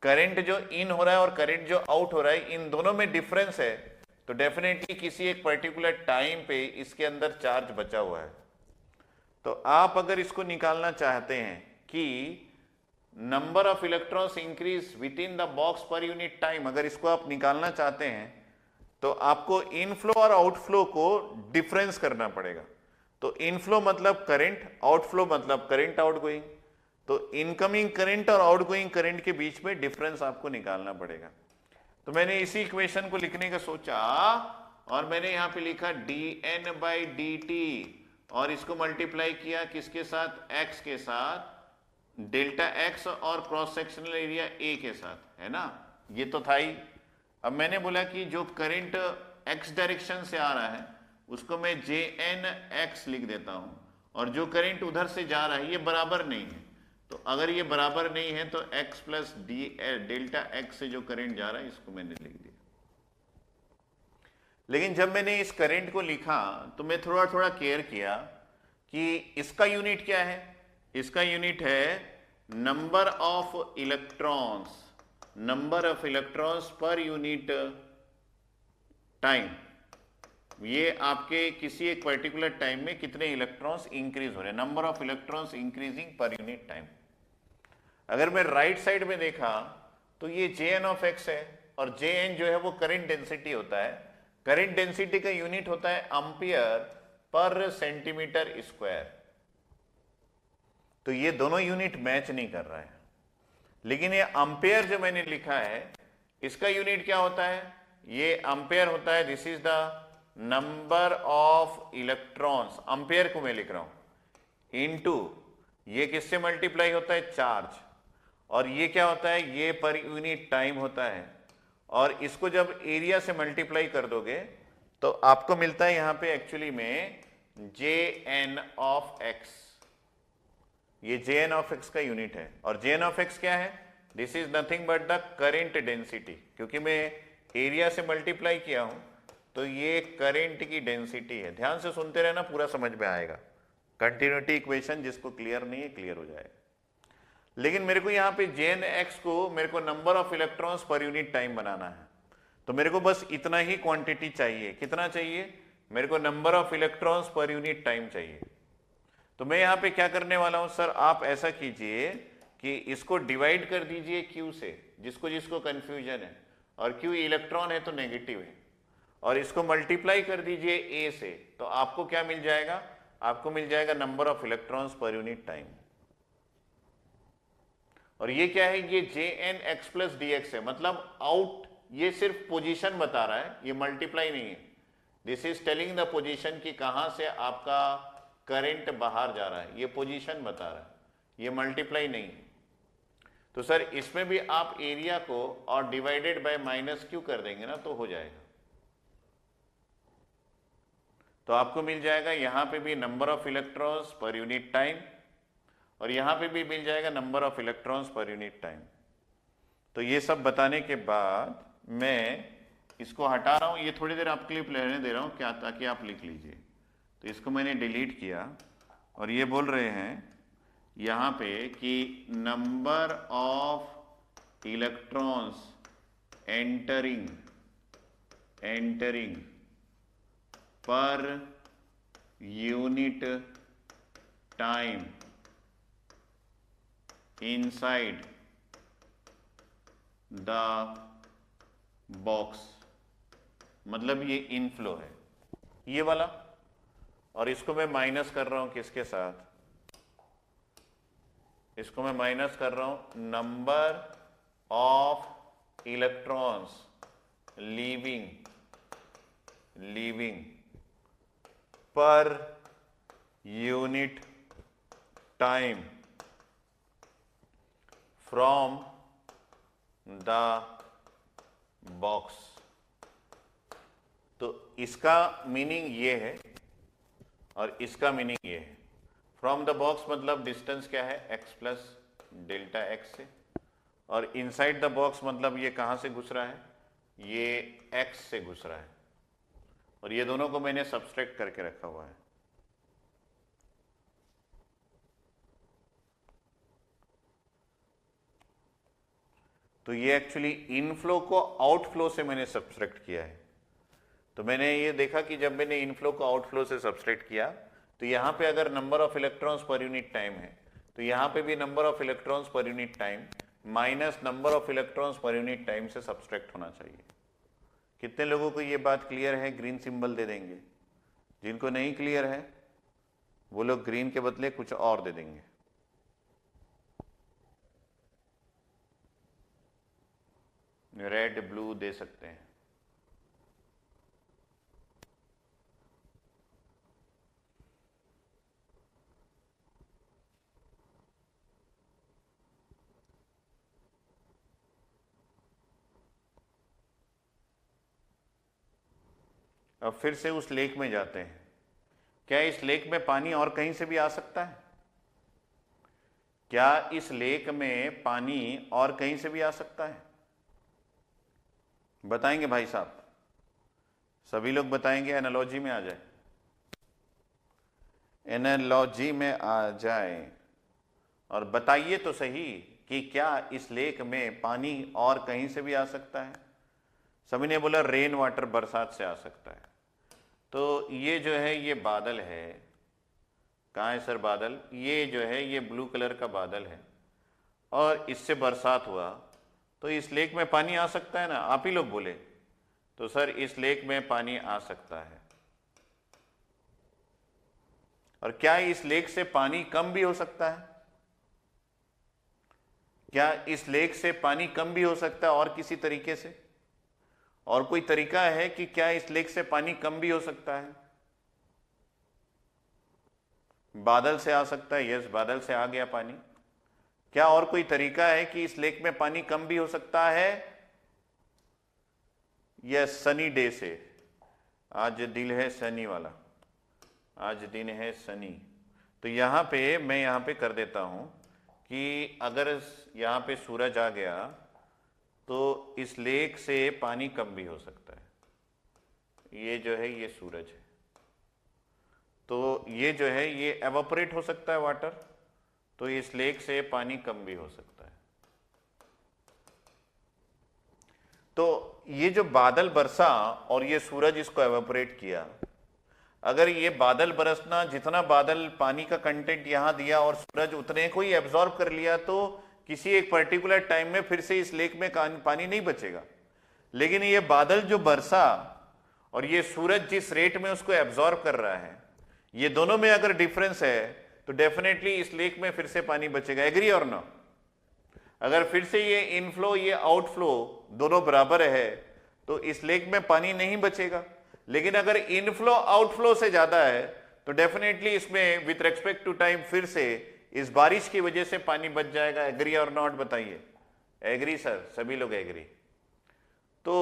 करंट जो इन हो रहा है और करंट जो आउट हो रहा है, इन दोनों में डिफरेंस है, तो डेफिनेटली किसी एक पर्टिकुलर टाइम पे इसके अंदर चार्ज बचा हुआ है। तो आप अगर इसको निकालना चाहते हैं कि number of electrons increase with in the box पर यूनिट टाइम, अगर इसको आप निकालना चाहते हैं तो आपको इनफ्लो और आउटफ्लो को डिफरेंस करना पड़ेगा। तो इनफ्लो मतलब करंट, आउटफ्लो मतलब करंट आउटगोइंग। तो इनकमिंग करंट और आउटगोइंग करंट के बीच में डिफरेंस आपको निकालना पड़ेगा। तो मैंने इसी इक्वेशन को लिखने का सोचा और मैंने यहां पे लिखा dN/dt और इसको मल्टीप्लाई किया किसके साथ, x के साथ, डेल्टा x और क्रॉस सेक्शनल एरिया a के साथ, है ना, ये तो था ही। अब मैंने बोला कि जो करंट x डायरेक्शन से आ रहा है उसको मैं JNX लिख देता हूं, और जो करंट उधर से जा रहा है ये बराबर नहीं है, तो अगर ये बराबर नहीं है तो x प्लस डेल्टा x से जो करंट जा रहा है इसको मैंने लिख दिया। लेकिन जब मैंने इस करंट को लिखा तो मैं थोड़ा थोड़ा केयर किया कि इसका यूनिट क्या है। इसका यूनिट है number of electrons, number of electrons per unit time. ये आपके किसी एक पर्टिकुलर टाइम में कितने इलेक्ट्रॉन्स इंक्रीज हो रहे हैं, नंबर ऑफ इलेक्ट्रॉन्स इंक्रीजिंग पर यूनिट टाइम। अगर मैं राइट साइड में देखा तो ये Jn(x) है, और Jn जो है वो करंट डेंसिटी होता है। करंट डेंसिटी का यूनिट होता है एम्पियर पर सेंटीमीटर स्क्वायर। तो ये दोनों यूनिट मैच नहीं कर रहा है। लेकिन ये एम्पियर जो मैंने लिखा है इसका यूनिट क्या होता है, ये एम्पियर होता है, this is the number of electrons, ampere को मैं लिख रहा हूं, इनटू ये किससे मल्टीप्लाई होता है, चार्ज, और ये क्या होता है, ये पर यूनिट टाइम होता है। और इसको जब एरिया से मल्टीप्लाई कर दोगे तो आपको मिलता है यहां पे एक्चुअली में Jn(x). ये Jn(x) का यूनिट है, और Jn(x) क्या है, this is nothing but the current density. क्योंकि मैं एरिया से मल्टीप्लाई किया हूं तो ये करंट की डेंसिटी है। ध्यान से सुनते रहना, पूरा समझ में आएगा। कंटिन्यूटी इक्वेशन जिसको क्लियर नहीं है क्लियर हो जाएगा। लेकिन मेरे को यहाँ पे Jn(x) को मेरे को number of electrons per unit time बनाना है, तो मेरे को बस इतना ही क्वांटिटी चाहिए। कितना चाहिए, मेरे को number of electrons per unit time चाहिए। तो मैं यहाँ पे क्या करने वाला हूं, सर आप ऐसा कीजिए कि इसको डिवाइड कर दीजिए Q से, जिसको जिसको कंफ्यूजन है, और Q इलेक्ट्रॉन है तो नेगेटिव है, और इसको मल्टीप्लाई कर दीजिए A से, तो आपको क्या मिल जाएगा, आपको मिल जाएगा number of electrons per unit time. और ये क्या है, ये Jn(x) प्लस dx है, मतलब आउट, ये सिर्फ पोजीशन बता रहा है, ये मल्टीप्लाई नहीं है। This is telling the position कि कहां से आपका करंट बाहर जा रहा है, ये पोजीशन बता रहा है, ये मल्टीप्लाई नहीं है। तो सर इसमें भी आप एरिया को और डिवाइडेड बाय -q कर देंगे ना तो हो जाएगा। तो आपको मिल जाएगा यहां पे भी number of electrons per unit time, और यहां पे भी मिल जाएगा number of electrons per unit time. तो ये सब बताने के बाद मैं इसको हटा रहा हूं, ये थोड़ी देर आप क्लिप लेने दे रहा हूं क्या, ताकि आप लिख लीजिए। तो इसको मैंने डिलीट किया, और ये बोल रहे हैं यहां पे कि नंबर ऑफ इलेक्ट्रॉन्स एंटरिंग पर unit time inside the box, मतलब ये इनफ्लो है ये वाला, और इसको मैं माइनस कर रहा हूं किसके साथ, इसको मैं माइनस कर रहा हूं नंबर ऑफ इलेक्ट्रॉन्स लीविंग पर unit time from the box. तो इसका मीनिंग ये है और इसका मीनिंग ये है। फ्रॉम द बॉक्स मतलब डिस्टेंस क्या है, x प्लस डेल्टा x से, और इनसाइड द बॉक्स मतलब ये कहां से घुस रहा है, ये x से घुस रहा है, और ये दोनों को मैंने सब्सट्रैक्ट करके रखा हुआ है। तो ये एक्चुअली इनफ्लो को आउटफ्लो से मैंने सब्सट्रैक्ट किया है। तो मैंने ये देखा कि जब मैंने इनफ्लो को आउटफ्लो से सब्सट्रैक्ट किया तो यहाँ पे अगर number of electrons per unit time है तो यहाँ पे भी number of electrons per unit time minus number of electrons per unit time से सब्सट्रैक्ट होना चाहिए। कितने लोगों को ये बात क्लियर है, ग्रीन सिंबल दे देंगे। जिनको नहीं क्लियर है वो लोग ग्रीन के बदले कुछ और दे देंगे। रेड ब्लू दे सकते हैं। अब फिर से उस लेक में जाते हैं। क्या इस लेक में पानी और कहीं से भी आ सकता है? क्या इस लेक में पानी और कहीं से भी आ सकता है? बताएंगे भाई साहब, सभी लोग बताएंगे, एनालॉजी में आ जाए, एनालॉजी में आ जाए और बताइए तो सही कि क्या इस लेक में पानी और कहीं से भी आ सकता है? सभी ने बोला रेन वाटर, बरसात से आ सकता है। तो ये जो है ये बादल है, कहाँ है सर बादल? ये जो है ये ब्लू कलर का बादल है और इससे बरसात हुआ, तो इस लेक में पानी आ सकता है ना? आप ही लोग बोले। तो सर इस लेक में पानी आ सकता है। और क्या इस लेक से पानी कम भी हो सकता है? क्या इस लेक से पानी कम भी हो सकता है और किसी तरीके से? और कोई तरीका है कि क्या इस लेक से पानी कम भी हो सकता है? बादल से आ सकता है, यस, बादल से आ गया पानी। क्या और कोई तरीका है कि इस लेक में पानी कम भी हो सकता है? यस, सनी डे से। आज दिन है सनी वाला, आज दिन है सनी। तो यहां पे मैं यहां पे कर देता हूं कि अगर यहां पे सूरज आ गया तो इस लेक से पानी कम भी हो सकता है। ये जो है ये सूरज है, तो ये जो है ये एवापोरेट हो सकता है वाटर, तो इस लेक से पानी कम भी हो सकता है। तो ये जो बादल बरसा और ये सूरज इसको एवापोरेट किया, अगर ये बादल बरसना, जितना बादल पानी का कंटेंट यहां दिया और सूरज उतने को ही एब्जॉर्ब कर लिया, तो किसी एक पर्टिकुलर टाइम में फिर से इस लेक में पानी नहीं बचेगा। लेकिन ये बादल जो बरसा और ये सूरज जिस रेट में उसको एब्जॉर्ब कर रहा है, ये दोनों में अगर डिफरेंस है तो डेफिनेटली इस लेक में फिर से पानी बचेगा। एग्री और नो? अगर फिर से ये इनफ्लो ये आउटफ्लो दोनों बराबर है तो इस लेक में पानी नहीं बचेगा। लेकिन अगर इनफ्लो आउटफ्लो से ज्यादा है तो डेफिनेटली इसमें विथ रेस्पेक्ट टू टाइम फिर से इस बारिश की वजह से पानी बच जाएगा। एग्री और नॉट बताइए? एग्री सर, सभी लोग एग्री। तो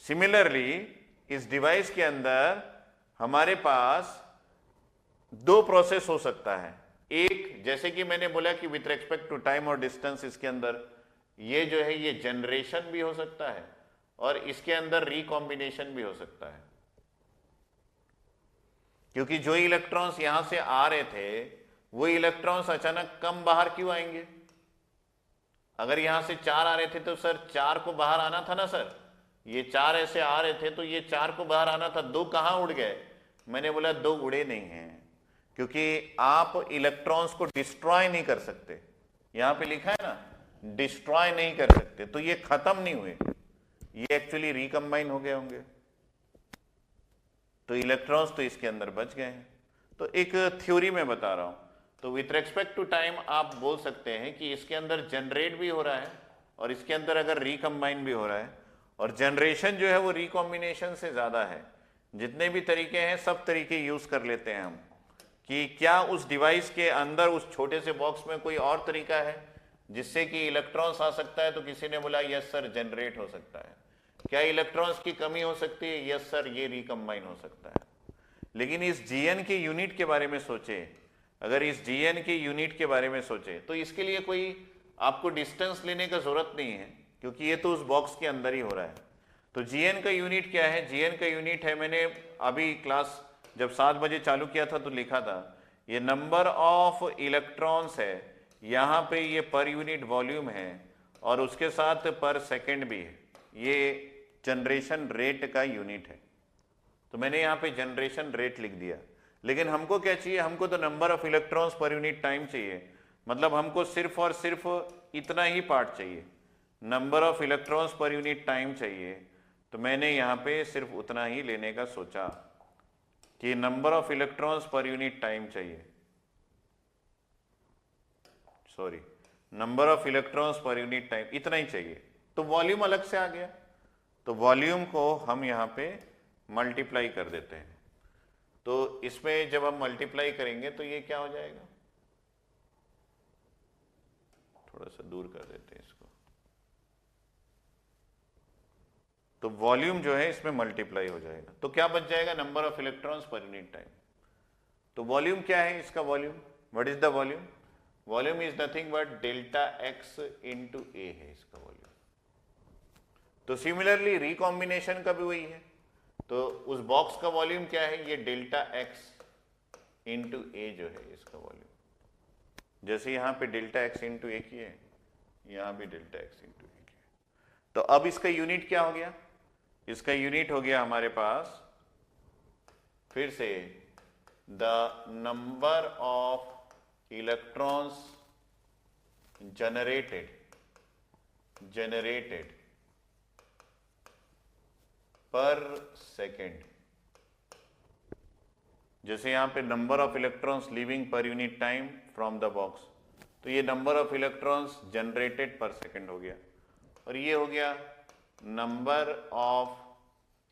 सिमिलरली इस डिवाइस के अंदर हमारे पास दो प्रोसेस हो सकता है। एक, जैसे कि मैंने बोला कि विथ रेस्पेक्ट टू टाइम और डिस्टेंस, इसके अंदर ये जो है ये जनरेशन भी हो सकता है और इसके अंदर रिकॉम्बिनेशन भी हो सकता है। क्योंकि जो इलेक्ट्रॉन्स यहां से आ रहे थे वो इलेक्ट्रॉन्स अचानक कम बाहर क्यों आएंगे? अगर यहां से 4 आ रहे थे तो सर 4 को बाहर आना था ना सर। ये 4 ऐसे आ रहे थे तो ये 4 को बाहर आना था। 2 कहां उड़ गए? मैंने बोला 2 उड़े नहीं हैं, क्योंकि आप इलेक्ट्रॉन्स को डिस्ट्रॉय नहीं कर सकते। यहां पे लिखा है ना, डिस्ट्रॉय नहीं कर सकते, तो ये खत्म नहीं हुए, ये एक्चुअली रिकंबाइन हो गए होंगे। तो इलेक्ट्रॉन्स तो इसके अंदर बच गए हैं। तो एक थ्योरी में बता रहा हूं। तो विथ रेस्पेक्ट टू टाइम आप बोल सकते हैं कि इसके अंदर जनरेट भी हो रहा है और इसके अंदर अगर रिकंबाइन भी हो रहा है, और जनरेशन जो है वो रिकॉम्बिनेशन से ज्यादा है। जितने भी तरीके हैं सब तरीके यूज कर लेते हैं हम कि क्या उस डिवाइस के अंदर उस छोटे से बॉक्स में कोई और तरीका है जिससे कि इलेक्ट्रॉन्स आ सकता है। तो किसी ने बोला यस सर, जनरेट हो सकता है। क्या इलेक्ट्रॉन्स की कमी हो सकती है? यस सर, ये रिकंबाइन हो सकता है। लेकिन इस जीएन के यूनिट के बारे में सोचे, अगर इस जीएन के यूनिट के बारे में सोचे तो इसके लिए कोई आपको डिस्टेंस लेने का जरूरत नहीं है, क्योंकि ये तो उस बॉक्स के अंदर ही हो रहा है। तो जीएन का यूनिट क्या है? जीएन का यूनिट है, मैंने अभी क्लास जब 7 बजे चालू किया था तो लिखा था, ये नंबर ऑफ इलेक्ट्रॉन्स है, यहाँ पे ये पर यूनिट वॉल्यूम है और उसके साथ पर सेकेंड भी है। ये जनरेशन रेट का यूनिट है। तो मैंने यहाँ पे जनरेशन रेट लिख दिया। लेकिन हमको क्या चाहिए? हमको तो number of electrons per unit time चाहिए। मतलब हमको सिर्फ और सिर्फ इतना ही पार्ट चाहिए, number of electrons per unit time चाहिए। तो मैंने यहाँ पे सिर्फ उतना ही लेने का सोचा। कि number of electrons per unit time चाहिए, sorry number of electrons per unit time इतना ही चाहिए, तो वॉल्यूम अलग से आ गया। तो वॉल्यूम को हम यहां पे मल्टीप्लाई कर देते हैं। तो इसमें जब हम मल्टीप्लाई करेंगे तो ये क्या हो जाएगा, थोड़ा सा दूर कर देते हैं इसको। तो वॉल्यूम जो है इसमें मल्टीप्लाई हो जाएगा, तो क्या बच जाएगा, number of electrons per unit time. तो वॉल्यूम क्या है इसका, volume, what is the volume, volume is nothing but delta x into A है इसका वॉल्यूम। तो सिमिलरली रिकॉम्बिनेशन का भी वही है, तो उस बॉक्स का वॉल्यूम क्या है, ये डेल्टा एक्स इंटू ए जो है इसका वॉल्यूम। जैसे यहां पे डेल्टा एक्स इंटू ए की है, यहां भी डेल्टा एक्स इंटू ए की है। तो अब इसका यूनिट क्या हो गया, इसका यूनिट हो गया हमारे पास फिर से the number of electrons generated पर सेकेंड। जैसे यहां पे नंबर ऑफ इलेक्ट्रॉन्स लीविंग पर unit time from the box, तो ये नंबर ऑफ इलेक्ट्रॉन्स जनरेटेड पर सेकेंड हो गया, और ये हो गया number of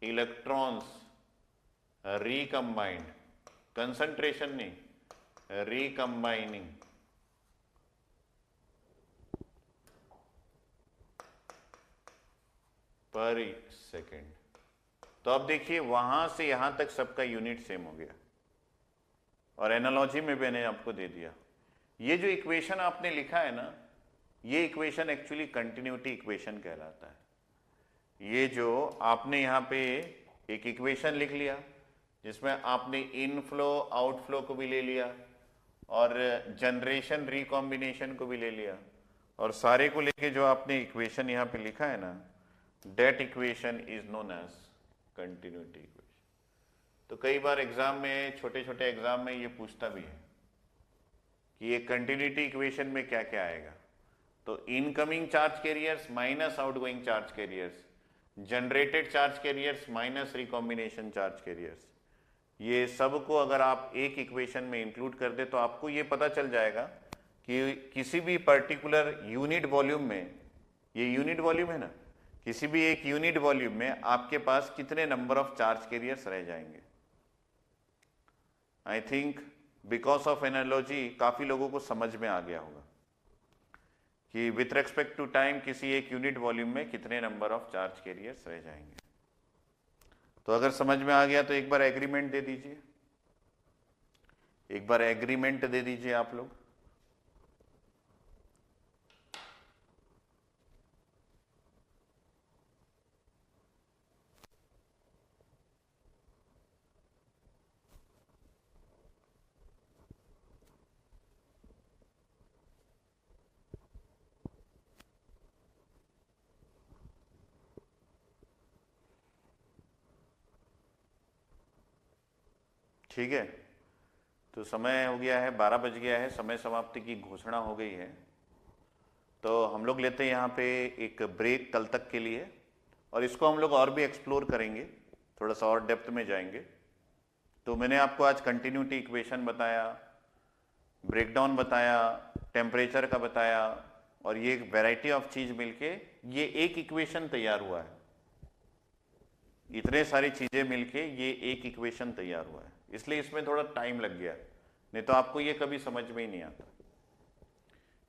electrons recombined, concentration नहीं, रिकम्बाइनिंग पर सेकेंड। तो अब देखिए वहां से यहां तक सबका यूनिट सेम हो गया, और एनालॉजी में मैंने आपको दे दिया। ये जो इक्वेशन आपने लिखा है ना, ये इक्वेशन एक्चुअली कंटिन्यूटी इक्वेशन कहलाता है। ये जो आपने यहाँ पे एक इक्वेशन लिख लिया जिसमें आपने इनफ्लो आउटफ्लो को भी ले लिया और जनरेशन रिकॉम्बिनेशन को भी ले लिया, और सारे को लेके जो आपने इक्वेशन यहाँ पे लिखा है ना, that equation is known as continuity equation. तो कई बार एग्जाम में, छोटे छोटे एग्जाम में ये पूछता भी है कि ये कंटिन्यूटी इक्वेशन में क्या क्या आएगा। तो incoming charge carriers minus outgoing charge carriers, generated charge carriers minus recombination charge carriers, ये सब को अगर आप एक इक्वेशन में इंक्लूड कर दे तो आपको ये पता चल जाएगा कि किसी भी पर्टिकुलर यूनिट वॉल्यूम में, ये यूनिट वॉल्यूम है ना, किसी भी एक यूनिट वॉल्यूम में आपके पास कितने नंबर ऑफ चार्ज कैरियर्स रह जाएंगे। I think because of analogy काफी लोगों को समझ में आ गया होगा कि विथ रेस्पेक्ट टू टाइम किसी एक यूनिट वॉल्यूम में कितने नंबर ऑफ चार्ज कैरियर्स रह जाएंगे। तो अगर समझ में आ गया तो एक बार एग्रीमेंट दे दीजिए, एक बार एग्रीमेंट दे दीजिए आप लोग। ठीक है, तो समय हो गया है, 12 बज गया है, समय समाप्ति की घोषणा हो गई है। तो हम लोग लेते हैं यहाँ पे एक ब्रेक कल तक के लिए, और इसको हम लोग और भी एक्सप्लोर करेंगे, थोड़ा सा और डेप्थ में जाएंगे। तो मैंने आपको आज कंटिन्यूटी इक्वेशन बताया, ब्रेकडाउन बताया, टेम्परेचर का बताया, और ये एक वैरायटी ऑफ चीज मिलके ये एक इक्वेशन तैयार हुआ है। इतने सारी चीजें मिलके ये एक इक्वेशन तैयार हुआ है, इसलिए इसमें थोड़ा टाइम लग गया, नहीं तो आपको ये कभी समझ में ही नहीं आता।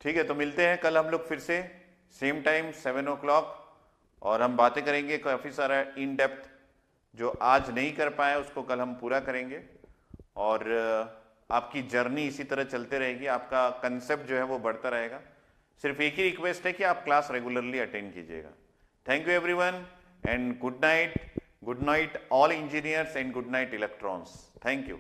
ठीक है, तो मिलते हैं कल हम लोग फिर से सेम टाइम 7 o'clock, और हम बातें करेंगे काफी सारा इन डेप्थ, जो आज नहीं कर पाए उसको कल हम पूरा करेंगे, और आपकी जर्नी इसी तरह चलते रहेगी, आपका कंसेप्ट जो है वो बढ़ता रहेगा। सिर्फ एक ही रिक्वेस्ट है कि आप क्लास रेगुलरली अटेंड कीजिएगा। Thank you everyone and good night, good night all engineers and good night electrons. Thank you.